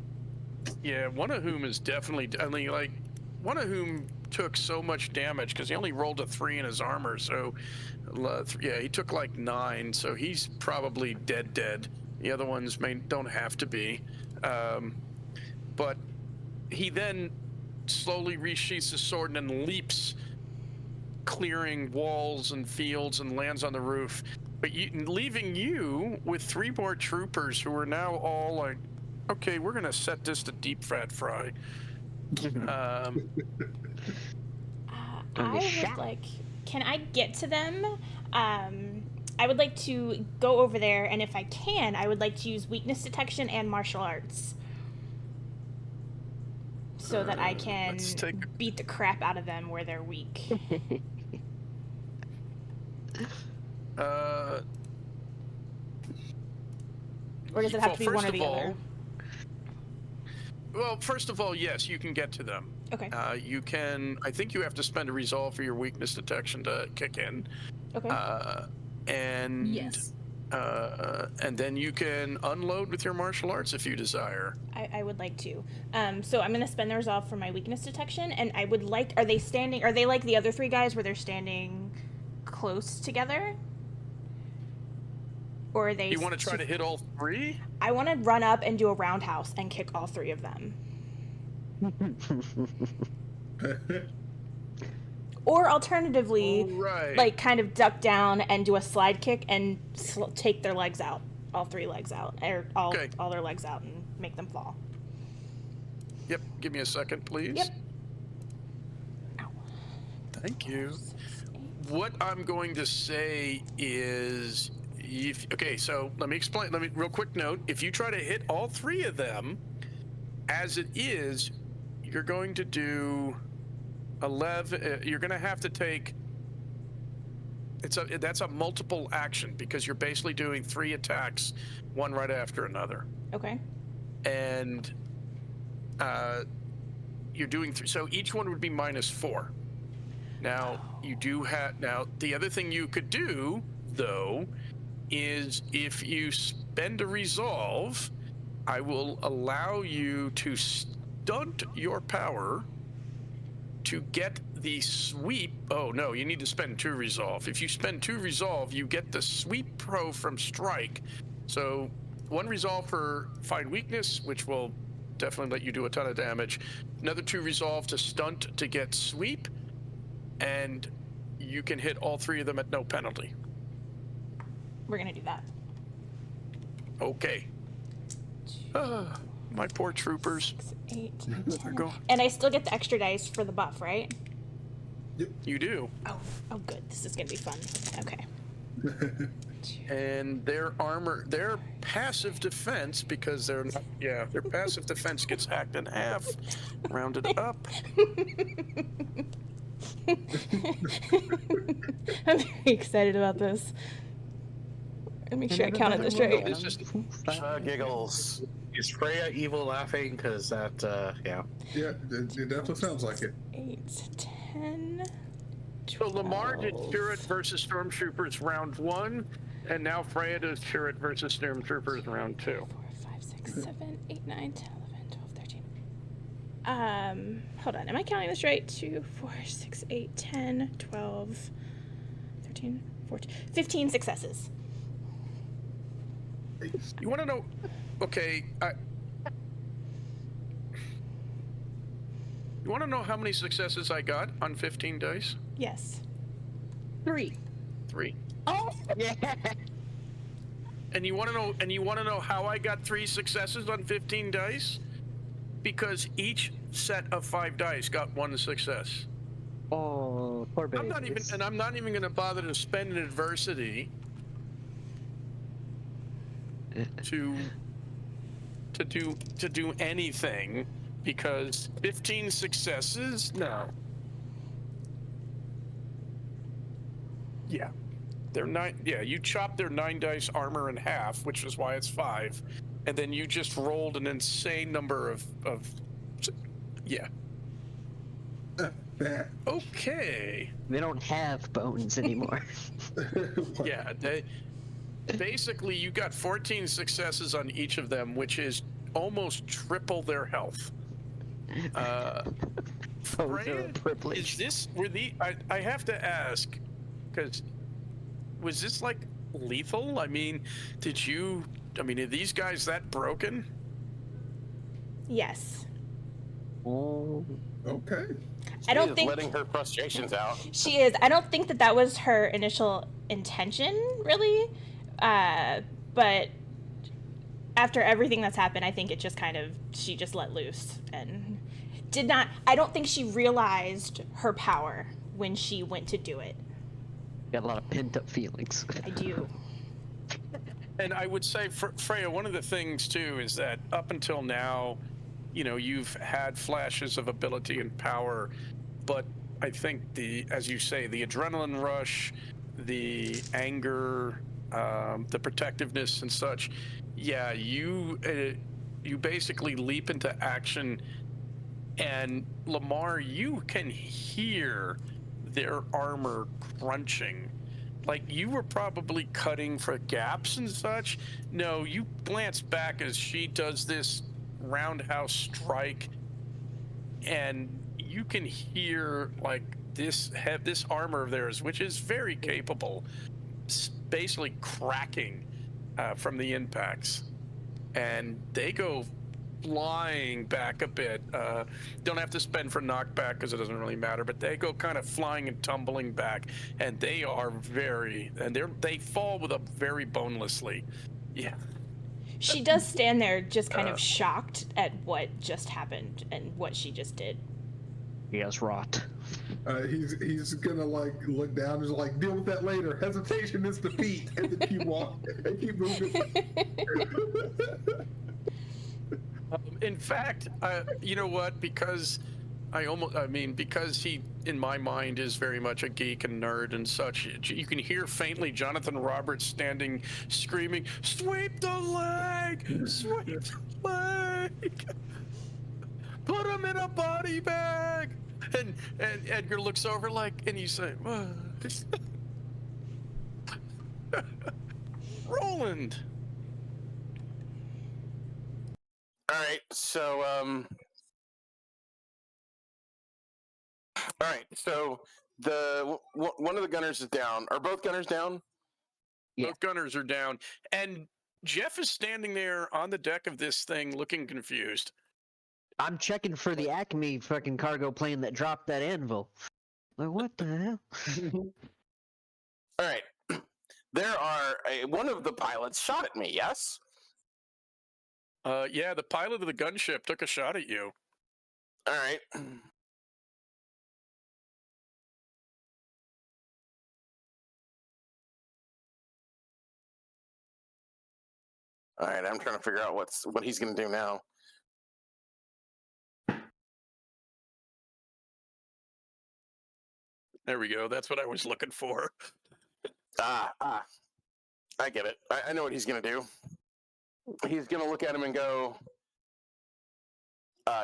yeah, one of whom is definitely, one of whom took so much damage because he only rolled a 3 in his armor, so yeah, he took like 9, so he's probably dead. The other ones don't have to be, but he then slowly resheaths his sword and then leaps, clearing walls and fields, and lands on the roof, but leaving you with 3 more troopers who are now all like, okay, we're gonna set this to deep fat fry. I would like, can I get to them? I would like to go over there, and if I can, I would like to use weakness detection and martial arts so that I can beat the crap out of them where they're weak. Or does it have to be one or the other? Well, first of all, yes, you can get to them. Okay. You can. I think you have to spend a resolve for your weakness detection to kick in. Okay. And yes. And then you can unload with your martial arts if you desire. I would like to. So I'm going to spend the resolve for my weakness detection, and I would like. Are they like the other 3 guys where they're standing close together? Or are they? You want to try to hit all three? I want to run up and do a roundhouse and kick all three of them. Or alternatively, Right. like kind of duck down and do a slide kick and take their legs out, all three legs out, or all their legs out, and make them fall. Yep. Give me a second, please. Yep. Ow. Thank you. What I'm going to say is, so let me explain. Real quick note. If you try to hit all three of them, as it is, you're going to do 11. You're going to have to take. That's a multiple action because you're basically doing 3 attacks, one right after another. Okay. And you're doing 3. So each one would be -4. Now, you do have... Now, the other thing you could do, though, is if you spend a resolve, I will allow you to stunt your power to get the sweep. Oh, no, you need to spend 2 resolve. If you spend 2 resolve, you get the sweep pro from strike. So 1 resolve for find weakness, which will definitely let you do a ton of damage. Another 2 resolve to stunt to get sweep. And you can hit all 3 of them at no penalty. We're going to do that. Okay. My poor troopers. 6, 8, They're going. and I still get the extra dice for the buff, right? You do. Oh, good. This is going to be fun. Okay. And their armor, their passive defense, because they're not, their passive defense gets hacked in half, rounded up. I'm very excited about this. Let me make sure I counted this right. This is Giggles. Is Freya evil laughing? Because that, Yeah, it definitely sounds like it. 8, 10, so Lamar did Curate versus Stormtroopers round 1, and now Freya does Curate versus Stormtroopers round 2. 4, 5, 6, 7, 8, 9, 10, 11, 12, 13. Hold on. Am I counting this right? 2, 4, 6, 8, 10, 12, 13, 14, 15 successes. You want to know? Okay, you want to know how many successes I got on 15 dice? Yes. 3. 3. Oh yeah. And you want to know? And you want to know how I got 3 successes on 15 dice? Because each set of 5 dice got 1 success. Oh, poor baby. I'm not even going to bother to spend an adversity to do anything, because 15 successes? No. Yeah. They're 9. Yeah, you chopped their 9 dice armor in half, which is why it's 5. And then you just rolled an insane number of yeah. Okay. They don't have bones anymore. Yeah, basically you got 14 successes on each of them, which is almost triple their health. Bones are a Freya, privilege. I have to ask, because was this like lethal? I mean, are these guys that broken? Yes. Oh. Okay. I don't She is think letting her frustrations out. she is. I don't think that was her initial intention, really. But after everything that's happened, I think it just she just let loose and did not. I don't think she realized her power when she went to do it. Got a lot of pent up feelings. I do. And I would say, Freya, one of the things too is that up until now, you've had flashes of ability and power, but I think as you say, the adrenaline rush, the anger, the protectiveness and such, yeah, you basically leap into action, and Lamar, you can hear their armor crunching. Like, you were probably cutting for gaps and such. No, you glance back as she does this roundhouse strike, and you can hear like this armor of theirs, which is very capable, basically cracking. from the impacts, and they go flying back a bit. Don't have to spend for knockback because it doesn't really matter, but they go kind of flying and tumbling back, and they fall with a very bonelessly. Yeah. She does stand there just kind of shocked at what just happened and what she just did. Yes, rot. He's gonna like look down and just like deal with that later. Hesitation is defeat, and then keep walking and keep moving. In fact, you know what? Because because he, in my mind, is very much a geek and nerd and such. You can hear faintly Jonathan Roberts standing, screaming, "Sweep the leg! Sweep the leg! Put him in a body bag!" And Edgar looks over and he's like, "What?" Roland. All right, so all right, so one of the gunners is down. Are both gunners down? Yeah. Both gunners are down, and Jeff is standing there on the deck of this thing, looking confused. I'm checking for the Acme fucking cargo plane that dropped that anvil. Like, what the hell? All right, one of the pilots shot at me. Yes. Yeah, the pilot of the gunship took a shot at you. All right. All right, I'm trying to figure out what he's going to do now. There we go. That's what I was looking for. I get it. I know what he's going to do. He's going to look at him and go,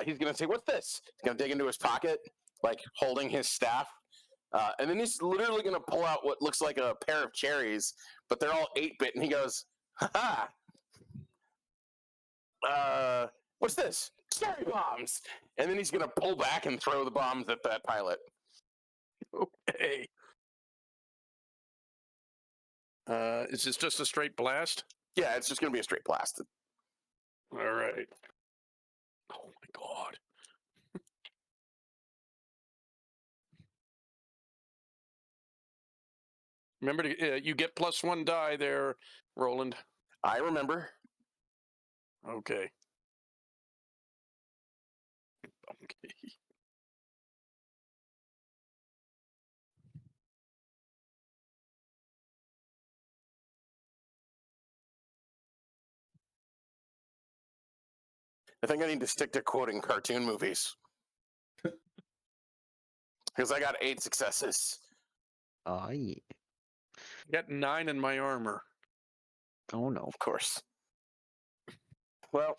he's going to say, "What's this?" He's going to dig into his pocket, like holding his staff. And then he's literally going to pull out what looks like a pair of cherries, but they're all 8-bit. And he goes, "Ha ha! What's this? Cherry bombs!" And then he's going to pull back and throw the bombs at that pilot. Okay. Is this just a straight blast? Yeah, it's just going to be a straight blast. All right. Oh my God. Remember, you get +1 die there, Roland. I remember. Okay. Okay. I think I need to stick to quoting cartoon movies. Because I got 8 successes. Oh, yeah. Got 9 in my armor. Oh, no. Of course. Well,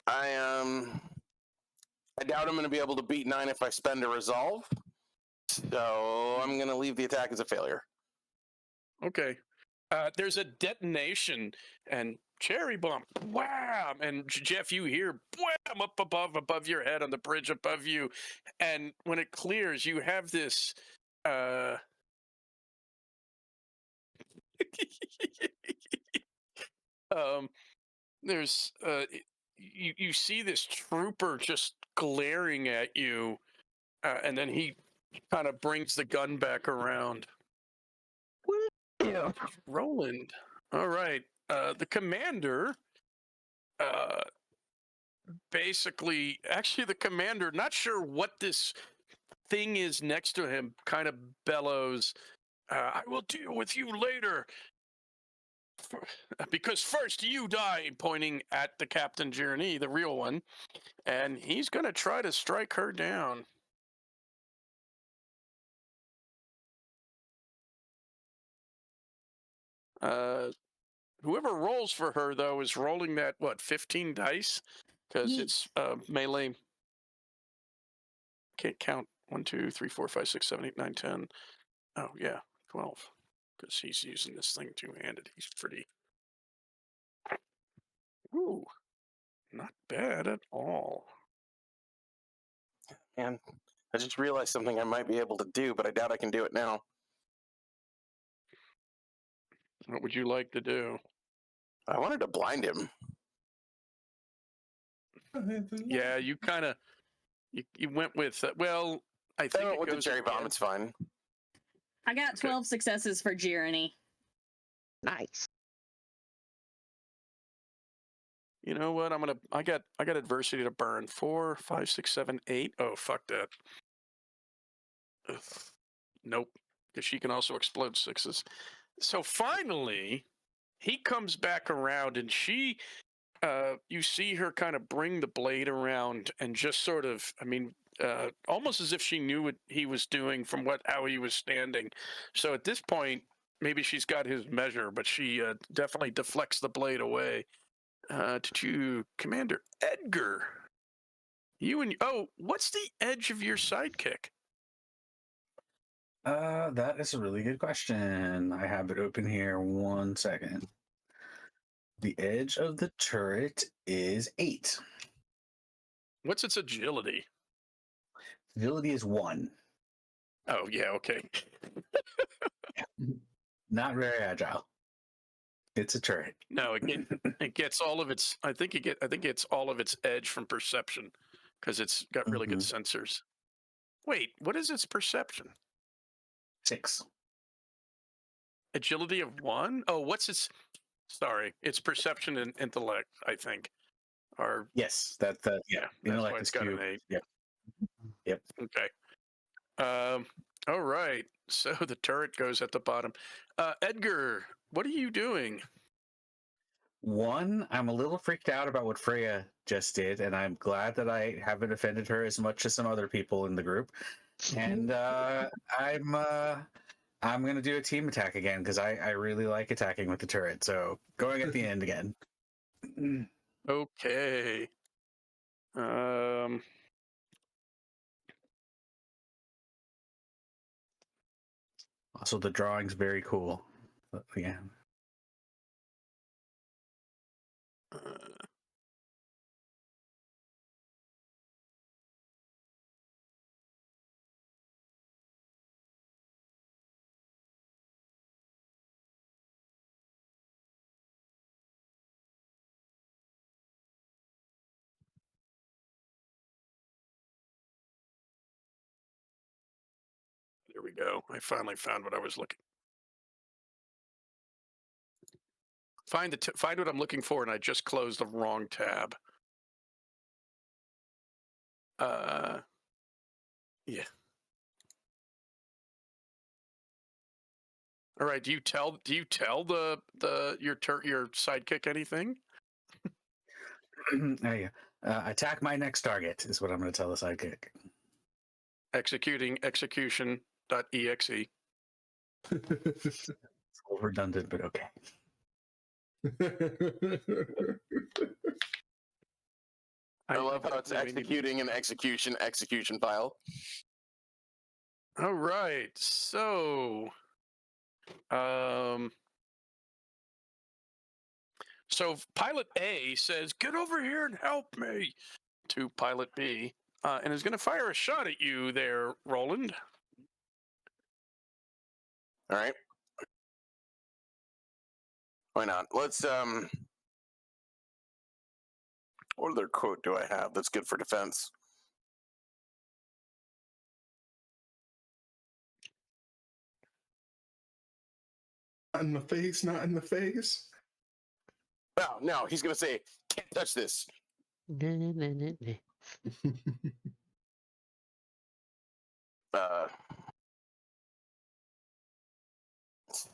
I doubt I'm going to be able to beat 9 if I spend a resolve. So I'm going to leave the attack as a failure. Okay. There's a detonation and cherry bomb. Wham! And Jeff, you hear wham up above your head on the bridge above you. And when it clears, you have this there's you see this trooper just glaring at you, and then he kind of brings the gun back around. Yeah. Roland. All right. The commander basically, actually, the commander, not sure what this thing is next to him, kind of bellows, "I will deal with you later. Because first you die," pointing at the Captain Journey, the real one. And he's going to try to strike her down. Whoever rolls for her, though, is rolling that, 15 dice? Because it's melee. Can't count. 1, 2, 3, 4, 5, 6, 7, 8, 9, 10. Oh, yeah, 12. Because he's using this thing two-handed. He's pretty... Ooh, not bad at all. And I just realized something I might be able to do, but I doubt I can do it now. What would you like to do? I wanted to blind him. Yeah, you kind of you went with well. I think I went it with the goes cherry again. bomb's fine. I got Okay. 12 successes for Journey. Nice. You know what? I got adversity to burn. 4, 5, 6, 7, 8. Oh, fuck that. Ugh. Nope. Because she can also explode sixes. So finally, he comes back around, and she, you see her kind of bring the blade around, and just sort of, almost as if she knew what he was doing from how he was standing. So at this point, maybe she's got his measure, but she definitely deflects the blade away. To Commander Edgar. What's the edge of your sidekick? That is a really good question. I have it open here. 1 second. The edge of the turret is 8. What's its agility? Agility is 1. Oh yeah, okay. Not very agile. It's a turret. No, it gets all of its. I think it's all of its edge from perception, because it's got really good sensors. Wait, what is its perception? 6. Agility of 1? Oh, what's its? Sorry, it's perception and intellect. I think. Or Yes, that's that's intellect why is it's got 2. an 8. Yep. Yep. Okay. All right. So the turret goes at the bottom. Edgar, what are you doing? 1, I'm a little freaked out about what Freya just did, and I'm glad that I haven't offended her as much as some other people in the group. And I'm gonna do a team attack again because I really like attacking with the turret. So going at the end again. Okay. Also, the drawing's very cool. But, yeah. uh, There we go. I finally found what I was looking. Find what I'm looking for, and I just closed the wrong tab. Yeah. All right. Do you tell your sidekick anything? Yeah. Attack my next target is what I'm going to tell the sidekick. Executing execution.exe. It's a little redundant, but okay. I love how it's executing an execution file. All right. So, so Pilot A says, "Get over here and help me," to Pilot B, and is going to fire a shot at you there, Roland. All right. Why not? Let's what other quote do I have that's good for defense? Not in the face, not in the face. Oh, no, he's going to say, "Can't touch this."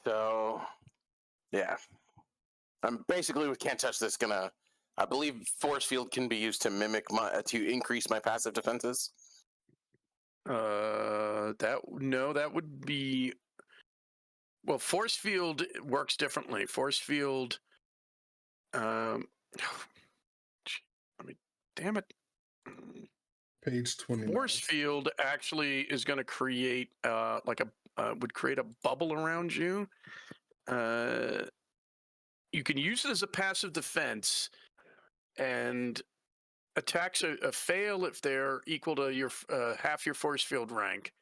So, yeah. I'm basically with "Can't touch this" gonna. I believe force field can be used to mimic to increase my passive defenses. That would be. Well, force field works differently. Force field. I mean, damn it. Page 20. Force field actually is going to create would create a bubble around you. You can use it as a passive defense, and attacks fail if they're equal to your half your force field rank.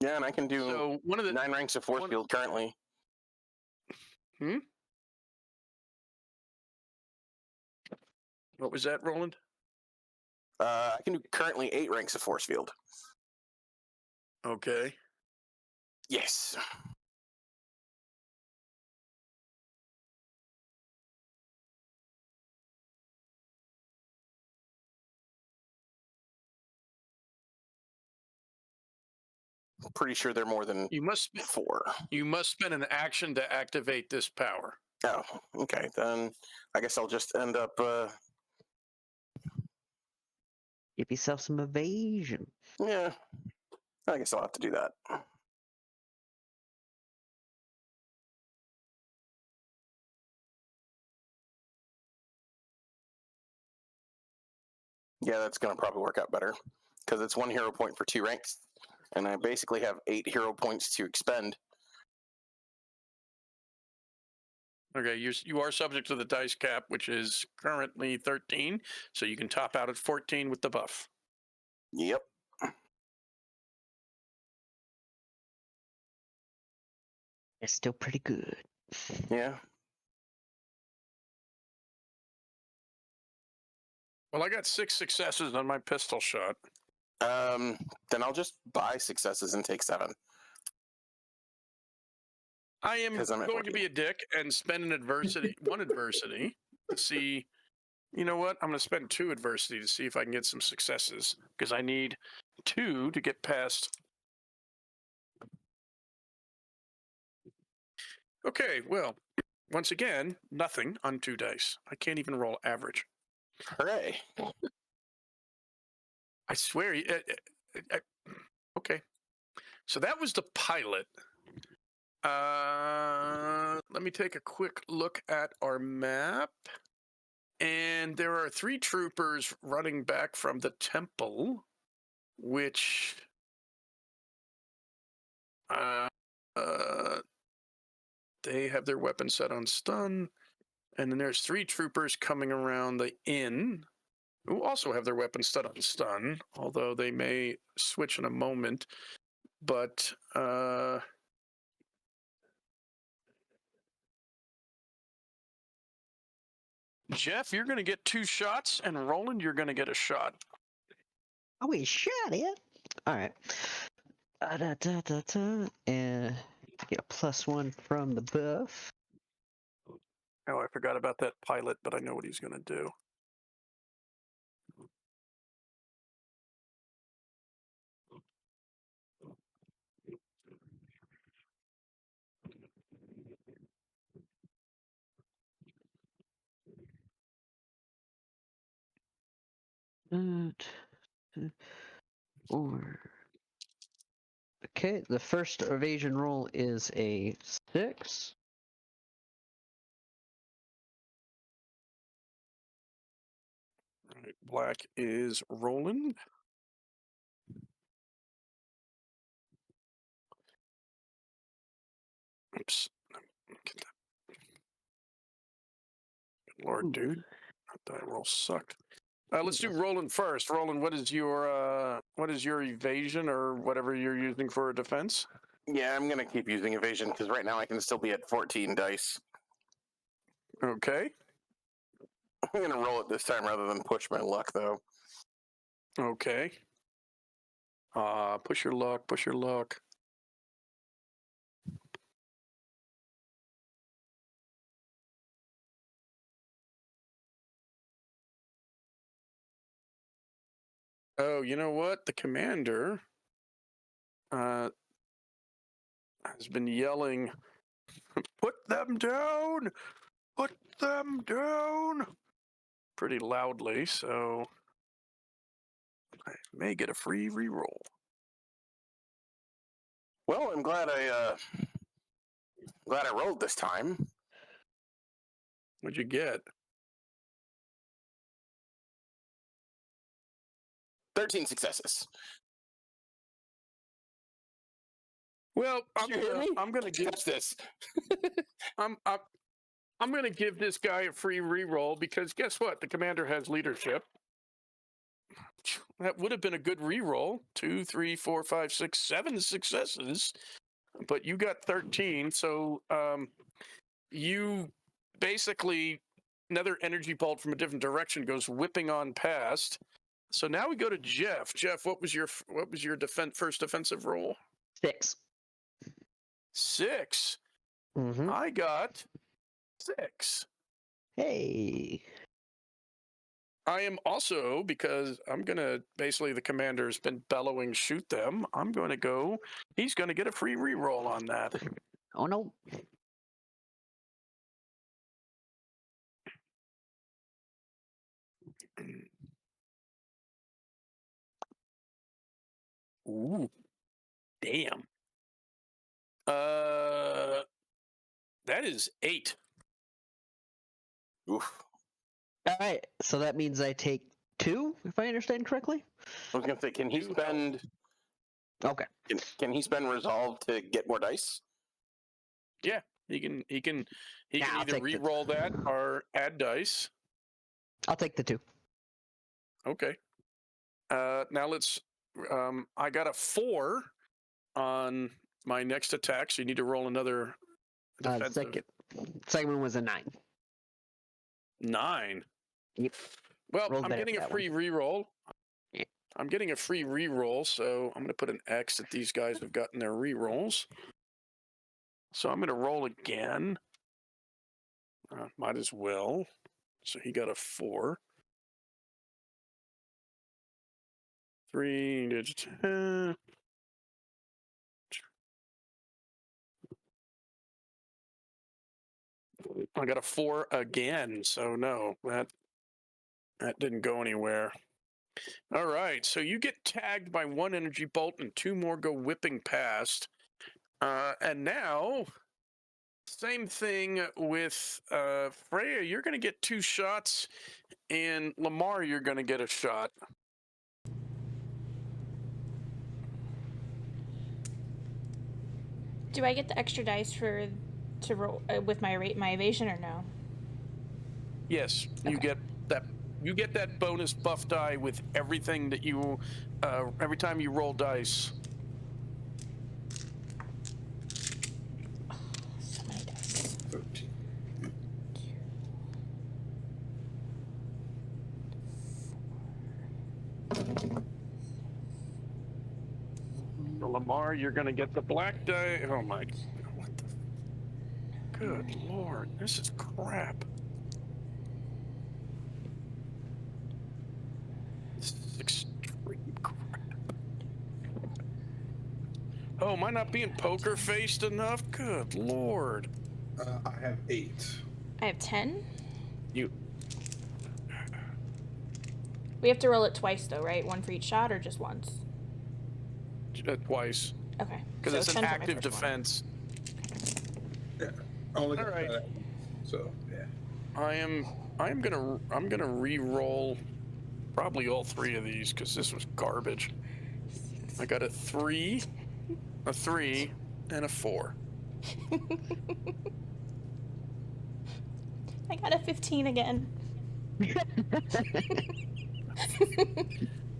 Yeah, and I can do So one of the 9 ranks of force field currently. What was that, Roland? I can do currently 8 ranks of force field. Okay. Yes. Pretty sure they're more than You must 4. spend an action to activate this power. Oh, okay. Then I guess I'll just end up. Give yourself some evasion. Yeah, I guess I'll have to do that. Yeah, that's going to probably work out better because it's 1 hero point for 2 ranks, and I basically have 8 hero points to expend. Okay, you are subject to the dice cap, which is currently 13, so you can top out at 14 with the buff. Yep. It's still pretty good. Yeah. Well, I got 6 successes on my pistol shot. Then I'll just buy successes and take 7. I am 'Cause I'm at going to 14. be a dick and spend one adversity to see. You know what? I'm going to spend 2 adversity to see if I can get some successes because I need 2 to get past. Okay, well, once again, nothing on 2 dice. I can't even roll average. Hooray. I swear. Okay, so that was the pilot. Let me take a quick look at our map. And there are 3 troopers running back from the temple, which they have their weapons set on stun. And then there's 3 troopers coming around the inn who also have their weapons set on stun, although they may switch in a moment. But Jeff, you're going to get 2 shots, and Roland, you're going to get a shot. Oh, we shot it. All right. And get a +1 from the buff. Oh, I forgot about that pilot, but I know what he's going to do. Or okay, the first evasion roll is a 6. Right, black is Roland. Oops. Get that. Good Lord, dude. That roll sucked. Let's do Roland first. Roland, what is your evasion or whatever you're using for a defense? Yeah, I'm going to keep using evasion because right now I can still be at 14 dice. Okay. I'm going to roll it this time rather than push my luck, though. Okay. Push your luck, push your luck. Oh, you know what? The commander has been yelling, "Put them down! Put them down!" pretty loudly, so I may get a free reroll. Well, I'm glad I rolled this time. What'd you get? 13 successes. Well, Did you hear me? I'm gonna give Catch this. I'm gonna give this guy a free reroll because guess what? The commander has leadership. that would have been a good re-roll. 2, 3, 4, 5, 6, 7 successes, but you got 13. So you basically, another energy bolt from a different direction goes whipping on past. So now we go to Jeff. Jeff, what was your first defensive roll? 6. 6. Mm-hmm. I got 6. Hey. I am also, because I'm going to, basically the commander's been bellowing, shoot them. I'm going to go, he's going to get a free reroll on that. Oh, no. Ooh, damn. That is 8. Oof. All right. So that means I take 2, if I understand correctly? I was gonna say, can he spend? Okay. Can he spend resolve to get more dice? Yeah, he can Yeah, I'll either take the- re-roll that or add dice. I'll take the 2. Okay. Now let's. I got a 4 on my next attack, so you need to roll another defensive. Second one was a 9. 9. Yep. Well, Rolled I'm better getting for a that free reroll. Yeah. I'm getting a free reroll, so I'm going to put an X that these guys have gotten their rerolls. So I'm going to roll again. Might as well. So he got a 4. 3. I got a 4 again, so no, that didn't go anywhere. All right, so you get tagged by 1 energy bolt and 2 more go whipping past. And now, same thing with Freya. You're going to get 2 shots, and Lamar, you're going to get a shot. Do I get the extra dice to roll with my evasion or no? Yes, you Okay. get that. You get that bonus buff die with everything that you, every time you roll dice. So many dice. 13. So Lamar, you're going to get the black die. Oh my! What the? Good lord, this is crap. This is extreme crap. Oh, am I not being poker faced enough? Good lord. I have 8. I have 10. You. We have to roll it twice though, right? One for each shot or just once? Twice. Okay. Because so it's an 10 for my active first one. defense. Yeah. Only All right. So yeah. I'm gonna re-roll probably all 3 of these because this was garbage. I got a 3, a 3, and a 4. I got a 15 again.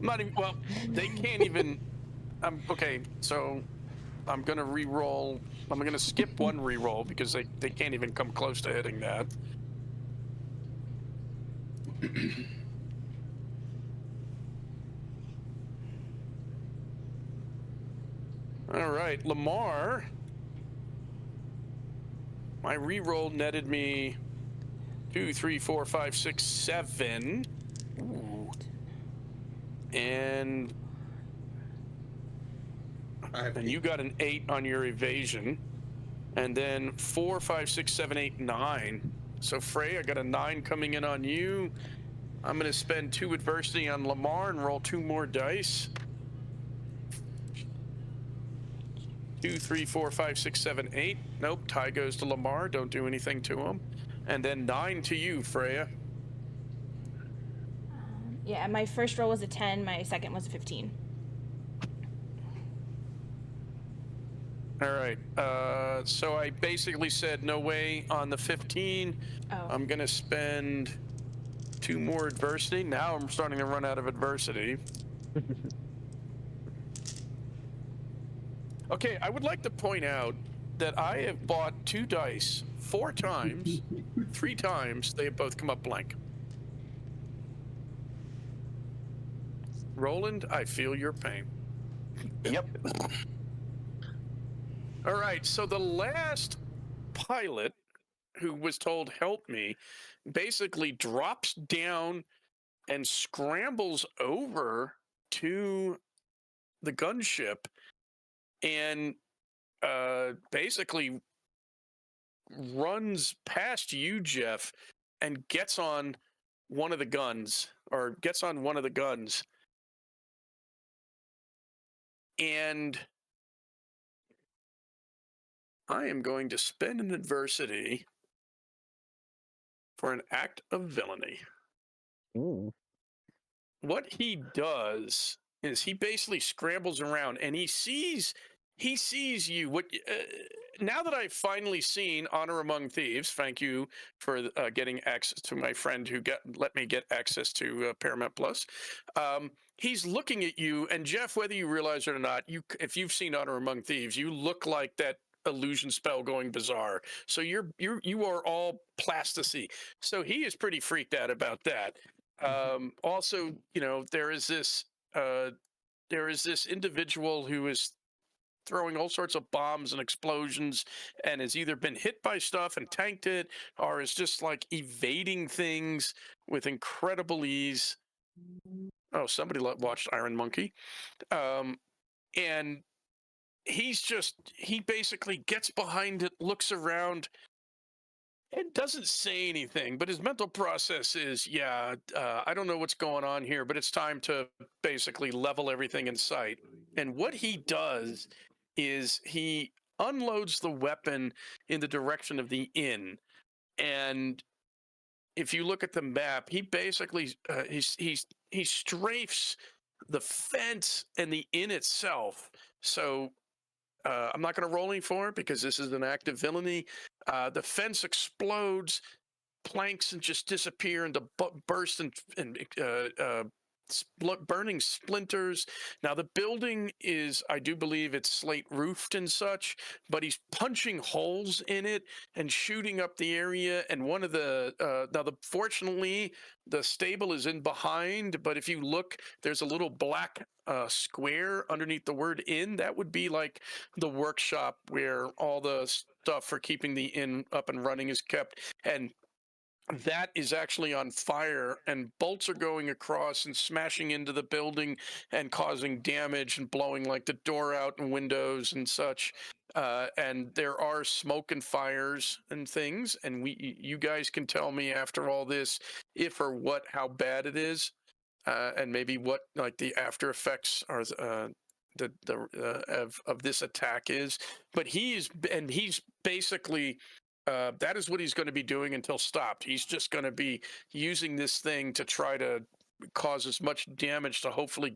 Not even, well, they can't even. Okay, so I'm gonna re-roll. I'm gonna skip 1 re-roll because they can't even come close to hitting that. All right, Lamar. My re-roll netted me 2, 3, 4, 5, 6, 7. Ooh. And you got an 8 on your evasion. And then 4, 5, 6, 7, 8, 9. So Frey, I got a 9 coming in on you. I'm going to spend 2 adversity on Lamar and roll 2 more dice. 2, 3, 4, 5, 6, 7, 8. Nope, tie goes to Lamar. Don't do anything to him. And then 9 to you, Freya. Yeah, my first roll was a 10. My second was a 15. All right. So I basically said no way on the 15. Oh. I'm going to spend 2 more adversity. Now I'm starting to run out of adversity. Okay, I would like to point out that I have bought 2 dice 4 times. 3 times they have both come up blank. Roland, I feel your pain. Yep. All right, so the last pilot who was told help me basically drops down and scrambles over to the gunship and basically runs past you, Jeff, and gets on one of the guns, or gets on one of the guns. And I am going to spend an adversity for an act of villainy. Ooh. What he does is he basically scrambles around and he sees you. What now that I've finally seen Honor Among Thieves, thank you for getting access to my friend who let me get access to Paramount Plus. He's looking at you, and Jeff, whether you realize it or not, if you've seen Honor Among Thieves, you look like that illusion spell going bizarre. So you are all plasticity. So he is pretty freaked out about that. Also, there is this individual who is throwing all sorts of bombs and explosions and has either been hit by stuff and tanked it, or is just like evading things with incredible ease. Oh, somebody watched Iron Monkey. And he basically gets behind it, looks around, and doesn't say anything, but his mental process is, I don't know what's going on here, but it's time to basically level everything in sight. And what he does is he unloads the weapon in the direction of the inn. And if you look at the map, he basically he strafes the fence and the inn itself. So I'm not going to roll any for it because this is an act of villainy. The fence explodes, planks and just disappear into burst and burning splinters. Now the building is, I do believe it's slate roofed and such, but he's punching holes in it and shooting up the area. And one of the fortunately the stable is in behind, but if you look, there's a little black square underneath the word inn. That would be like the workshop where all the stuff for keeping the inn up and running is kept. And that is actually on fire, and bolts are going across and smashing into the building and causing damage and blowing like the door out and windows and such. And there are smoke and fires and things. And you guys can tell me after all this, if or what, how bad it is, and maybe what like the after effects are. Of this attack is, but he's basically that is what he's going to be doing until stopped. He's just going to be using this thing to try to cause as much damage to hopefully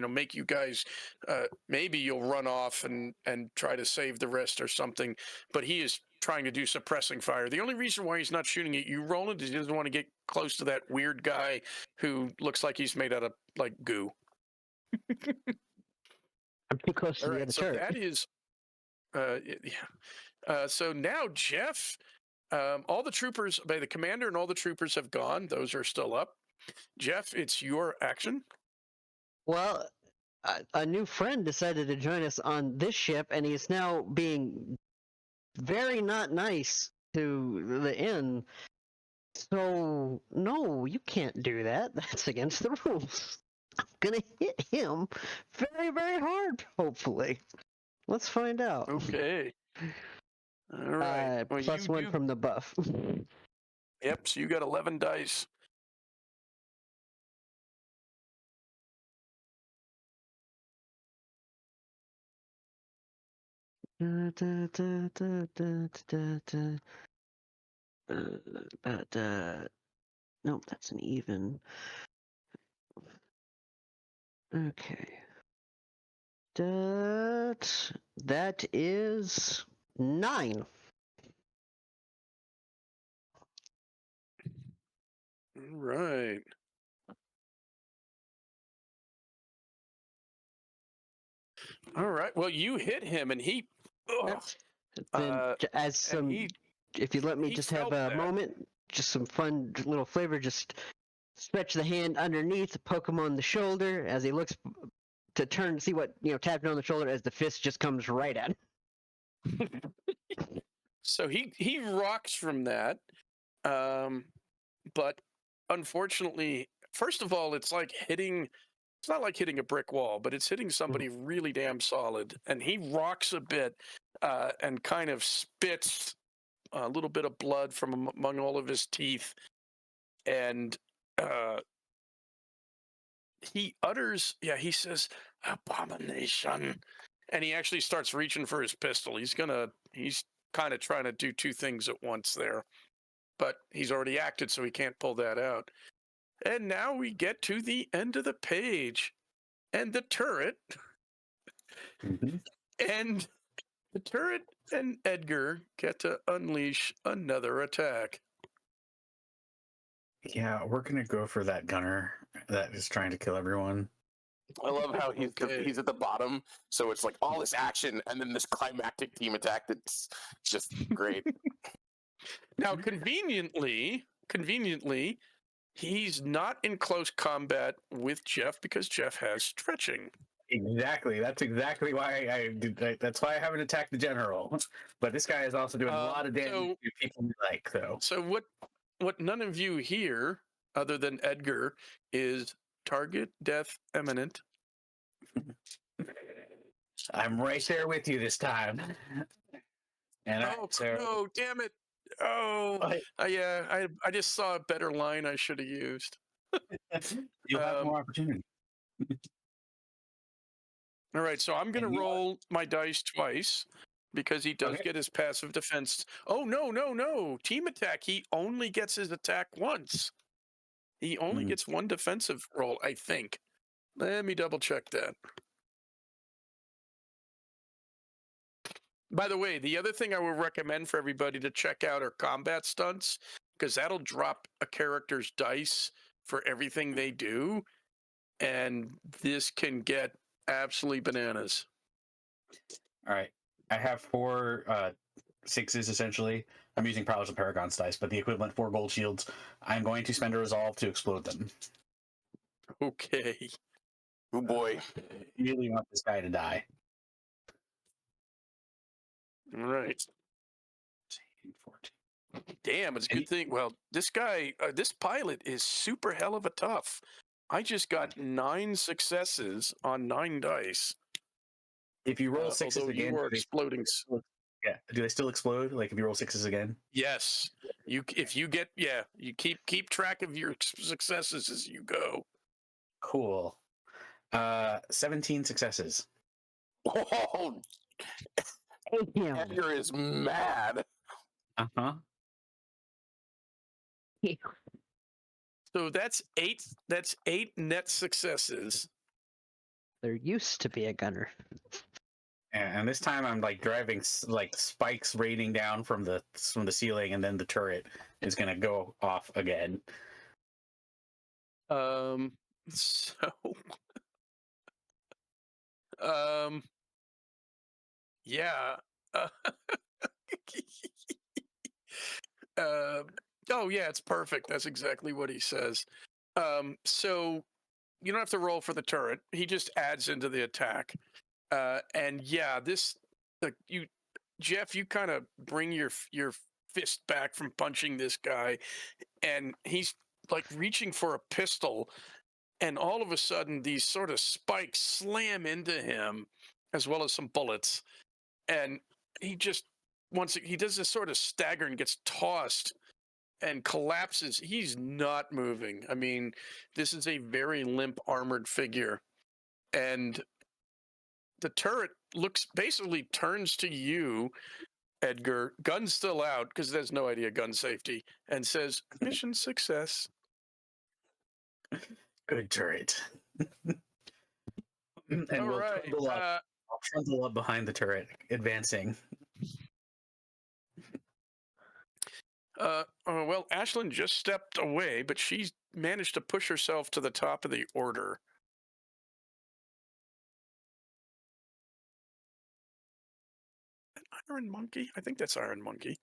make you guys maybe you'll run off and try to save the rest or something, but he is trying to do suppressing fire. The only reason why he's not shooting at you, Roland, is he doesn't want to get close to that weird guy who looks like he's made out of like goo. I'm too close to All the right, other so turret. that is so now Jeff, all the troopers, the commander and all the troopers have gone. Those are still up. Jeff, it's your action. Well, a new friend decided to join us on this ship, and he's now being very not nice to the inn. So, no, you can't do that. That's against the rules. I'm gonna hit him very, very hard, hopefully. Let's find out. Okay. All right. Well, plus one from the buff. Yep, so you got 11 dice. Nope, that's an even. Okay. That is 9. All right. All right. Well, you hit him, and he. Yep. Then, as and some, he if you let me he just have felt a that. moment, just some fun little flavor, just stretch the hand underneath, poke him on the shoulder as he looks to turn to see what, tapping on the shoulder as the fist just comes right at him. So he rocks from that, but unfortunately, first of all, it's like hitting. It's not like hitting a brick wall, but it's hitting somebody really damn solid, and he rocks a bit and kind of spits a little bit of blood from among all of his teeth, and he utters, he says, "Abomination," and he actually starts reaching for his pistol. He's kind of trying to do two things at once there, but he's already acted, so he can't pull that out. And now we get to the end of the page, and the turret, and the turret and Edgar get to unleash another attack. Yeah, we're gonna go for that gunner that is trying to kill everyone. I love how he's Okay. he's at the bottom, so it's like all this action and then this climactic team attack. That's just great. Now, conveniently, he's not in close combat with Jeff because Jeff has stretching. Exactly. That's exactly why I did. That's why I haven't attacked the general. But this guy is also doing a lot of damage to people we like, though. So what none of you hear, other than Edgar, is target death imminent. I'm right there with you this time. And no, damn it! Oh, yeah, I just saw a better line I should have used. You'll have more opportunity. All right, so I'm going to roll my dice twice because he does get his passive defense. Oh, no. Team attack, he only gets his attack once. He only gets one defensive roll, I think. Let me double check that. By the way, the other thing I would recommend for everybody to check out are combat stunts, because that'll drop a character's dice for everything they do, and this can get absolutely bananas. All right. I have 4 6s, essentially. I'm using Prowess of Paragon's dice, but the equivalent 4 gold shields. I'm going to spend a resolve to explode them. Okay. Oh, boy. I really want this guy to die. All right. 14. Damn, it's a good thing. Well, this guy, this pilot is super hell of a tough. I just got 9 successes on 9 dice. If you roll 6s again, you are exploding. Yeah, do they still explode? Like if you roll 6s again? Yes. You keep track of your successes as you go. Cool. 17 successes. Oh, Edgar is mad. Uh-huh. So that's 8. That's 8 net successes. There used to be a gunner. And this time I'm like driving like spikes raining down from the ceiling, and then the turret is gonna go off again. Yeah. Oh yeah, it's perfect. That's exactly what he says. So you don't have to roll for the turret. He just adds into the attack. And yeah, Jeff, you kind of bring your fist back from punching this guy, and he's like reaching for a pistol, and all of a sudden these sort of spikes slam into him, as well as some bullets, and he just he does this sort of stagger and gets tossed and collapses. He's not moving. I mean, this is a very limp armored figure, and the turret basically turns to you, Edgar, gun still out because it has no idea gun safety, and says, "Mission success." Good turret. And All we'll right. I'll trundle up behind the turret, advancing. Well, Ashlyn just stepped away, but she's managed to push herself to the top of the order. Iron Monkey? I think that's Iron Monkey.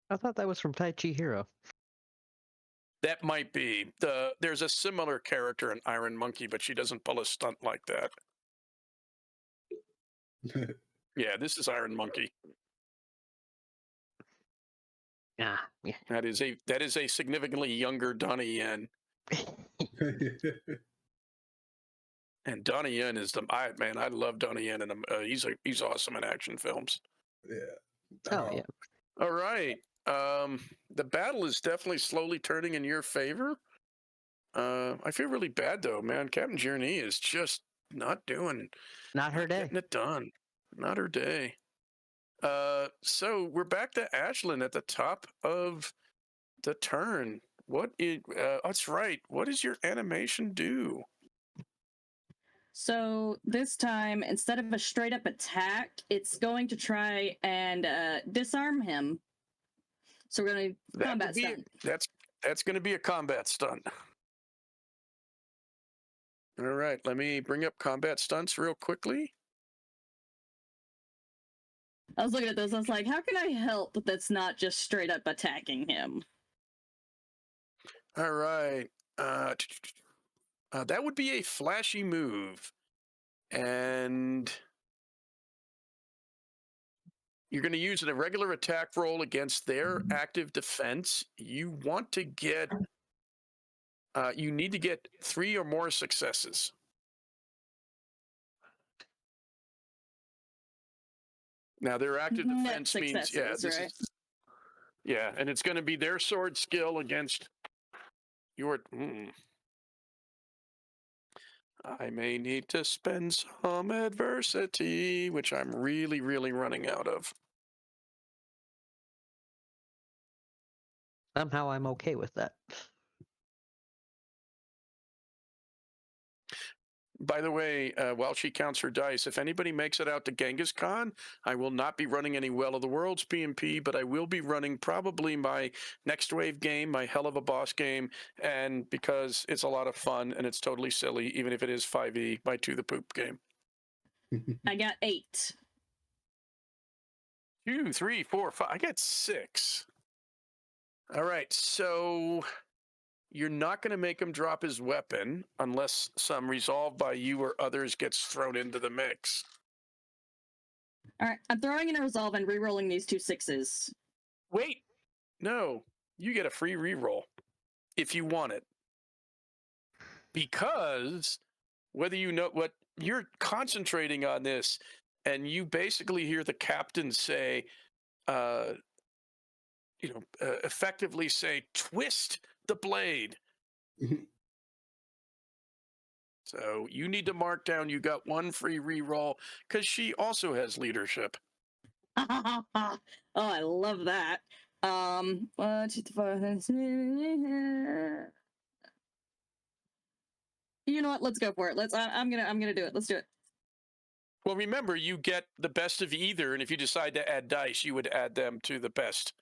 I thought that was from Tai Chi Hero. That might be. There's a similar character in Iron Monkey, but she doesn't pull a stunt like that. Yeah, this is Iron Monkey. Yeah. That is a significantly younger Donnie Yen. And Donnie Yen is I love Donnie Yen, and he's awesome in action films. Yeah. Oh, yeah. All right. The battle is definitely slowly turning in your favor. I feel really bad though, man. Captain Journey is just not Not her day. getting it done. Not her day. So we're back to Ashlyn at the top of the turn. That's right. What does your animation do? So this time, instead of a straight up attack, it's going to try and disarm him. So we're going to combat stunt. That's going to be a combat stunt. All right, let me bring up combat stunts real quickly. I was looking at this, I was like, how can I help that's not just straight up attacking him? All right. That would be a flashy move. And you're going to use an irregular attack roll against their active defense. You want to get, you need to get 3 or more successes. Now, their active defense means, and it's going to be their sword skill against your. I may need to spend some adversity, which I'm really, really running out of. Somehow I'm okay with that. By the way, while she counts her dice, if anybody makes it out to Genghis Khan, I will not be running any Well of the Worlds PMP, but I will be running probably my Next Wave game, my Hell of a Boss game, and because it's a lot of fun and it's totally silly, even if it is 5e, my To the Poop game. I got 8. 2, 3, 4, 5. I got 6. All right, so you're not going to make him drop his weapon unless some resolve by you or others gets thrown into the mix. All right, I'm throwing in a resolve and re-rolling these 2 6s. Wait, no, you get a free re-roll if you want it. Because whether you know what you're concentrating on this, and you basically hear the captain say, effectively say, twist the blade. So you need to mark down you got 1 free re-roll because she also has leadership. Oh, I love that. 1, 2, 3, 4. You know what? Let's go for it. I'm gonna do it. Let's do it. Well, remember, you get the best of either, and if you decide to add dice, you would add them to the best.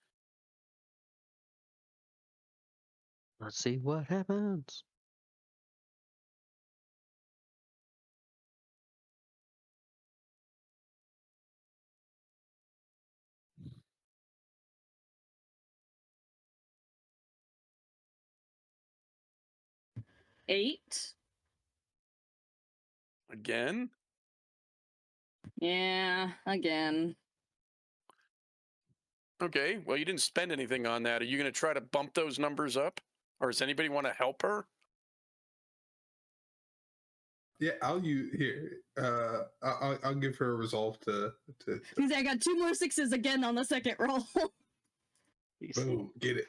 Let's see what happens. Eight. Again? Yeah, again. Okay, well, you didn't spend anything on that. Are you going to try to bump those numbers up? Or does anybody want to help her? Yeah, I'll use here. I'll give her a resolve to. I got 2 more 6s again on the second roll. Boom, get it.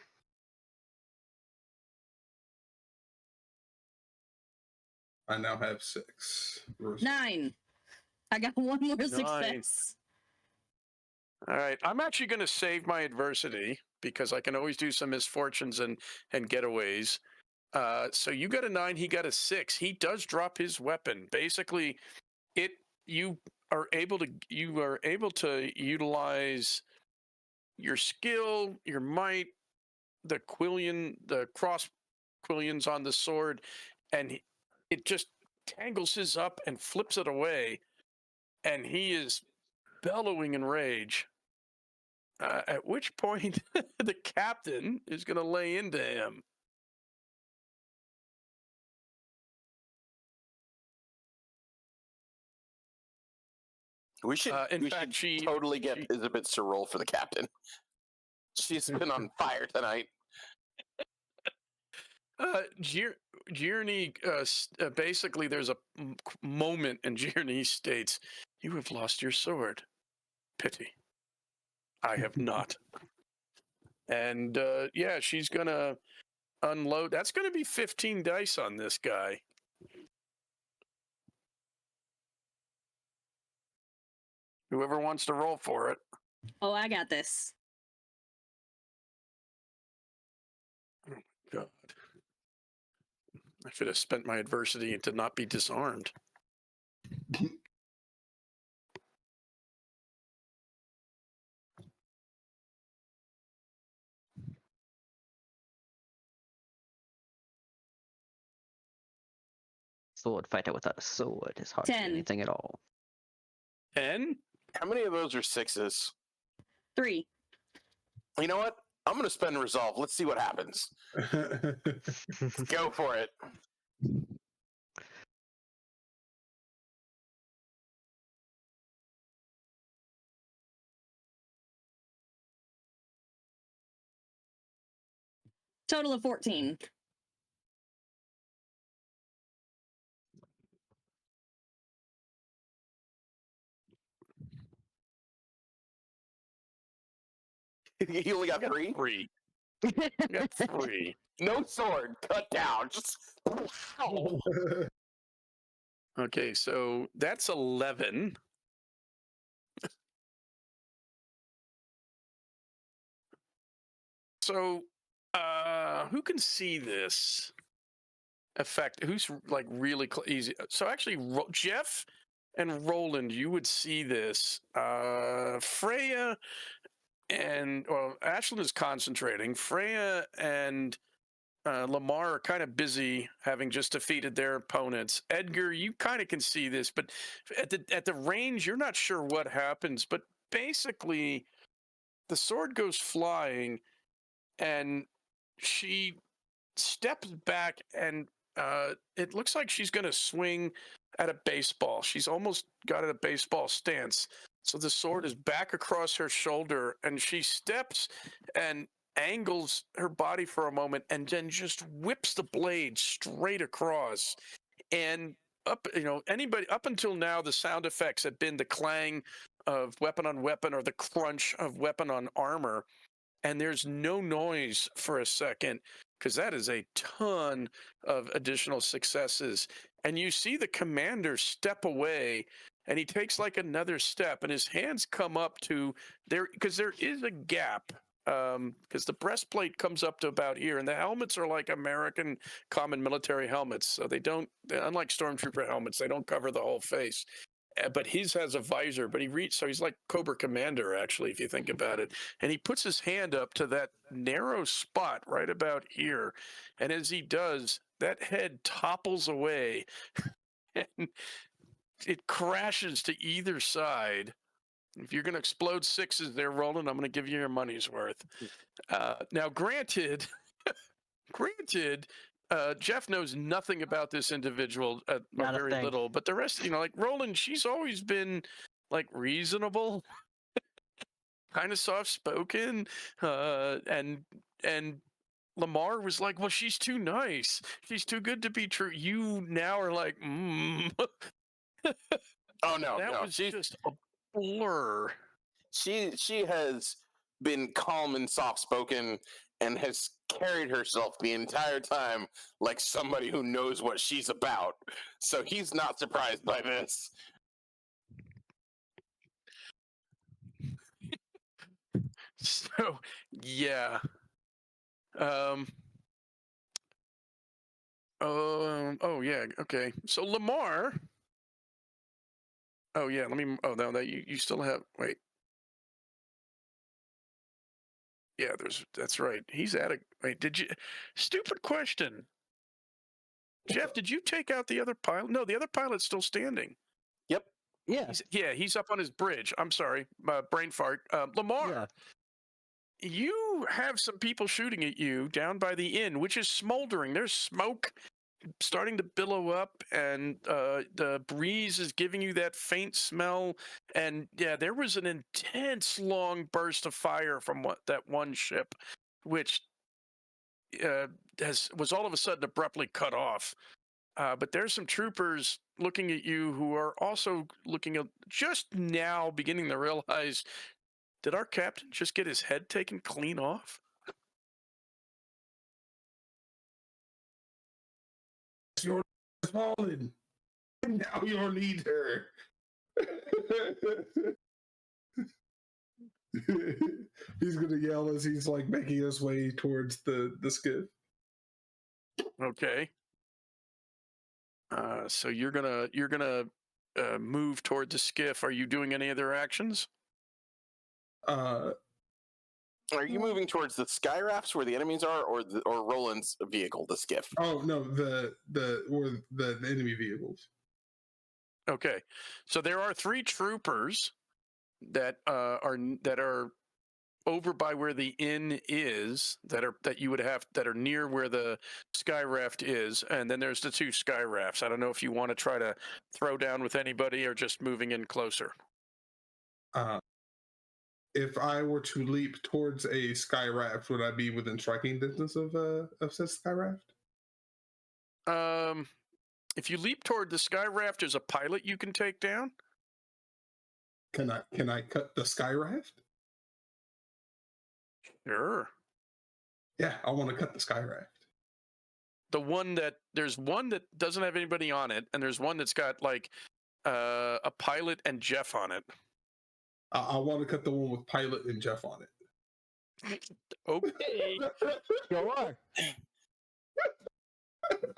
I now have 6. 9. I got 1 more success. All right, I'm actually going to save my adversity because I can always do some misfortunes and getaways. So you got a 9, he got a 6. He does drop his weapon. Basically, you are able to utilize your skill, your might, the cross quillions on the sword, and it just tangles his up and flips it away, and he is bellowing in rage. At which point, the captain is going to lay into him. We should, in fact, she totally get Elizabeth to roll for the captain. She's been on fire tonight. Gierney, basically, there's a moment, and Gierney states, "You have lost your sword. Pity. I have not." And yeah, she's gonna unload. That's gonna be 15 dice on this guy. Whoever wants to roll for it. Oh, I got this. God. I should have spent my adversity to not be disarmed. Sword fighter without a sword is hard to do 10. anything at all. 10? How many of those are 6s? 3. You know what? I'm going to spend resolve. Let's see what happens. Go for it. Total of 14. You only got 3? 3. I got 3. No sword. Cut down. Just. Ow. Okay, so that's 11. So, who can see this effect? Who's like really easy? So actually, Jeff and Roland, you would see this. Freya and Ashlyn is concentrating. Freya and Lamar are kind of busy, having just defeated their opponents. Edgar, you kind of can see this, but at the range, you're not sure what happens. But basically, the sword goes flying, and she steps back, and it looks like she's going to swing at a baseball. She's almost got a baseball stance. So the sword is back across her shoulder, and she steps and angles her body for a moment, and then just whips the blade straight across. And up until now, the sound effects have been the clang of weapon on weapon or the crunch of weapon on armor. And there's no noise for a second, because that is a ton of additional successes. And you see the commander step away, and he takes like another step, and his hands come up to there, because there is a gap, because the breastplate comes up to about here, and the helmets are like American common military helmets. So they don't, unlike stormtrooper helmets, they don't cover the whole face. But his has a visor, but so he's like Cobra Commander, actually, if you think about it. And he puts his hand up to that narrow spot right about here. And as he does, that head topples away and it crashes to either side. If you're going to explode 6s there, Roland, I'm going to give you your money's worth. Now, granted, Jeff knows nothing about this individual, Not a very thing. little, but the rest, like Roland, she's always been like reasonable, kind of soft-spoken, and Lamar was like, well, she's too nice. She's too good to be true. You now are like, Oh, no. that was just a blur. She has been calm and soft-spoken and has carried herself the entire time like somebody who knows what she's about. So he's not surprised by this. So, yeah. Oh, yeah. Okay. So Lamar. Oh, yeah. No, that you still have. Wait. Yeah, that's right. He's at a. Wait, did you? Stupid question. Jeff, did you take out the other pilot? No, the other pilot's still standing. Yep. Yeah. He's up on his bridge. I'm sorry, brain fart. Lamar, Yeah. you have some people shooting at you down by the inn, which is smoldering. There's smoke starting to billow up, and the breeze is giving you that faint smell. And yeah, there was an intense long burst of fire from that one ship, which was all of a sudden abruptly cut off. But there's some troopers looking at you who are also looking at just now beginning to realize, did our captain just get his head taken clean off? Your fallen. Now your leader. He's gonna yell as he's like making his way towards the skiff. Okay. So you're gonna move toward the skiff. Are you doing any other actions? Are you moving towards the sky rafts where the enemies are, or Roland's vehicle, the skiff? Oh no, the enemy vehicles. Okay. So there are 3 troopers that are over by where the inn is, that are near where the sky raft is, and then there's the 2 sky rafts. I don't know if you want to try to throw down with anybody or just moving in closer. If I were to leap towards a sky raft, would I be within striking distance of said sky raft? If you leap toward the sky raft, there's a pilot you can take down. Can I cut the sky raft? Sure. Yeah, I want to cut the sky raft. There's one that doesn't have anybody on it, and there's one that's got like a pilot and Jeff on it. I want to cut the one with pilot and Jeff on it. Okay. Sure.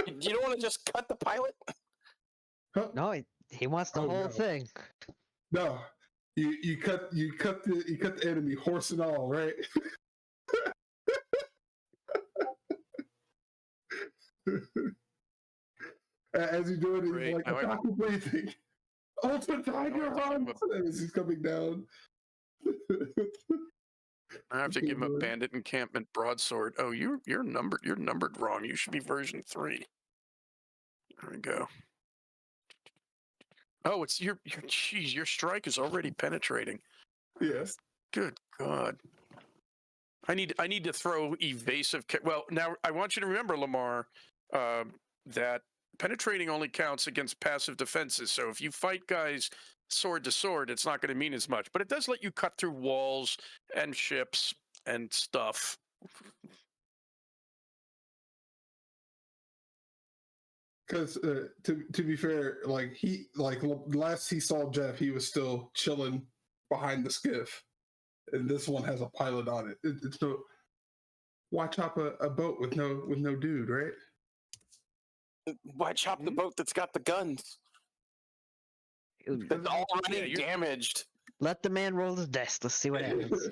You don't want to just cut the pilot? No, he wants the Oh, whole no. thing. No, you cut the enemy, horse and all, right? As you do it, he's Great. like, Now "Attack with breathing. Ultra Tiger Hunt!" As he's coming down. I have to give him a bandit encampment broadsword. Oh, you're numbered. You're numbered wrong. You should be version 3. There we go. Oh, it's your geez, your strike is already penetrating. Yes. Good God. I need to throw evasive. Well, now I want you to remember, Lamar, that penetrating only counts against passive defenses. So if you fight guys sword to sword, it's not going to mean as much. But it does let you cut through walls and ships and stuff. Because to be fair, last he saw Jeff, he was still chilling behind the skiff, and this one has a pilot on it. It's no. Why chop a boat with no dude, right? Why chop the boat that's got the guns? That's already damaged. Let the man roll his dice. Let's see what happens.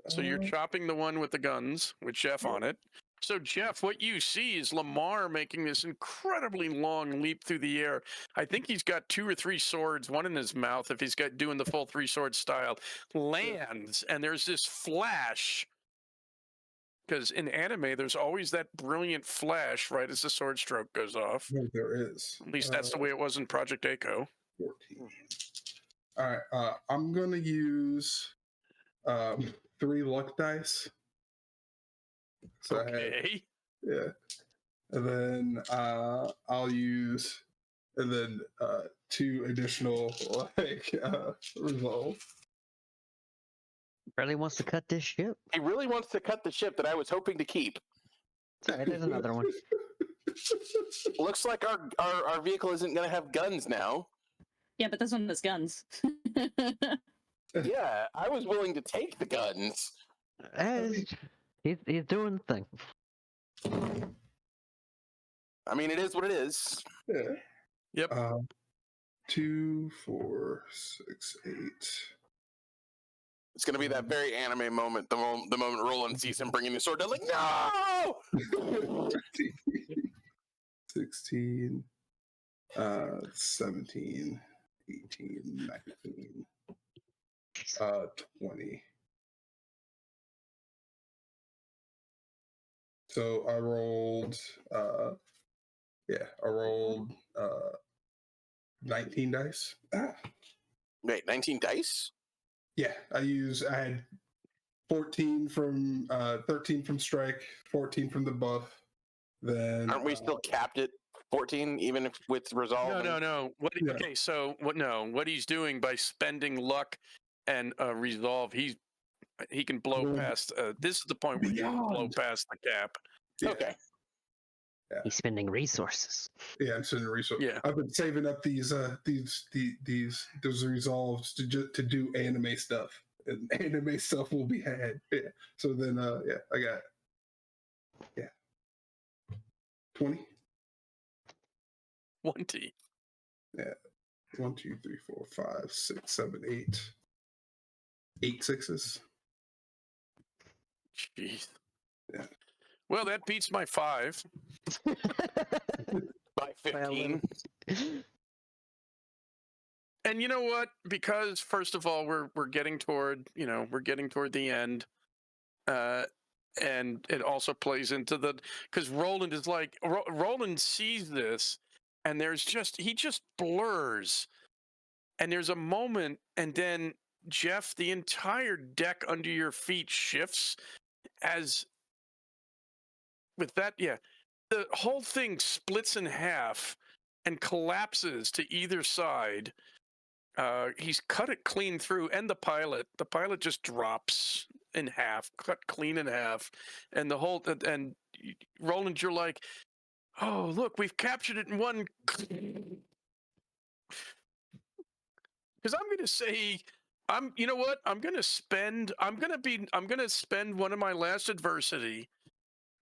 So you're chopping the one with the guns with Jeff on it. So Jeff, what you see is Lamar making this incredibly long leap through the air. I think he's got 2 or 3 swords, one in his mouth if he's got doing the full 3-sword style, lands, and there's this flash. Because in anime, there's always that brilliant flash right as the sword stroke goes off. No, there is. At least that's the way it was in Project Echo. 14. All right, I'm gonna use 3 luck dice. So Okay. yeah, and then I'll use 2 additional resolve. Really wants to cut this ship. He really wants to cut the ship that I was hoping to keep. Sorry, there's another one. Looks like our vehicle isn't going to have guns now. Yeah, but this one has guns. Yeah, I was willing to take the guns. He's doing the thing. I mean, it is what it is. Yeah. Yep. 2, 4, 6, 8. It's going to be that very anime moment, the moment Roland sees him bringing the sword down, like, no! 16. 17, 18, 19, 20. So I rolled, I rolled 19 dice. Wait, 19 dice? Yeah, I had 14 from 13 from strike, 14 from the buff. Then Aren't we still capped at 14, even if with resolve? No. Yeah. Okay, so what? No, what he's doing by spending luck and resolve, he can blow Well, past. This is the point where you can blow beyond. past the cap. Yeah. Okay. He's spending resources. Yeah, I'm sending resources. Yeah. I've been saving up those resolves to do anime stuff, and anime stuff will be had. Yeah. So then, I got 20. 20. Yeah. 1, 2, 3, 4, 5, 6, 7, 8. 8 sixes. Jeez. Yeah. Well, that beats my 5. By 15. And you know what? Because first of all, we're getting toward the end, and it also plays into because Roland is like Roland sees this, and he just blurs, and there's a moment, and then Jeff, the entire deck under your feet shifts as with that, the whole thing splits in half and collapses to either side. He's cut it clean through, and the pilot just drops in half, cut clean in half, and the whole and Roland, you're like, oh look, we've captured it in one. Because I'm gonna say, you know what? I'm gonna spend one of my last adversity.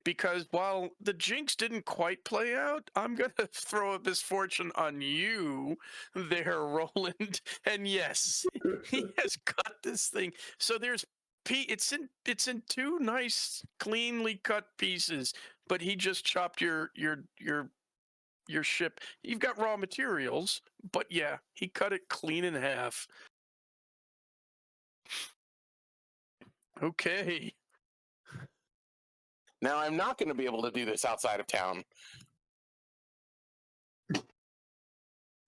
Because while the jinx didn't quite play out, I'm going to throw a misfortune on you there, Roland. And yes, he has cut this thing. So it's in 2 nice, cleanly cut pieces, but he just chopped your ship. You've got raw materials, but yeah, he cut it clean in half. Okay. Now, I'm not going to be able to do this outside of town.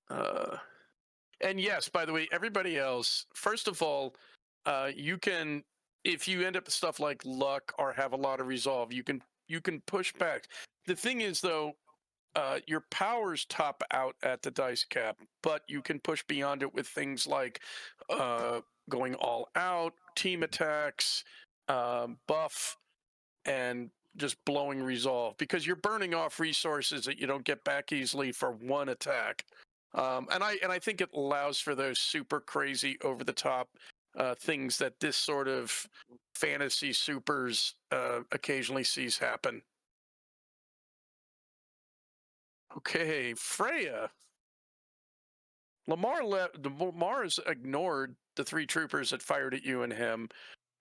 And yes, by the way, everybody else, first of all, you can, if you end up with stuff like luck or have a lot of resolve, you can push back. The thing is, though, your powers top out at the dice cap, but you can push beyond it with things like going all out, team attacks, buff, and just blowing resolve, because you're burning off resources that you don't get back easily for one attack. And I think it allows for those super crazy, over the top things that this sort of fantasy supers occasionally sees happen. Okay, Freya. Lamar has ignored the 3 troopers that fired at you and him,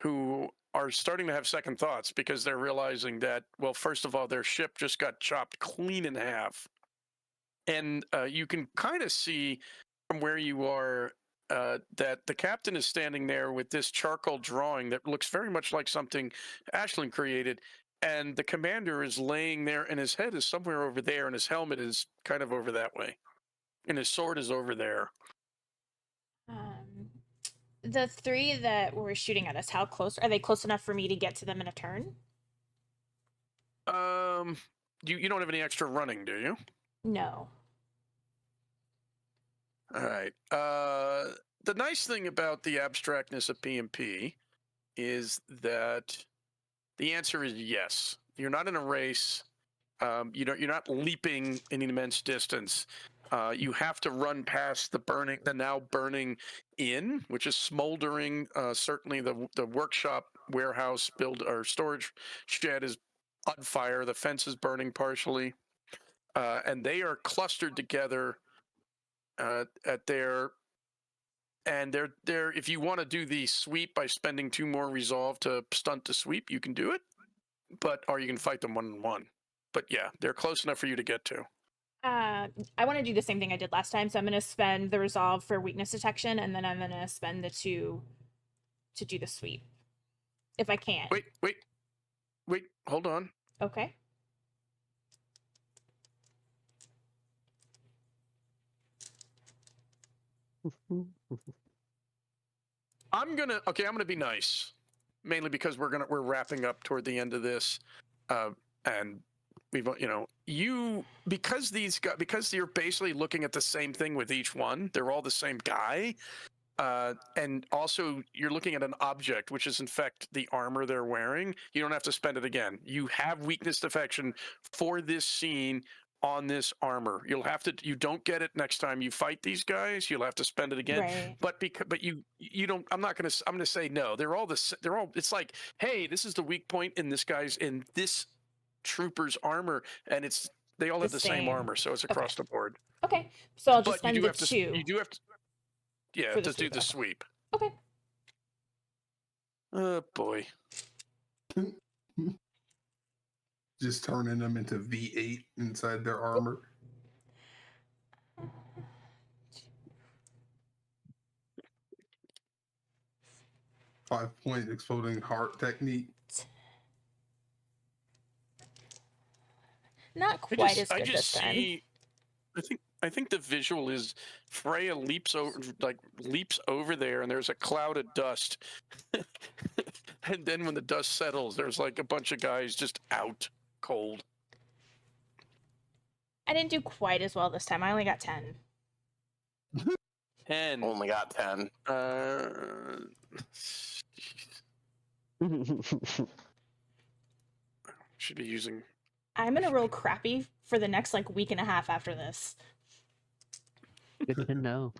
who are starting to have second thoughts because they're realizing that, well, first of all, their ship just got chopped clean in half. And you can kind of see from where you are that the captain is standing there with this charcoal drawing that looks very much like something Ashlyn created. And the commander is laying there, and his head is somewhere over there, and his helmet is kind of over that way. And his sword is over there. The 3 that were shooting at us, how close are they? Close enough for me to get to them in a turn? You don't have any extra running, do you? No. All right. The nice thing about the abstractness of PMP is that the answer is yes. You're not in a race. You're not leaping an immense distance. You have to run past the now burning inn, which is smoldering. Certainly, the workshop, warehouse, or storage shed is on fire. The fence is burning partially, and they are clustered together at their. And they're. If you want to do the sweep by spending 2 more resolve to stunt the sweep, you can do it. Or you can fight them 1-on-1. But yeah, they're close enough for you to get to. I want to do the same thing I did last time, so I'm going to spend the resolve for weakness detection, and then I'm going to spend the 2 to do the sweep, if I can. Wait, hold on. Okay. I'm gonna be nice, mainly because we're wrapping up toward the end of this, and we've because you're basically looking at the same thing with each one. They're all the same guy, and also you're looking at an object, which is in fact the armor they're wearing. You don't have to spend it again. You have weakness defection for this scene on this armor. You don't get it next time you fight these guys. You'll have to spend it again. Right. But you don't. I'm gonna say no. They're all It's like, hey, this is the weak point in this trooper's armor, and they all have the same armor, so it's across the board. Okay, so I'll just But spend the 2. You do have to. Yeah, For the to do sweep, the okay. sweep. Okay. Oh boy. Just turning them into V8 inside their armor. 5-point exploding heart technique. Not quite as good I this time. see. I think the visual is Freya leaps over there, and there's a cloud of dust, and then when the dust settles, there's like a bunch of guys just out cold. I didn't do quite as well this time. I only got 10. 10. Only got 10. Should be using. I'm gonna roll crappy for the next week and a half after this. Good to know.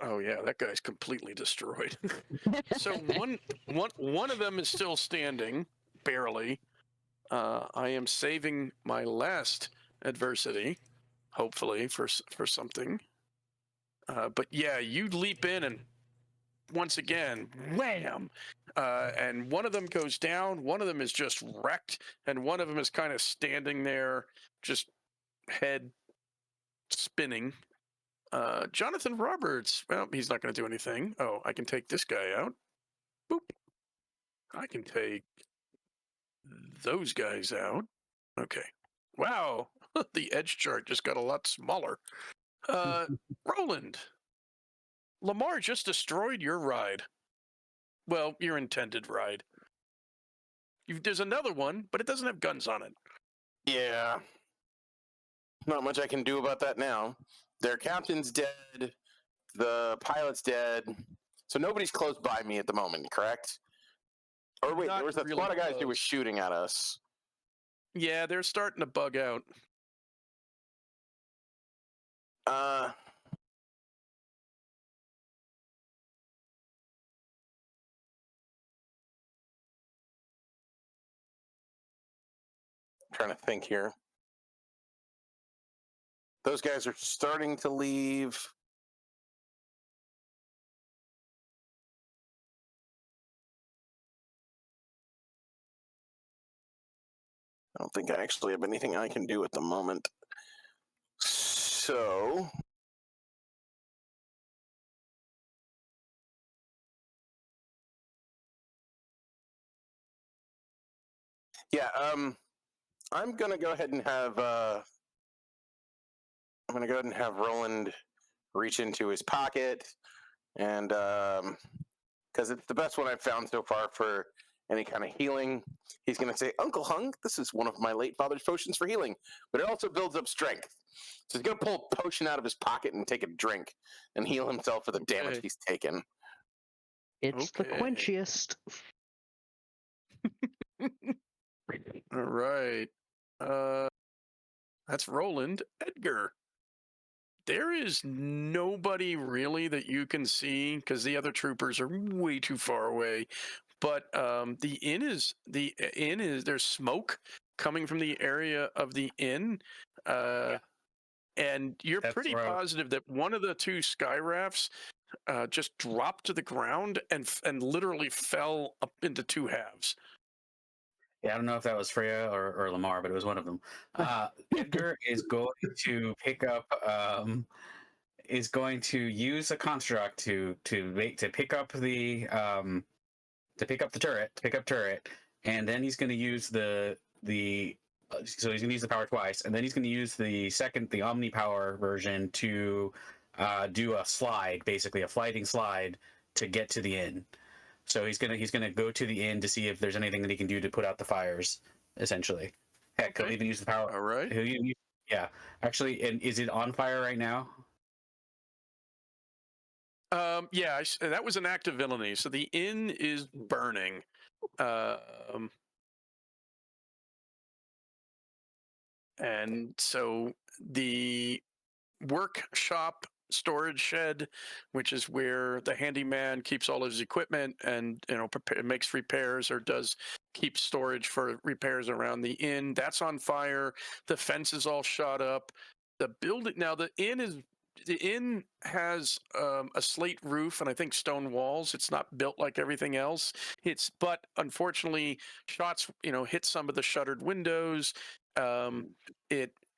Oh yeah, that guy's completely destroyed. So one of them is still standing, barely. I am saving my last adversity, hopefully for something. But yeah, you leap in and once again, wham! And one of them goes down. One of them is just wrecked, and one of them is kind of standing there, just head spinning. Jonathan Roberts. Well, he's not going to do anything. Oh, I can take this guy out. Boop. I can take those guys out. Okay. Wow. The edge chart just got a lot smaller. Roland. Lamar just destroyed your ride. Well, your intended ride. There's another one, but it doesn't have guns on it. Yeah. Not much I can do about that now. Their captain's dead. The pilot's dead. So nobody's close by me at the moment, correct? Or wait, Not there was a really lot of guys who close. was shooting at us. Yeah, they're starting to bug out. Trying to think here. Those guys are starting to leave. I don't think I actually have anything I can do at the moment. So yeah, I'm gonna go ahead and have Roland reach into his pocket, and because it's the best one I've found so far for any kind of healing, he's gonna say, "Uncle Hung, this is one of my late father's potions for healing, but it also builds up strength." So he's gonna pull a potion out of his pocket and take a drink and heal himself for the damage he's taken. It's the Okay. quenchiest. All right. That's Roland. Edgar. There is nobody really that you can see because the other troopers are way too far away. But the inn is there's smoke coming from the area of the inn. And you're That's pretty where positive that one of the two sky rafts just dropped to the ground and literally fell up into two halves. Yeah, I don't know if that was Freya or Lamar, but it was one of them. Edgar is going to pick up is going to use a construct to pick up the turret, and then he's going to use the so he's going to use the power twice, and then he's going to use the Omni power version to do a slide, basically a flighting slide to get to the inn. So he's gonna go to the inn to see if there's anything that he can do to put out the fires. Essentially, heck, he'll even use the power. All right. Yeah, actually, and is it on fire right now? Yeah, that was an act of villainy. So the inn is burning. And so the workshop storage shed, which is where the handyman keeps all his equipment and makes repairs or does keep storage for repairs around the inn, that's on fire. The fence is all shot up. The building now, the inn has a slate roof and I think stone walls. It's not built like everything else. But unfortunately, shots hit some of the shuttered windows.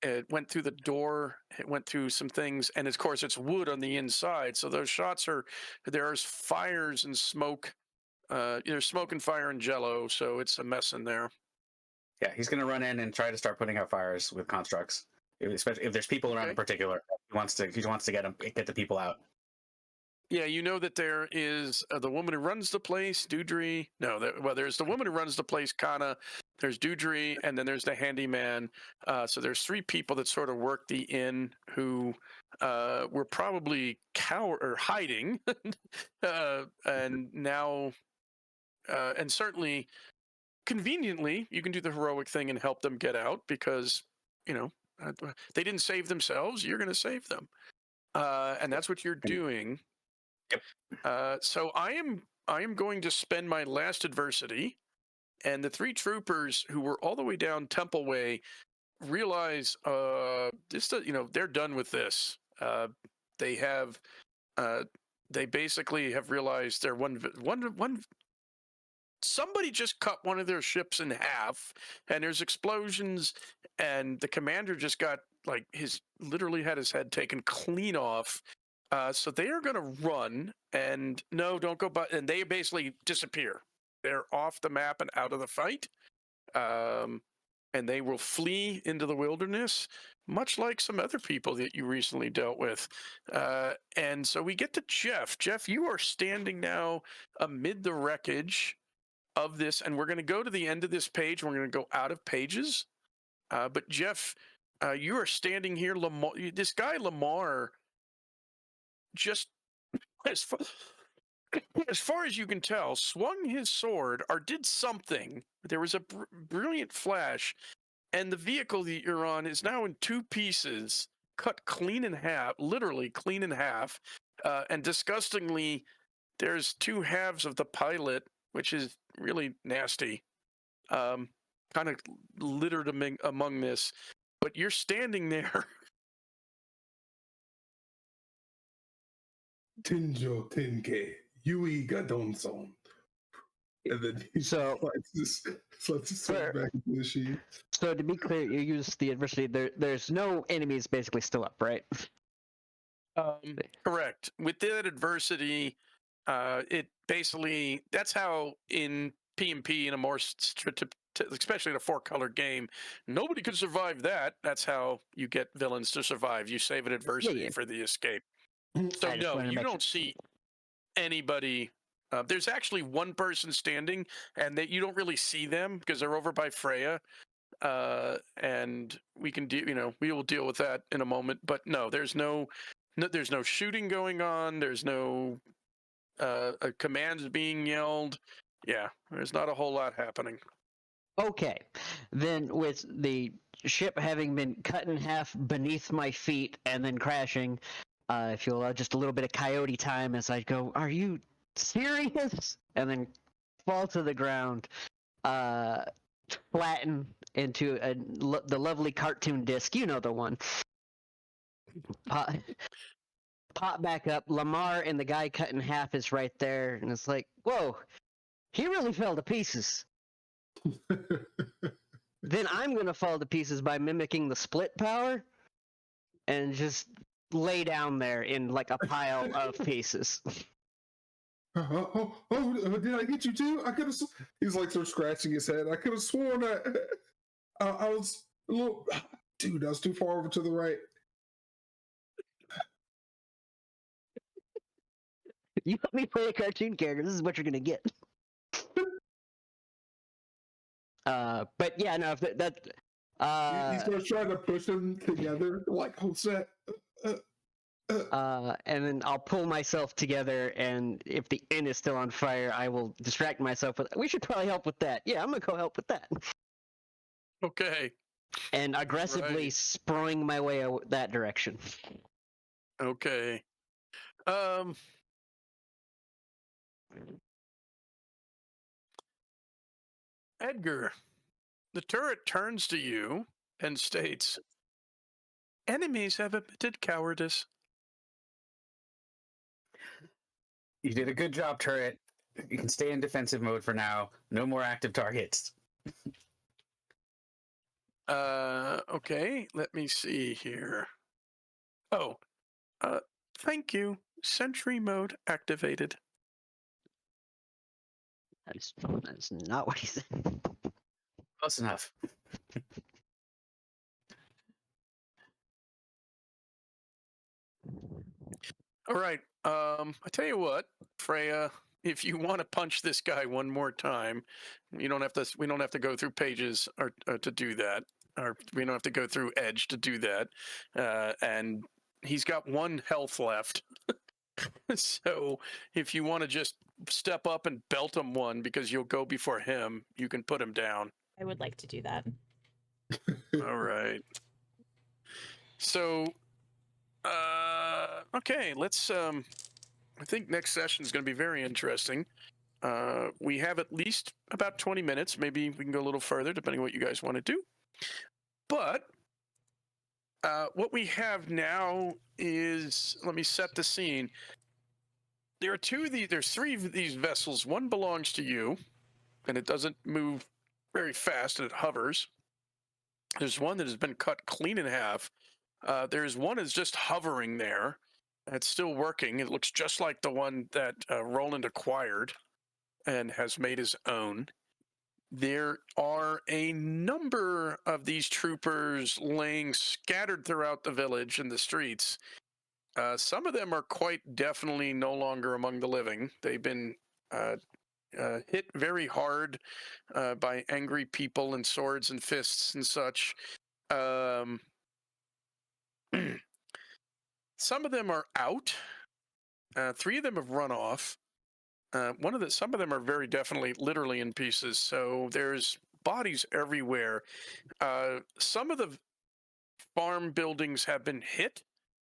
It went through the door. It went through some things, and of course, it's wood on the inside. So those shots there's fires and smoke. There's smoke and fire and jello. So it's a mess in there. Yeah, he's going to run in and try to start putting out fires with constructs, especially if there's people around in particular. He wants to get the people out. Yeah, that there is the woman who runs the place, Dudry. No, there's the woman who runs the place, Kana. There's Dudry, and then there's the handyman. So there's three people that sort of work the inn who were probably hiding, and now, and certainly, conveniently, you can do the heroic thing and help them get out because they didn't save themselves. You're going to save them, and that's what you're doing. Yep. So I am going to spend my last adversity, and the three troopers who were all the way down Temple Way realize they're done with this. They basically have realized they're one. Somebody just cut one of their ships in half, and there's explosions, and the commander just got literally had his head taken clean off. So they are going to run, and no, don't go by, and they basically disappear. They're off the map and out of the fight, and they will flee into the wilderness, much like some other people that you recently dealt with. And so we get to Jeff. Jeff, you are standing now amid the wreckage of this, and we're going to go to the end of this page. We're going to go out of pages. But Jeff, you are standing here. This guy, Lamar, just as far as you can tell, swung his sword or did something. There was a brilliant flash, and the vehicle that you're on is now in two pieces, cut clean in half, literally clean in half. And disgustingly, there's two halves of the pilot, which is really nasty, kind of littered among this. But you're standing there. Tinjo Tinke, Yui Gadonson. And then he slides this sword back into the sheath. So to be clear, you use the adversity. There's no enemies basically still up, right? Correct. With that adversity, it basically, that's how in P&P in a more, especially in a 4-color game, nobody could survive that. That's how you get villains to survive. You save an adversity for the escape. So no, you don't see anybody. There's actually one person standing, and you don't really see them because they're over by Freya. And we can we will deal with that in a moment. But no, there's no shooting going on. There's no commands being yelled. Yeah, there's not a whole lot happening. Okay, then with the ship having been cut in half beneath my feet and then crashing, if you'll allow just a little bit of coyote time as I go, are you serious? And then fall to the ground, flatten into the lovely cartoon disc. You know the one. pop back up. Lamar and the guy cut in half is right there, and it's like, whoa, he really fell to pieces. Then I'm gonna fall to pieces by mimicking the split power, and just lay down there in like a pile of pieces. Did I get you too? I could have. He's like sort of scratching his head. I could have sworn I was a little. Dude, I was too far over to the right. You let me play a cartoon character. This is what you're gonna get. But yeah, no, if that. He starts trying to push them together, like, hold set. And then I'll pull myself together, and if the inn is still on fire, I will distract myself with. We should probably help with that. Yeah, I'm gonna go help with that. Okay. And aggressively Right. sprawling my way that direction. Okay. Edgar, the turret turns to you and states, "Enemies have admitted cowardice." You did a good job, turret. You can stay in defensive mode for now. No more active targets. Okay, let me see here. Oh, thank you. Sentry mode activated. That's not what he said. Close enough. All right. I tell you what, Freya, if you want to punch this guy one more time, you don't have to. We don't have to go through pages or to do that, or we don't have to go through Edge to do that. And he's got 1 health left. So if you want to just step up and belt him one because you'll go before him, you can put him down. I would like to do that. All right. So, okay, let's. I think next session is going to be very interesting. We have at least about 20 minutes. Maybe we can go a little further, depending on what you guys want to do. But what we have now is, let me set the scene. There are there's 3 of these vessels. One belongs to you, and it doesn't move very fast, and it hovers. There's one that has been cut clean in half. There's one that's just hovering there. It's still working. It looks just like the one that Roland acquired and has made his own. There are a number of these troopers laying scattered throughout the village and the streets. Some of them are quite definitely no longer among the living. They've been hit very hard by angry people and swords and fists and such. Some of them are out. 3 of them have run off. Some of them are very definitely literally in pieces. So there's bodies everywhere. Some of the farm buildings have been hit,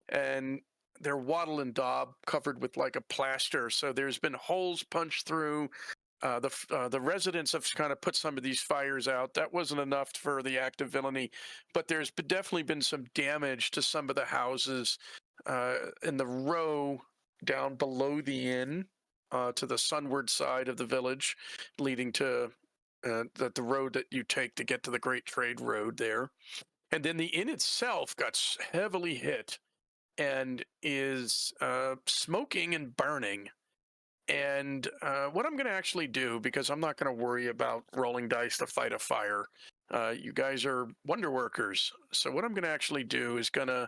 and they're wattle and daub, covered with like a plaster. So there's been holes punched through. The residents have kind of put some of these fires out. That wasn't enough for the act of villainy, but there's definitely been some damage to some of the houses in the row down below the inn, to the sunward side of the village, leading to the road that you take to get to the Great Trade Road there. And then the inn itself got heavily hit and is smoking and burning. And what I'm going to actually do, because I'm not going to worry about rolling dice to fight a fire, you guys are wonder workers. So what I'm going to actually do is going to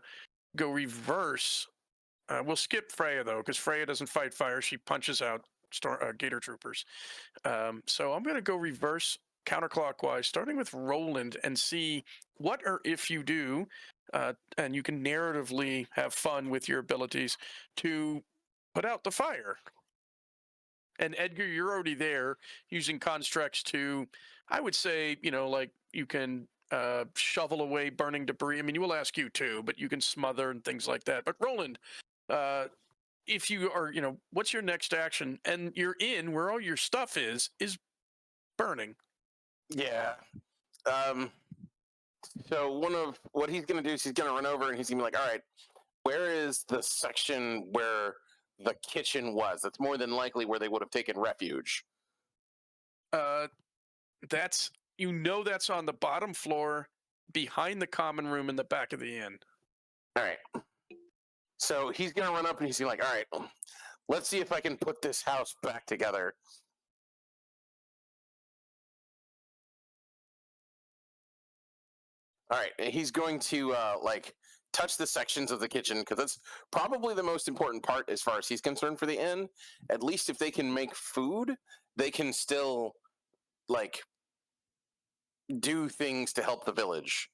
go reverse. We'll skip Freya, though, because Freya doesn't fight fire. She punches out gator troopers. So I'm going to go reverse counterclockwise, starting with Roland, and see what or if you do, and you can narratively have fun with your abilities to put out the fire. And Edgar, you're already there using constructs to, I would say, like you can shovel away burning debris. I mean, you will ask you too, but you can smother and things like that. But Roland, if you are, what's your next action? And you're in where all your stuff is burning. Yeah. So one of what he's going to do is he's going to run over and he's going to be like, all right, where is the section where the kitchen was? That's more than likely where they would have taken refuge. That's that's on the bottom floor behind the common room in the back of the inn. All right. So he's gonna run up and he's gonna like, all right, let's see if I can put this house back together. All right, and he's going to like touch the sections of the kitchen because that's probably the most important part as far as he's concerned for the inn. At least if they can make food, they can still like do things to help the village.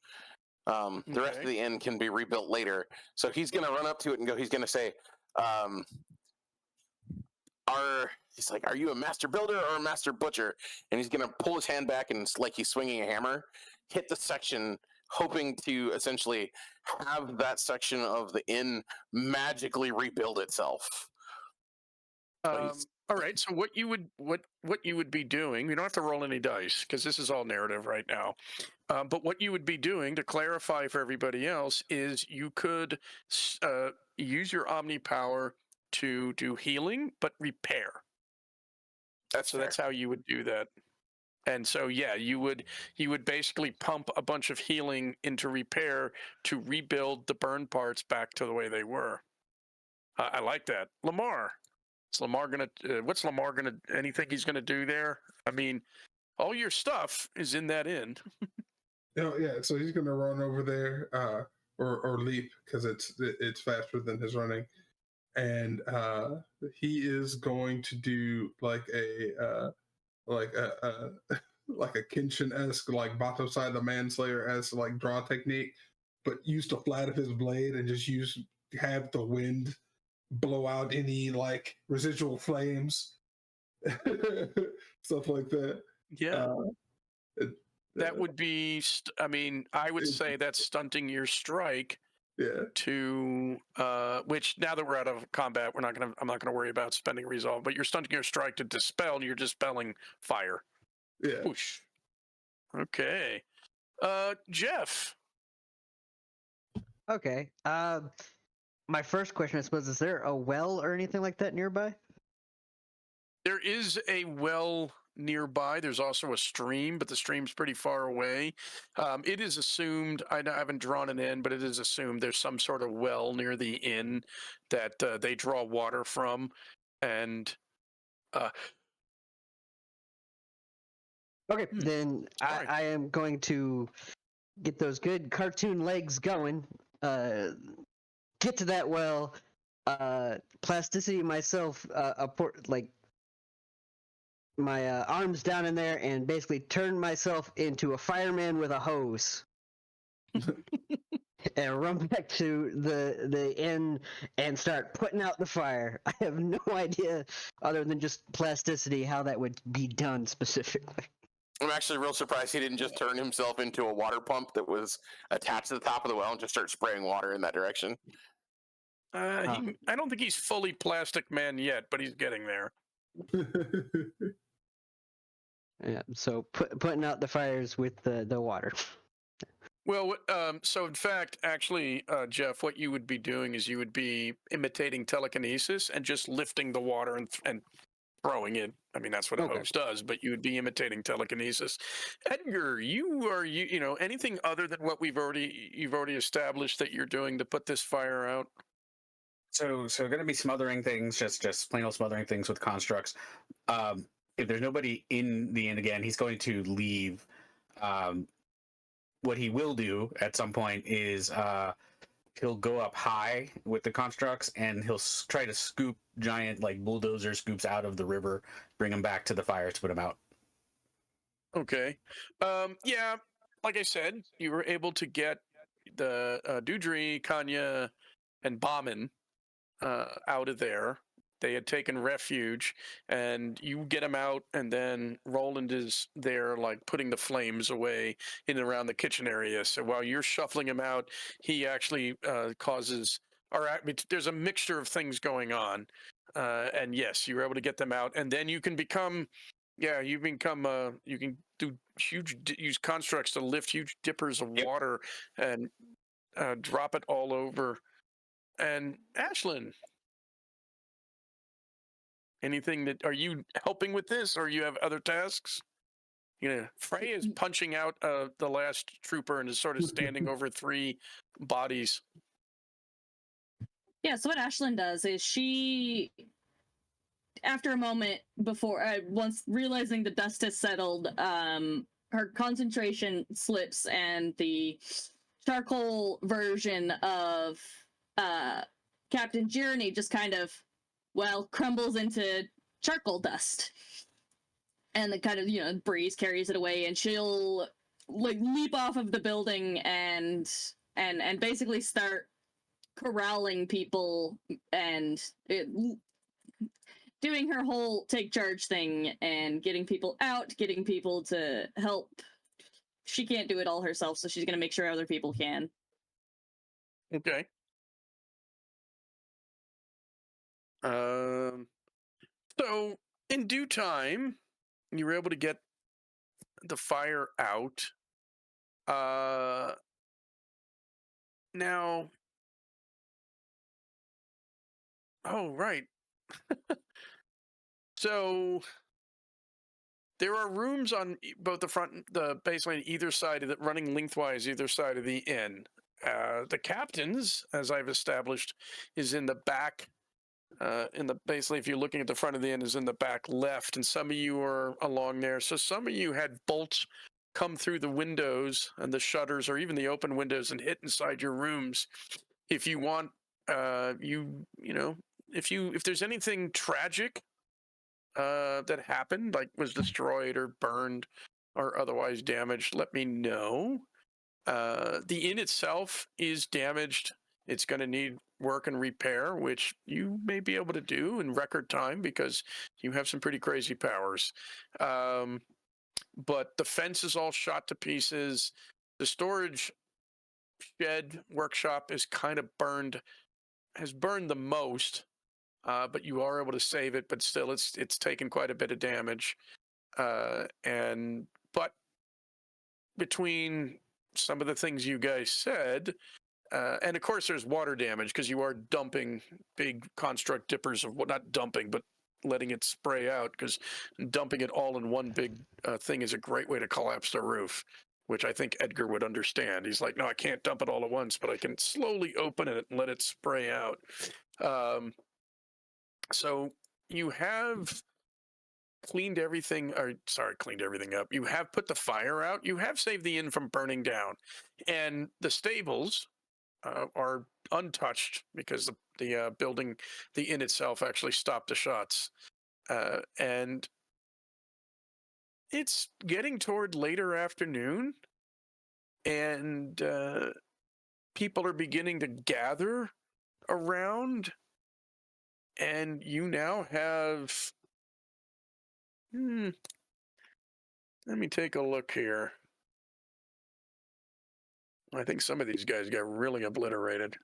The rest of the inn can be rebuilt later. So he's going to run up to it and go. He's going to say, he's like, are you a master builder or a master butcher? And he's going to pull his hand back and it's like he's swinging a hammer, hit the section, hoping to essentially have that section of the inn magically rebuild itself. All right. So what you would be doing? You don't have to roll any dice because this is all narrative right now. But what you would be doing, to clarify for everybody else, is you could use your omni power to do healing, but repair. That's how you would do that. And so, yeah, you would basically pump a bunch of healing into repair to rebuild the burn parts back to the way they were. I like that. Lamar. Is Lamar gonna? What's Lamar gonna? Anything he's gonna do there? I mean, all your stuff is in that inn. Yeah. So he's gonna run over there, or leap because it's faster than his running, and he is going to do like a like a Kenshin-esque, like Batosai the Manslayer-esque like draw technique, but use the flat of his blade and just have the wind blow out any like residual flames, stuff like that. Yeah, that would be. I mean, I would say that's stunting your strike. Yeah. To which now that we're out of combat, I'm not gonna worry about spending resolve. But you're stunting your strike to dispel. You're dispelling fire. Yeah. Whoosh. Okay. Jeff. Okay. My first question, I suppose, is there a well or anything like that nearby? There is a well nearby. There's also a stream, but the stream's pretty far away. It is assumed, I haven't drawn it in, but it is assumed there's some sort of well near the inn that they draw water from. And okay, then I am going to get those good cartoon legs going. Get to that well. Plasticity myself, like my arms down in there, and basically turn myself into a fireman with a hose. And run back to the inn and start putting out the fire. I have no idea, other than just plasticity, how that would be done specifically. I'm actually real surprised he didn't just turn himself into a water pump that was attached to the top of the well and just start spraying water in that direction. I don't think he's fully Plastic Man yet, but he's getting there. Yeah, so putting out the fires with the water. Well, so in fact, actually, Jeff, what you would be doing is you would be imitating telekinesis and just lifting the water and throwing it. I mean, that's what a hose does, but you would be imitating telekinesis. Edgar, you anything other than what you've already established that you're doing to put this fire out? So going to be smothering things, just plain old smothering things with constructs. If there's nobody in the inn again, he's going to leave. What he will do at some point is he'll go up high with the constructs and he'll try to scoop giant like bulldozer scoops out of the river, bring them back to the fire to put them out. Okay. Yeah, like I said, you were able to get the Dudri, Kanya, and Bauman out of there. They had taken refuge, and you get them out, and then Roland is there, like putting the flames away in and around the kitchen area. So while you're shuffling them out, he actually causes. There's a mixture of things going on, and yes, you were able to get them out, and then you can become. Yeah, you can do use constructs to lift huge dippers of water and drop it all over And Ashlyn, anything that are you helping with this, or you have other tasks? Frey is punching out the last trooper and is sort of standing over 3 bodies. Yeah, so what Ashlyn does is she, after a moment before, once realizing the dust has settled, her concentration slips and the charcoal version of Captain Journey just kind of, crumbles into charcoal dust. And the kind of, breeze carries it away, and she'll leap off of the building and basically start corralling people and doing her whole take charge thing and getting people out, getting people to help. She can't do it all herself, so she's going to make sure other people can. Okay. So in due time, you were able to get the fire out. Now, oh right. So there are rooms on both the front, the baseline, either side of it, running lengthwise either side of the inn. The captain's, as I've established, is in the back. Basically, if you're looking at the front of the inn, is in the back left, and some of you are along there. So some of you had bolts come through the windows and the shutters, or even the open windows, and hit inside your rooms. If you want, if there's anything tragic that happened, like was destroyed or burned or otherwise damaged, let me know. The inn itself is damaged. It's going to need work and repair, which you may be able to do in record time because you have some pretty crazy powers. But the fence is all shot to pieces. The storage shed workshop is kind of has burned the most. But you are able to save it, but still it's taken quite a bit of damage. But between some of the things you guys said, and of course there's water damage because you are dumping big construct dippers of not dumping, but letting it spray out, because dumping it all in one big thing is a great way to collapse the roof, which I think Edgar would understand. He's like, no, I can't dump it all at once, but I can slowly open it and let it spray out. So you have cleaned everything up. You have put the fire out. You have saved the inn from burning down. And the stables are untouched because the building, the inn itself, actually stopped the shots. And it's getting toward later afternoon, and people are beginning to gather around. And you now have, let me take a look here. I think some of these guys got really obliterated.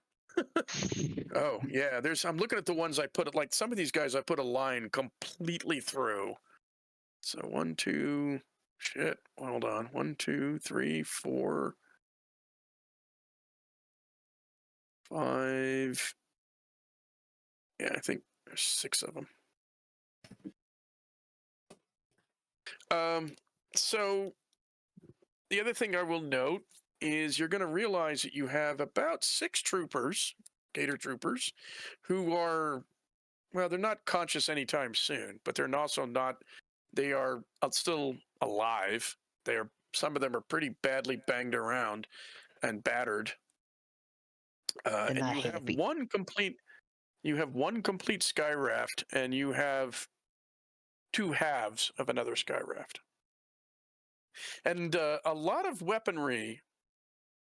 Oh, yeah, I'm looking at the ones I put, like some of these guys I put a line completely through. So 1, 2, hold on. 1, 2, 3, 4, 5. Yeah, I think there's 6 of them. So the other thing I will note is you're going to realize that you have about 6 troopers, Gator troopers, who are, they're not conscious anytime soon, but they're also not, they are still alive. Some of them are pretty badly banged around and battered. And you have one complete sky raft, and you have 2 halves of another sky raft. And a lot of weaponry,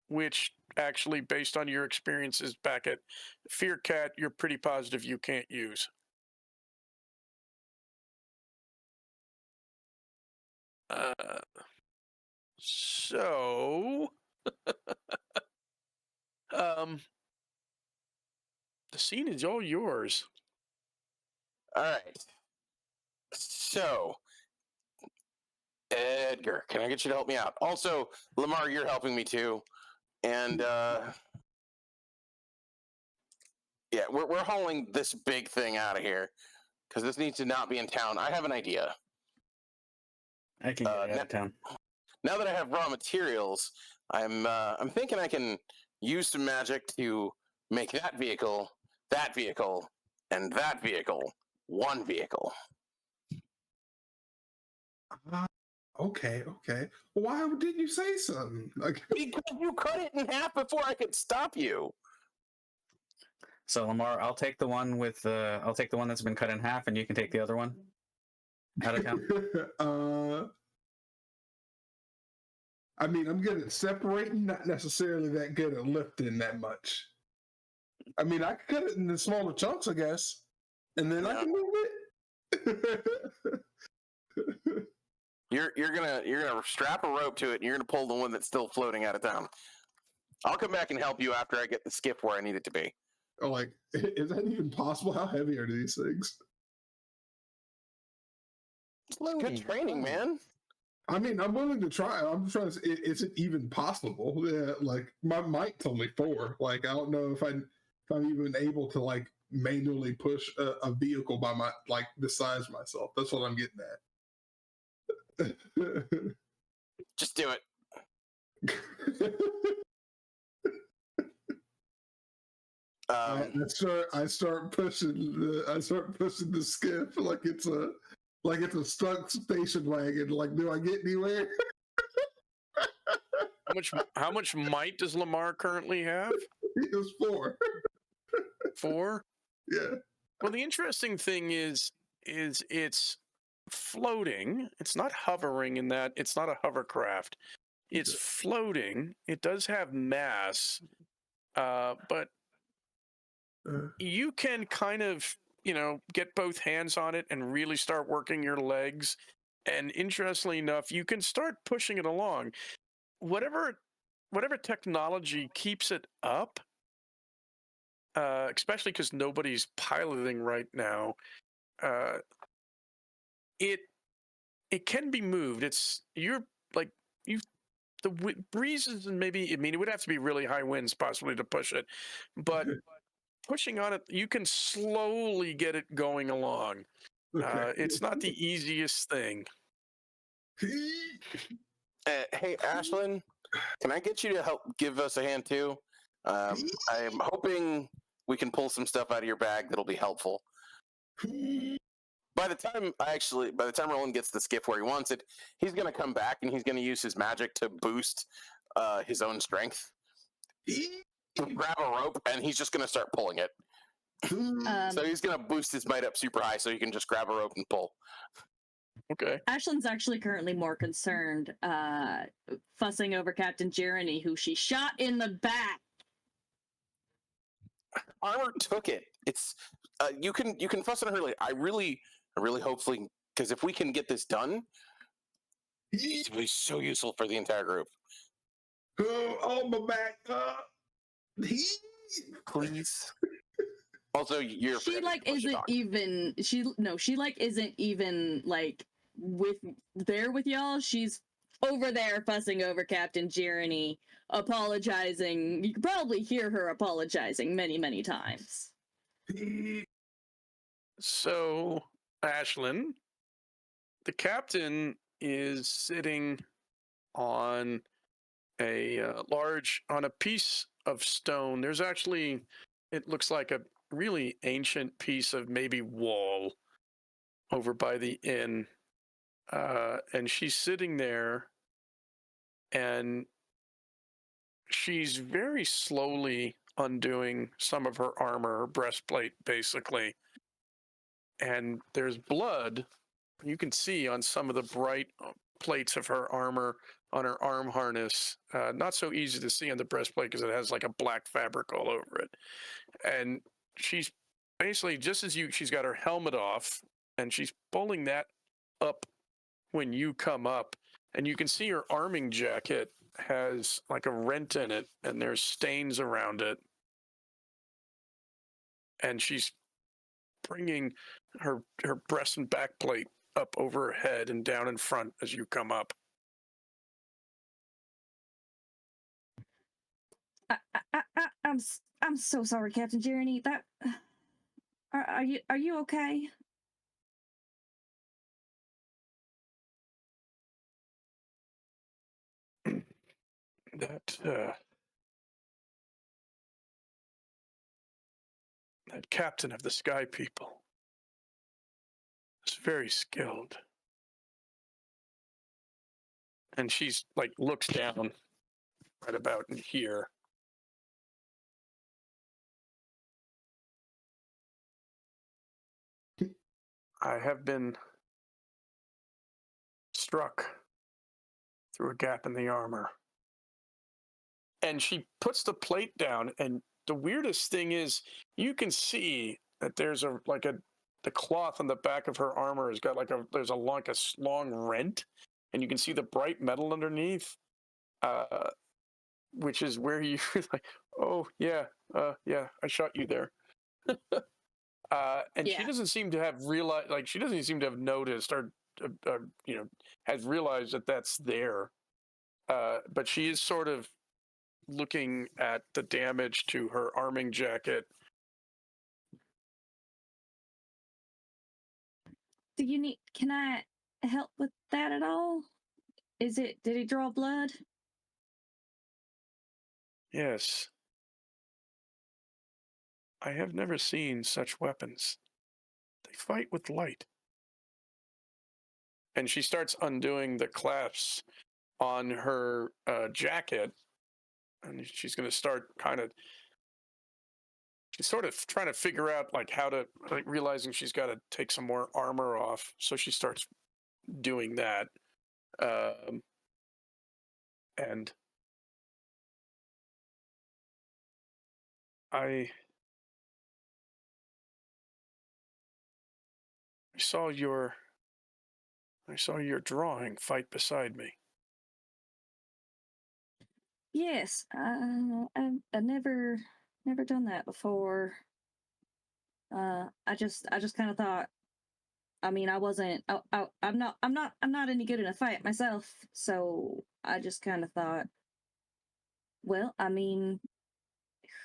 which actually, based on your experiences back at Fearcat, you're pretty positive you can't use. So, the scene is all yours. All right. So, Edgar, can I get you to help me out? Also, Lamar, you're helping me too. And Yeah, we're hauling this big thing out of here because this needs to not be in town. I have an idea. I can get it out of town. Now that I have raw materials, I'm thinking I can use some magic to make that vehicle, and that vehicle one vehicle. Okay. Why didn't you say something? Like, Because you cut it in half before I could stop you. So Lamar, I'll take the one that's been cut in half, and you can take the other one out of town. I mean, I'm good at separating, not necessarily that good at lifting that much. I mean, I could cut it into smaller chunks, I guess, and then I can move it. You're gonna strap a rope to it, and you're gonna pull the one that's still floating out of town. I'll come back and help you after I get the skiff where I need it to be. Oh, like, is that even possible? How heavy are these things? Good training, man. I mean, I'm willing to try. I'm trying to say, is it even possible? Yeah, like, my might's only 4. Like, I don't know if I'm even able to, like, manually push a vehicle by my, like, the size of myself. That's what I'm getting at. Just do it. I start pushing the skiff like it's a stuck station wagon. Like, do I get anywhere? How much might does Lamar currently have? It was 4. 4? Yeah. Well, the interesting thing is it's floating. It's not hovering in that it's not a hovercraft. It's floating. It does have mass, but you can kind of, get both hands on it and really start working your legs. And interestingly enough, you can start pushing it along. Whatever technology keeps it up, especially because nobody's piloting right now, it can be moved. The breezes, and maybe, I mean, it would have to be really high winds possibly to push it, but pushing on it, you can slowly get it going along. Okay. It's not the easiest thing. Hey, Ashlyn, can I get you to help give us a hand too? I'm hoping we can pull some stuff out of your bag that'll be helpful. By the time Roland gets the skiff where he wants it, he's going to come back and he's going to use his magic to boost his own strength. Grab a rope and he's just going to start pulling it. So he's going to boost his might up super high so he can just grab a rope and pull. Okay. Ashlyn's actually currently more concerned, fussing over Captain Jeremy, who she shot in the back. Armor took it. It's you can fuss on her later. I really hopefully, because if we can get this done, it's really so useful for the entire group. On my back. Please. Also, She isn't even like with y'all. She's over there fussing over Captain Jeremy, apologizing. You can probably hear her apologizing many times. So, Ashlyn, the captain is sitting on on a piece of stone. There's actually, it looks like a really ancient piece of maybe wall over by the inn. And she's sitting there and she's very slowly undoing some of her armor, her breastplate, basically. And there's blood you can see on some of the bright plates of her armor on her arm harness. Not so easy to see on the breastplate because it has like a black fabric all over it. And she's basically, just as she's got her helmet off and she's pulling that up when you come up. And you can see her arming jacket has like a rent in it and there's stains around it. And she's bringing her breast and back plate up over her head and down in front as you come up. I'm I'm so sorry, Captain Jeremy. That are you okay? That that captain of the Sky People is very skilled. And she's like looks down right about in here. I have been struck through a gap in the armor. And she puts the plate down, and the weirdest thing is you can see that there's the cloth on the back of her armor has got there's a long rent, and you can see the bright metal underneath, which is where you like, oh yeah, yeah, I shot you there. And she Yeah. doesn't seem to have realized, like she doesn't seem to have noticed or has realized that that's there. But she is sort of looking at the damage to her arming jacket. Do you need? Can I help with that at all? Did he draw blood? Yes, I have never seen such weapons. They fight with light. And she starts undoing the clasps on her jacket, and she's going to start she's sort of trying to figure out like how to, like, realizing she's got to take some more armor off. So she starts doing that. And I saw your drawing fight beside me. Yes. I've never done that before. I just kind of thought. I mean, I wasn't. I'm not any good in a fight myself. So I just kind of thought. Well, I mean,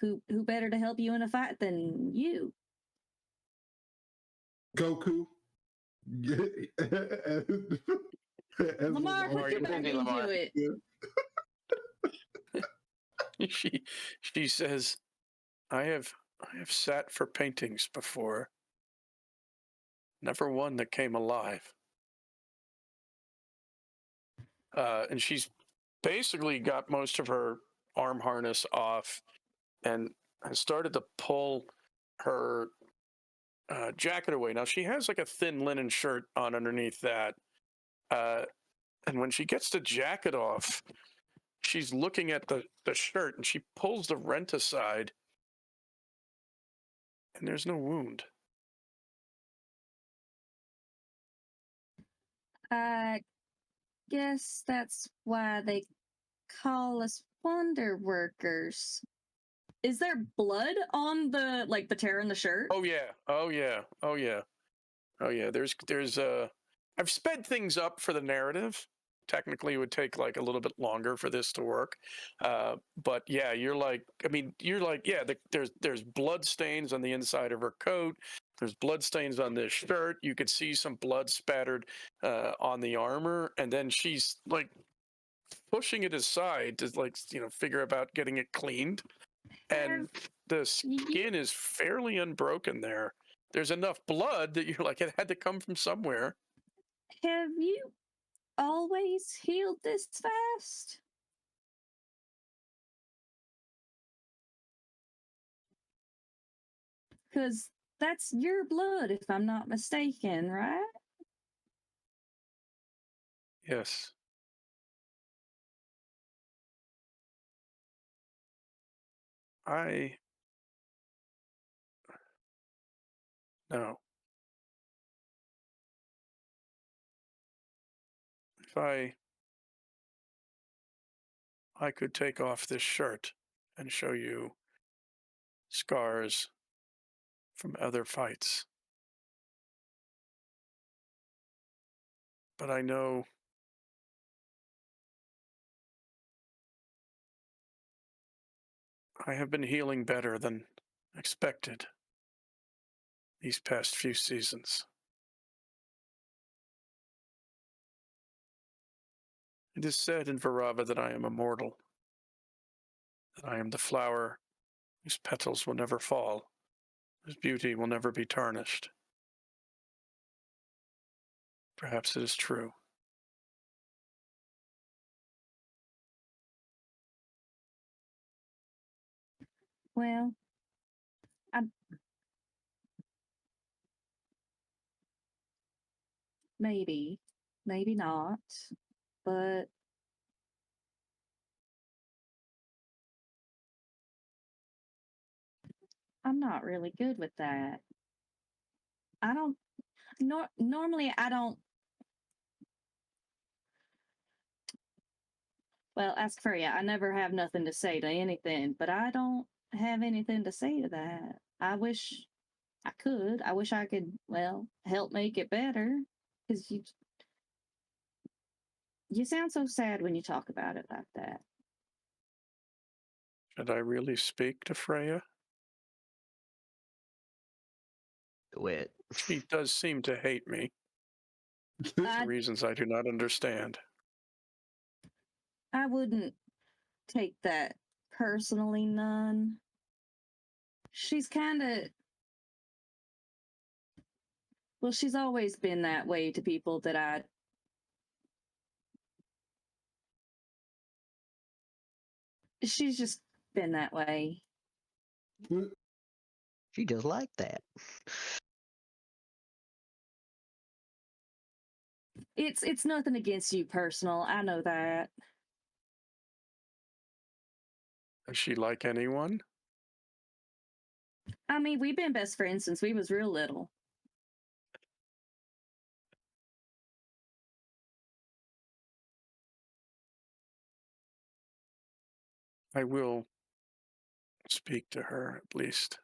who better to help you in a fight than you? Goku. As Lamar, Lamar. put your back Lamar. into it. Yeah. She says, I have sat for paintings before. Never one that came alive. And she's basically got most of her arm harness off and has started to pull her jacket away. Now she has like a thin linen shirt on underneath that. And when she gets the jacket off, she's looking at the shirt and she pulls the rent aside, and there's no wound. I guess that's why they call us wonder workers. Is there blood on the tear in the shirt? Oh yeah. Oh yeah. Oh yeah. Oh yeah. There's I've sped things up for the narrative. Technically, it would take like a little bit longer for this to work. But yeah, yeah. There's blood stains on the inside of her coat. There's blood stains on this shirt. You could see some blood spattered on the armor, and then she's like pushing it aside to figure about getting it cleaned. And the skin is fairly unbroken there. There's enough blood that you're like, it had to come from somewhere. Have you always healed this fast? Because that's your blood, if I'm not mistaken, right? Yes. No. If I could take off this shirt and show you scars from other fights. But I know I have been healing better than expected these past few seasons. It is said in Varava that I am immortal, that I am the flower whose petals will never fall, whose beauty will never be tarnished. Perhaps it is true. Well, I maybe, maybe not, but I'm not really good with that. I don't normally I don't. Well, ask Freya. I never have nothing to say to anything, but I don't have anything to say to that. I wish I could. I wish I could, well, help make it better. Because you sound so sad when you talk about it like that. Should I really speak to Freya? Do it. She does seem to hate me I for reasons I do not understand. I wouldn't take that personally, none. She's kind of, well, she's always been that way to people that she's just been that way. She just like that. It's nothing against you personal. I know that. Does she like anyone? I mean, we've been best friends since we was real little. I will speak to her at least.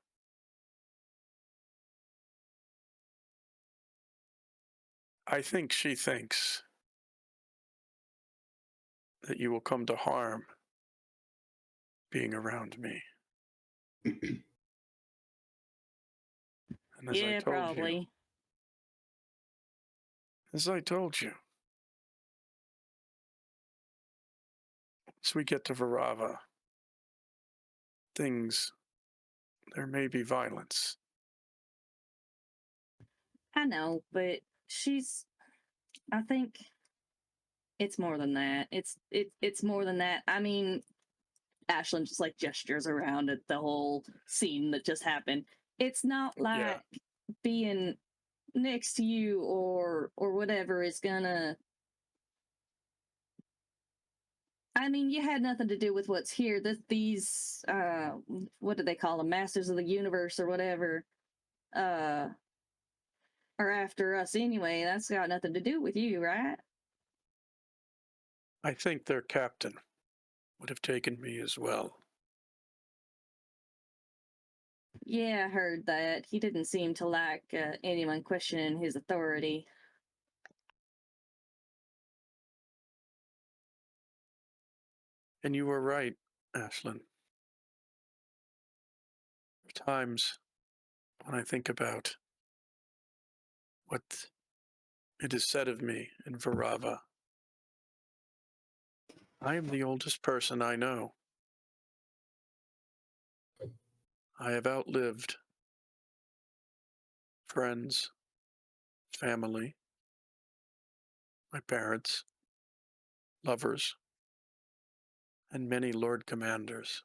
I think she thinks that you will come to harm being around me. And Yeah, probably. As I told you, once we get to Varava, there may be violence. I know, but I think it's more than that. It's more than that. I mean, Ashlyn just like gestures around at the whole scene that just happened. It's not like being next to you or whatever is gonna. I mean, you had nothing to do with what's here. These what do they call them? Masters of the Universe or whatever. Are after us anyway. That's got nothing to do with you, right? I think their captain would have taken me as well. Yeah, I heard that. He didn't seem to like anyone questioning his authority. And you were right, Ashlyn. There are times when I think about what it is said of me in Varava. I am the oldest person I know. I have outlived friends, family, my parents, lovers, and many Lord Commanders.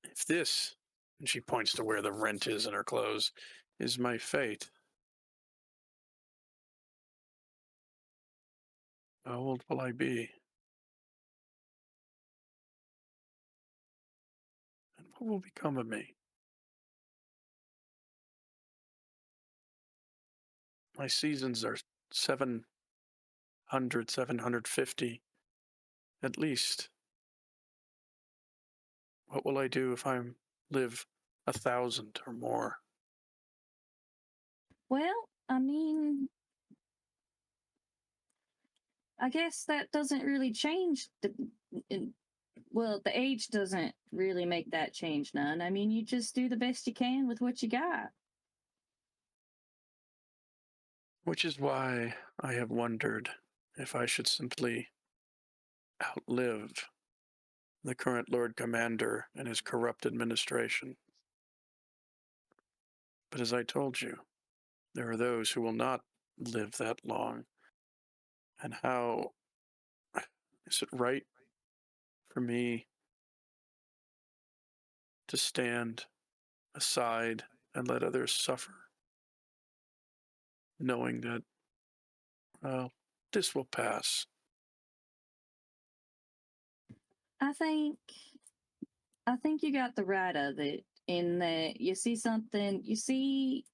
If this, and she points to where the rent is in her clothes, is my fate, how old will I be? And what will become of me? My seasons are 700, 750, at least. What will I do if I live 1,000 or more? Well, I mean, I guess that doesn't really change well, the age doesn't really make that change none. I mean, you just do the best you can with what you got. Which is why I have wondered if I should simply outlive the current Lord Commander and his corrupt administration. But as I told you, there are those who will not live that long. And how is it right for me to stand aside and let others suffer, knowing that, well, this will pass? I think you got the right of it in that you see something, you see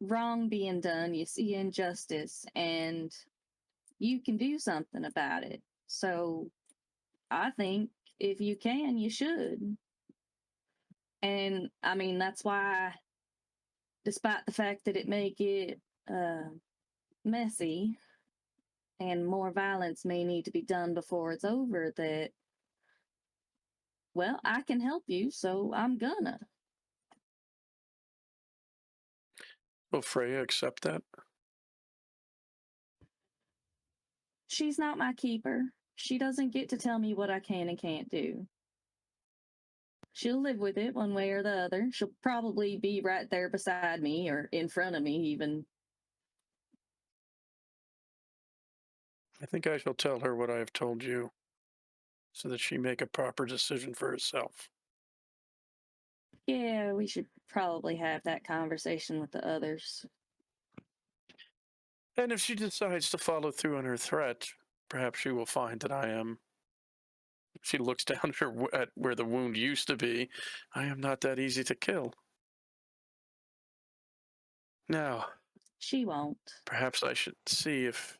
wrong being done, you see injustice, and you can do something about it. So I think if you can, you should. And I mean, that's why, despite the fact that it may get messy and more violence may need to be done before it's over, that, well, I can help you, so I'm gonna. Will Freya accept that? She's not my keeper. She doesn't get to tell me what I can and can't do. She'll live with it one way or the other. She'll probably be right there beside me or in front of me, even. I think I shall tell her what I have told you, so that she make a proper decision for herself. Yeah, we should probably have that conversation with the others. And if she decides to follow through on her threat, perhaps she will find that I am. She looks down at where the wound used to be. I am not that easy to kill. Now, She won't. perhaps I should see if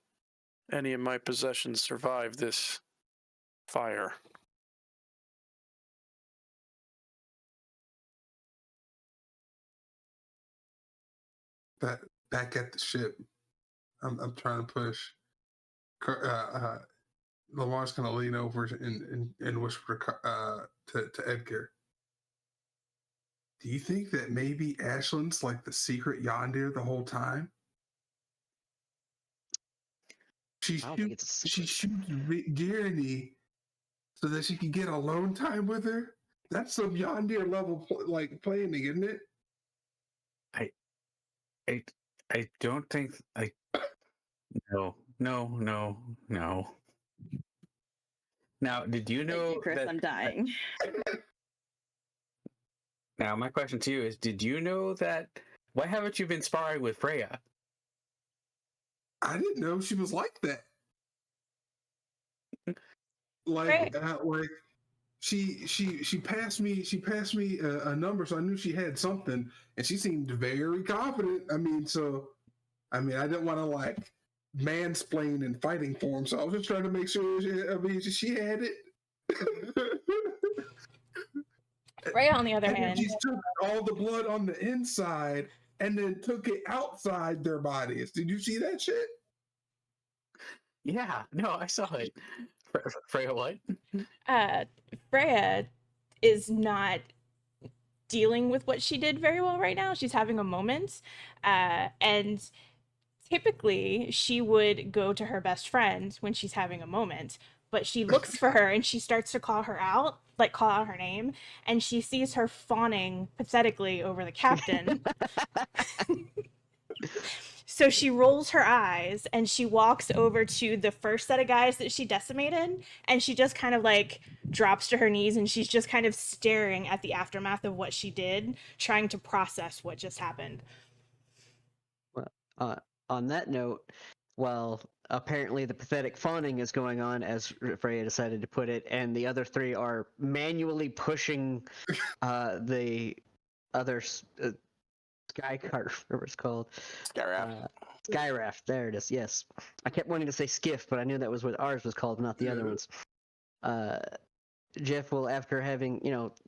any of my possessions survive this fire. Back at the ship, I'm trying to push. Lamar's gonna lean over and whisper to Edgar. Do you think that maybe Ashland's like the secret Yondir the whole time? She I don't think it's a shoots secret. Gurney so that she can get alone time with her. That's some Yondir level planning, isn't it? I don't think no. Now, did you Thank know you, Chris. that? I'm dying. Now, my question to you is: did you know that? Why haven't you been sparring with Freya? I didn't know she was like that. Right. She passed me a number, so I knew she had something, and she seemed very confident. I mean, I didn't want to like mansplain in fighting form, so I was just trying to make sure. She had it. Freya, on the other And then hand, she took all the blood on the inside and then took it outside their bodies. Did you see that shit? Yeah, no, I saw it. Freya, what? Freya is not dealing with what she did very well right now. She's having a moment. And typically she would go to her best friend when she's having a moment, but she looks for her and she starts to call her out, like call out her name, and she sees her fawning pathetically over the captain. So she rolls her eyes and she walks over to the first set of guys that she decimated, and she just kind of like drops to her knees and she's just kind of staring at the aftermath of what she did, trying to process what just happened. Well, on that note, while apparently the pathetic fawning is going on, as Freya decided to put it, and the other three are manually pushing the other sky cart, whatever it's called. Skyraft. Skyraft, there it is, yes. I kept wanting to say skiff, but I knew that was what ours was called, not the other ones. Jeff will, after having,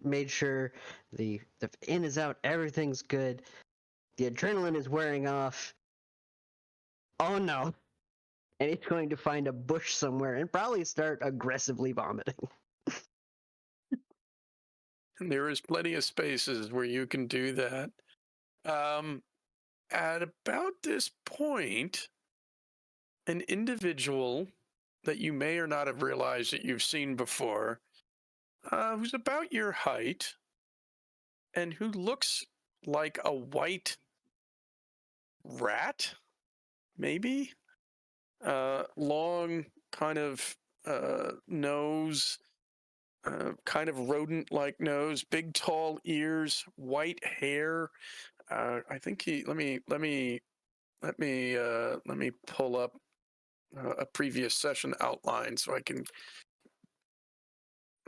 made sure the in is out, everything's good, the adrenaline is wearing off. Oh no. and he's going to find a bush somewhere and probably start aggressively vomiting. And there is plenty of spaces where you can do that. At about this point, an individual that you may or not have realized that you've seen before, who's about your height and who looks like a white rat, maybe? Long kind of nose, kind of rodent-like nose, big tall ears, white hair. I think he. Let me pull up a previous session outline so I can.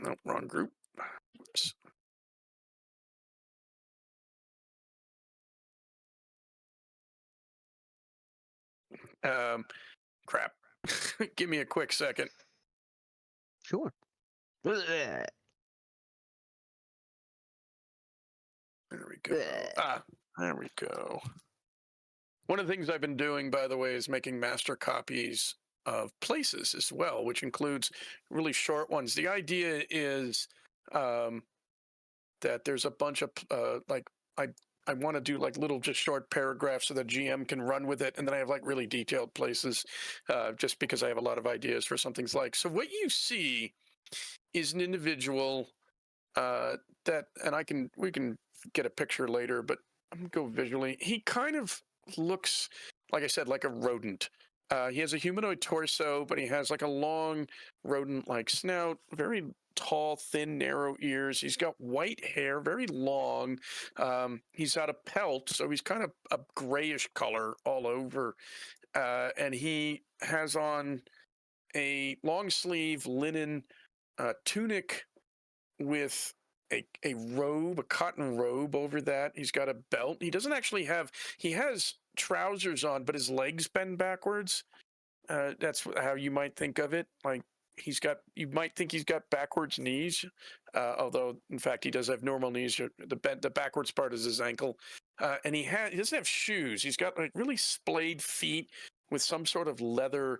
No, wrong group. Oops. Crap. Give me a quick second. Sure. There we go. There we go. One of the things I've been doing, by the way, is making master copies of places as well, which includes really short ones. The idea is that there's a bunch of I want to do like little just short paragraphs so the GM can run with it, and then I have like really detailed places, just because I have a lot of ideas for something's like. So what you see is an individual that, and we can get a picture later, but I'm gonna go visually. He kind of looks, like I said, like a rodent. He has a humanoid torso, but he has like a long rodent-like snout, very tall, thin, narrow ears. He's got white hair, very long. He's got a pelt, so he's kind of a grayish color all over. And he has on a long sleeve linen tunic with a robe, a cotton robe over that. He's got a belt. He doesn't actually have, he has trousers on, but his legs bend backwards. That's how you might think of it. Like you might think he's got backwards knees, although in fact he does have normal knees. The backwards part is his ankle. And he doesn't have shoes. He's got like really splayed feet with some sort of leather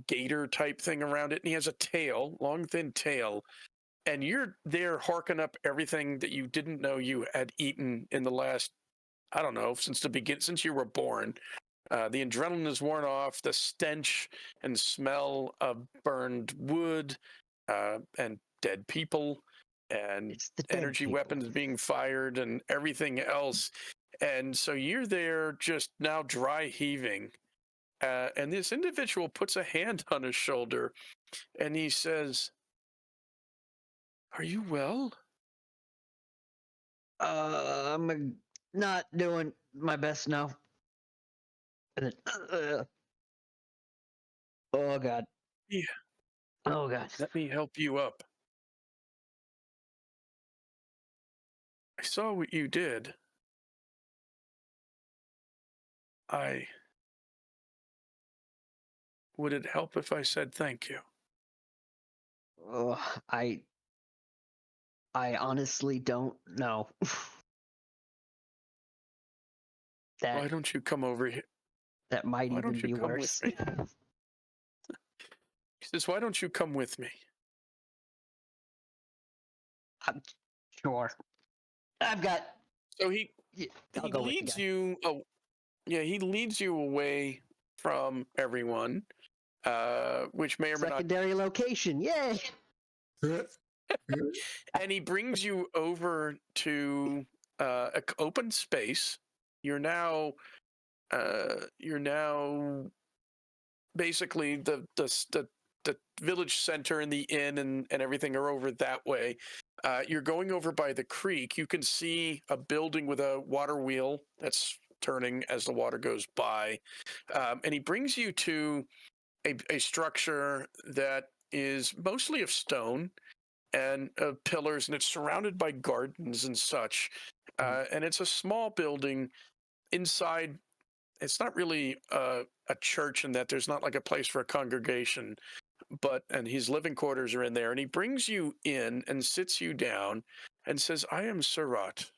gaiter type thing around it. And he has a tail, long, thin tail. And you're there harking up everything that you didn't know you had eaten in the last, I don't know, since you were born. The adrenaline is worn off, the stench and smell of burned wood and dead people and energy weapons being fired and everything else. And so you're there just now dry heaving. And this individual puts a hand on his shoulder and he says, "Are you well?" I'm not doing my best now. And then, oh God. Yeah. Oh God. Let me help you up. I saw what you did. Would it help if I said thank you? Oh, I honestly don't know. Why don't you come over here? That might Why even don't you be come worse. with me? He says, "Why don't you come with me?" Sure. I've got. So he I'll go with the leads guy. you. He leads you away from everyone, which may or may not. Secondary location. Yay! And he brings you over to an open space. You're now basically the village center and the inn and everything are over that way. You're going over by the creek. You can see a building with a water wheel that's turning as the water goes by. And he brings you to a structure that is mostly of stone and pillars, and it's surrounded by gardens and such. And it's a small building. Inside, it's not really a church in that there's not like a place for a congregation, and his living quarters are in there. And he brings you in and sits you down and says, "I am Surat.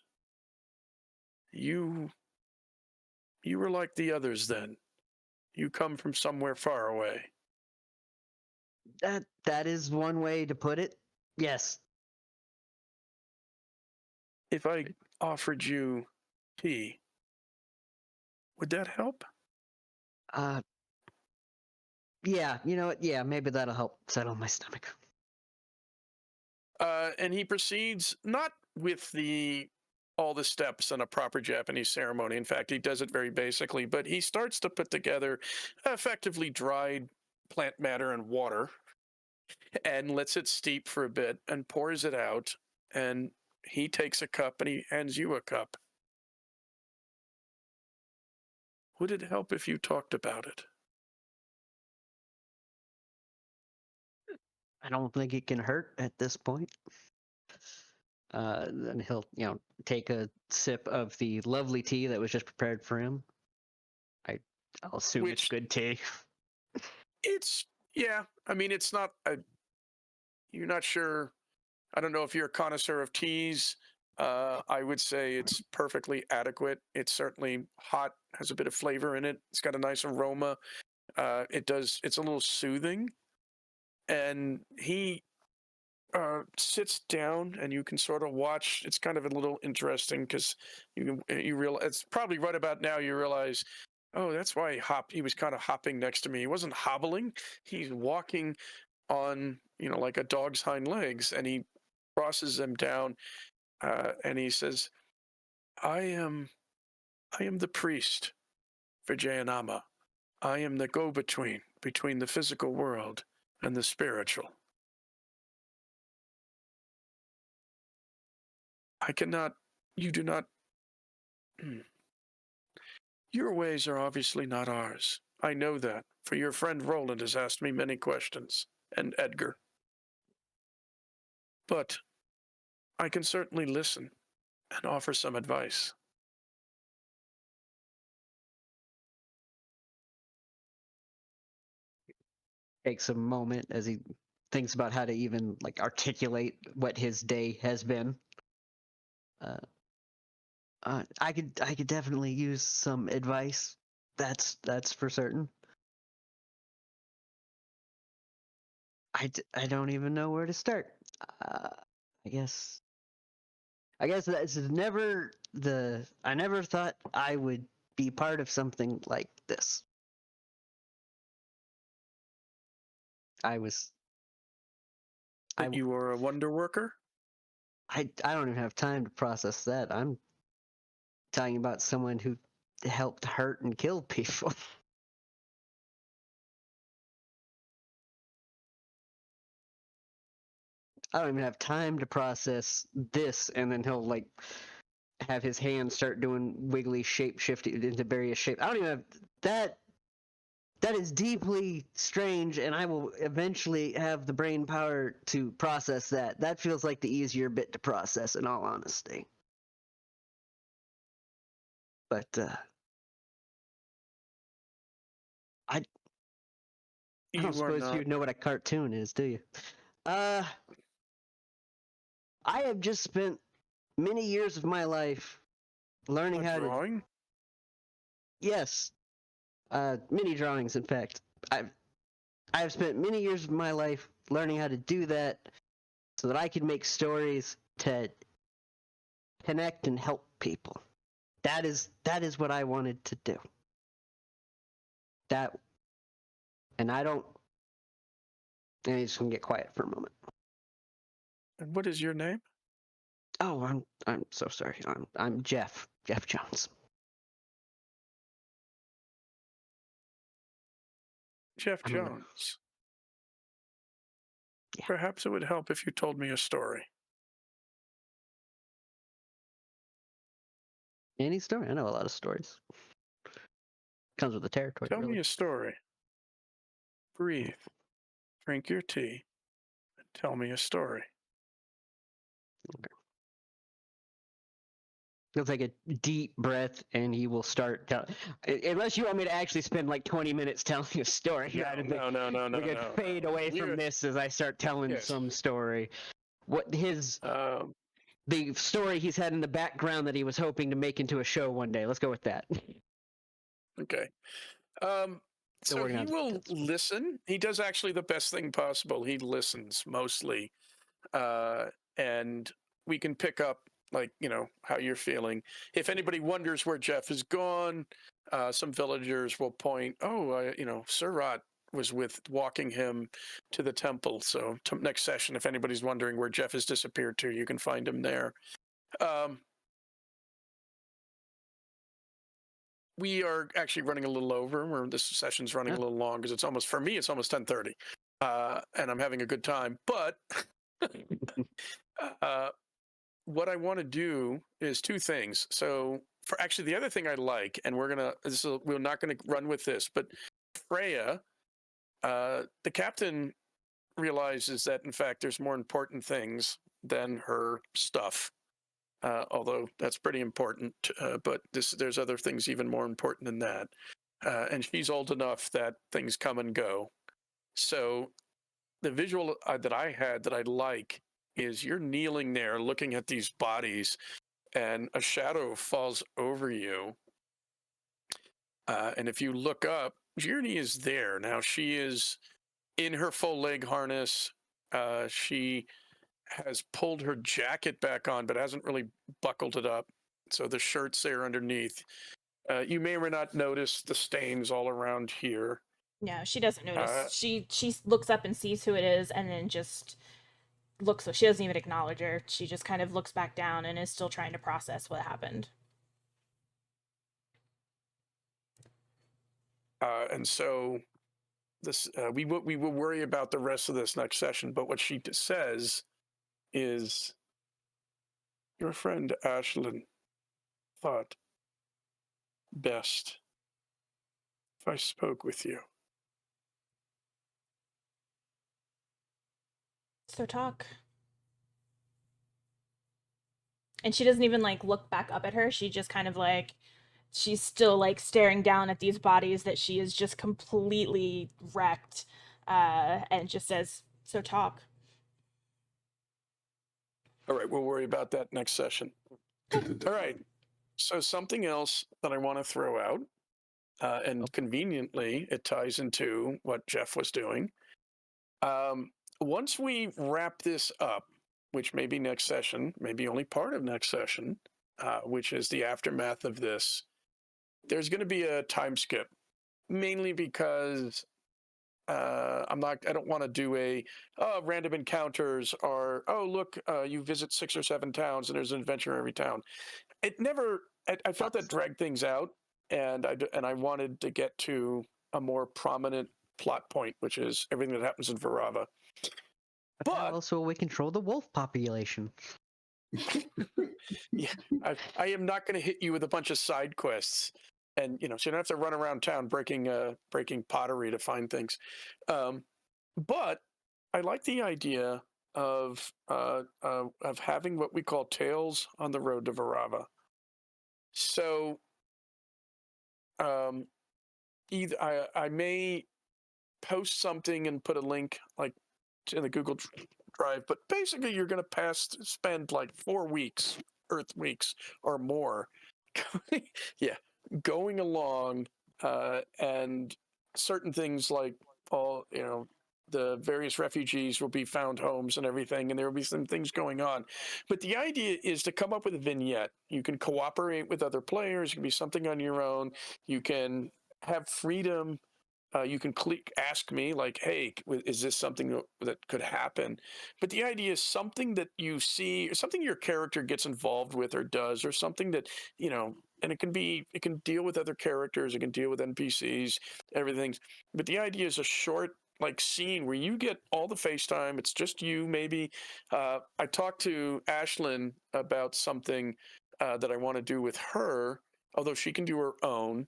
You were like the others then. You come from somewhere far away. That is one way to put it. Yes. If I offered you tea, would that help? Yeah, you know what? Yeah, maybe that'll help settle my stomach. And he proceeds not with all the steps in a proper Japanese ceremony. In fact, he does it very basically, but he starts to put together effectively dried plant matter and water and lets it steep for a bit and pours it out. And he takes a cup and he hands you a cup. Would it help if you talked about it? I don't think it can hurt at this point. Then he'll, take a sip of the lovely tea that was just prepared for him. I'll assume it's Which- good tea. Yeah. I mean, it's not. You're not sure. I don't know if you're a connoisseur of teas. I would say it's perfectly adequate. It's certainly hot, has a bit of flavor in it. It's got a nice aroma. It's a little soothing. And he sits down, and you can sort of watch. It's kind of a little interesting because you realize it's probably right about now you realize, oh, that's why he hopped. He was kind of hopping next to me. He wasn't hobbling. He's walking on, like a dog's hind legs, and he crosses them down, and he says, I am the priest for Jayanama. I am the go-between between the physical world and the spiritual. You do not, your ways are obviously not ours. I know that, for your friend Roland has asked me many questions, and Edgar. But I can certainly listen and offer some advice. Takes a moment as he thinks about how to even articulate what his day has been. I could definitely use some advice. That's for certain. I don't even know where to start. I guess that's never I never thought I would be part of something like this. You were a wonder worker? I don't even have time to process that. I'm talking about someone who helped hurt and kill people. I don't even have time to process this, and then he'll have his hands start doing wiggly shape shifting into various shapes. I don't even have that. That is deeply strange, and I will eventually have the brain power to process that. That feels like the easier bit to process, in all honesty. But I don't suppose you know what a cartoon is, do you? I have just spent many years of my life learning how drawing? to. Yes, many drawings. In fact, I've spent many years of my life learning how to do that, so that I can make stories to connect and help people. That is what I wanted to do. And I don't. And I just gonna get quiet for a moment. And what is your name? Oh, I'm so sorry. I'm Jeff Jones. Jeff Jones. Yeah. Perhaps it would help if you told me a story. Any story? I know a lot of stories. Comes with the territory. Tell really. me a story. Breathe. Drink your tea. And tell me a story. Okay. He'll take a deep breath and he will start telling. Unless you want me to actually spend 20 minutes telling a story. No. We could fade away from this as I start telling some story. What his the story he's had in the background that he was hoping to make into a show one day. Let's go with that. Okay. So working he on will something. listen. He does actually the best thing possible. He listens mostly, and we can pick up like how you're feeling. If anybody wonders where Jeff is gone, some villagers will point. Oh, Surat was walking him to the temple. So next session, if anybody's wondering where Jeff has disappeared to, you can find him there. We are actually running a little over. This session's running a little long because it's almost 10:30, and I'm having a good time. But what I want to do is two things. So for actually the other thing I like, and we're not gonna run with this, but Freya, the captain realizes that in fact there's more important things than her stuff. Although that's pretty important, but there's other things even more important than that. And she's old enough that things come and go. So the visual that I had that I like is you're kneeling there looking at these bodies, and a shadow falls over you. And if you look up, Journey is there. Now she is in her full leg harness. She has pulled her jacket back on, but hasn't really buckled it up. So the shirt's there underneath. You may or may not notice the stains all around here. No, she doesn't notice. She looks up and sees who it is, and then just looks. So she doesn't even acknowledge her. She just kind of looks back down and is still trying to process what happened. And so this we will worry about the rest of this next session. But what she says is, your friend Ashlyn thought best if I spoke with you. So talk. And she doesn't even like look back up at her. She just kind of like, she's still like staring down at these bodies that she is just completely wrecked, and just says, so talk. All right, we'll worry about that next session. All right. So something else that I want to throw out, and conveniently it ties into what Jeff was doing. Once we wrap this up, which may be next session, maybe only part of next session, which is the aftermath of this, there's going to be a time skip, mainly because I don't want to do random encounters or, look, you visit 6 or 7 towns and there's an adventure in every town. I felt that dragged things out, and I wanted to get to a more prominent plot point, which is everything that happens in Varava. But also we control the wolf population. yeah, I am not going to hit you with a bunch of side quests, and so you don't have to run around town breaking pottery to find things. But I like the idea of having what we call tales on the road to Varava. So, either I may post something and put a link like in the Google Drive, but basically you're going to spend like 4 weeks, Earth weeks or more, going along, and certain things like the various refugees will be found homes and everything, and there will be some things going on. But the idea is to come up with a vignette. You can cooperate with other players. You can be something on your own. You can have freedom. You can ask me like, hey, is this something that could happen? But the idea is something that you see, or something your character gets involved with or does, or something that, and it can deal with other characters. It can deal with NPCs, everything. But the idea is a short like scene where you get all the FaceTime. It's just you, maybe. I talked to Ashlyn about something that I want to do with her, although she can do her own.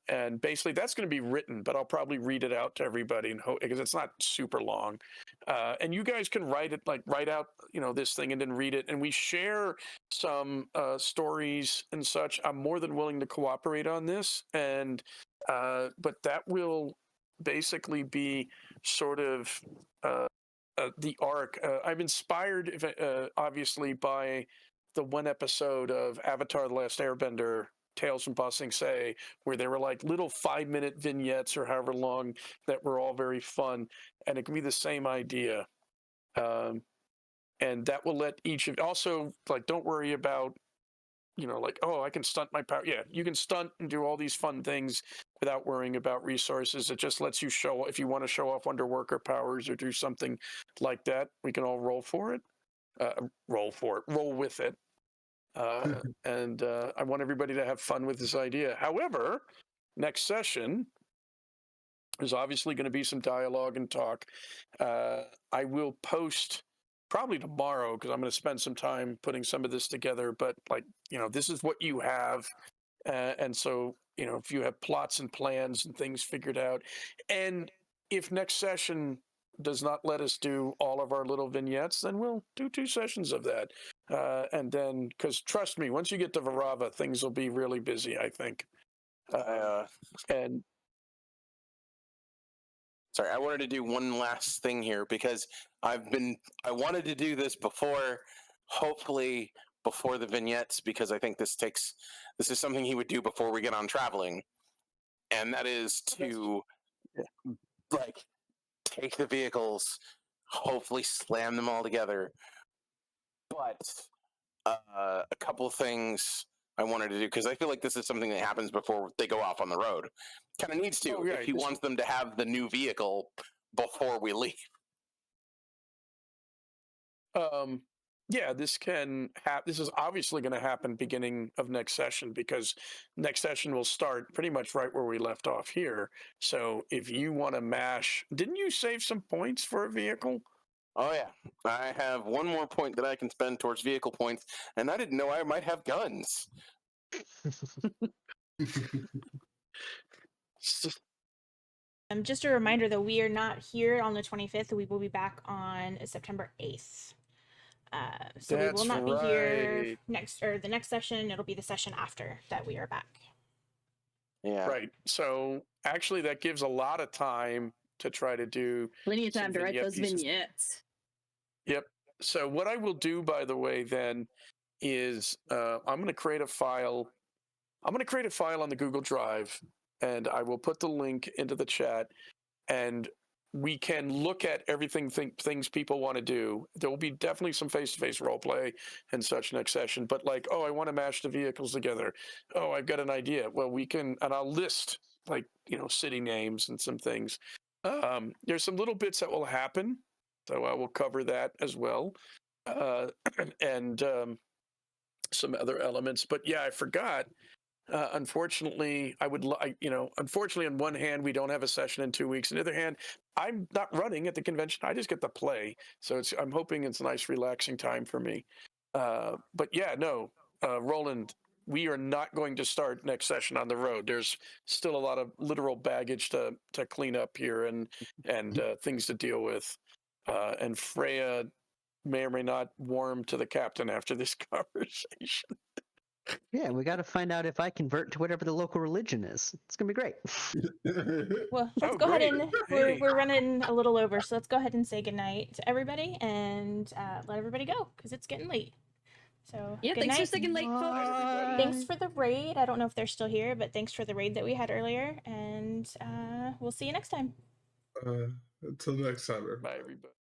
And basically that's going to be written, but I'll probably read it out to everybody and hope, because it's not super long. And you guys can write out, this thing and then read it. And we share some stories and such. I'm more than willing to cooperate on this. But that will basically be sort of the arc. I'm inspired, obviously, by the one episode of Avatar: The Last Airbender Tales from Bossing Say, where there were like little 5-minute vignettes or however long that were all very fun. And it can be the same idea. And that will let each of also like, don't worry about, like, oh, I can stunt my power. Yeah, you can stunt and do all these fun things without worrying about resources. It just lets you show, if you want to show off underworker powers or do something like that, we can all roll for it. Roll with it. And I want everybody to have fun with this idea. However, next session, there's obviously going to be some dialogue and talk. I will post probably tomorrow because I'm going to spend some time putting some of this together. But this is what you have. And so, if you have plots and plans and things figured out, and if next session does not let us do all of our little vignettes, then we'll do 2 sessions of that. And then, because trust me, once you get to Varava, things will be really busy, I think. And sorry, I wanted to do one last thing here because I wanted to do this before, hopefully before the vignettes, because I think this is something he would do before we get on traveling. And that is to take the vehicles, hopefully slam them all together. But a couple of things I wanted to do, because I feel like this is something that happens before they go off on the road. Kind of needs to, if he wants them to have the new vehicle before we leave. Yeah, this is obviously going to happen beginning of next session, because next session will start pretty much right where we left off here. So if you want to mash, didn't you save some points for a vehicle? Oh yeah, I have one more point that I can spend towards vehicle points, and I didn't know I might have guns. Just a reminder, though, we are not here on the 25th. We will be back on September 8th. So we will not be here the next session. It'll be the session after that we are back. Yeah. Right. So actually, that gives a lot of time to try to do plenty of time to write those vignettes. Yep. So what I will do, by the way, then is I'm going to create a file. I'm going to create a file on the Google Drive, and I will put the link into the chat, and we can look at everything, things people want to do. There will be definitely some face-to-face role play and such next session, but like, oh, I want to mash the vehicles together. Oh, I've got an idea. Well, we can, and I'll list city names and some things. There's some little bits that will happen, so I will cover that as well. And some other elements, but yeah, I forgot. Unfortunately, unfortunately, on one hand, we don't have a session in 2 weeks. On the other hand, I'm not running at the convention. I just get to play. So I'm hoping it's a nice, relaxing time for me. But yeah, no, Roland, we are not going to start next session on the road. There's still a lot of literal baggage to clean up here and things to deal with. And Freya may or may not warm to the captain after this conversation. Yeah, we got to find out if I convert to whatever the local religion is. It's gonna be great. Well, let's go ahead and we're running a little over, so let's go ahead and say goodnight to everybody and let everybody go because it's getting late. So yeah, thanks for sticking late, folks. Thanks for the raid. I don't know if they're still here, but thanks for the raid that we had earlier, and we'll see you next time. Until next time, everybody. Bye, everybody.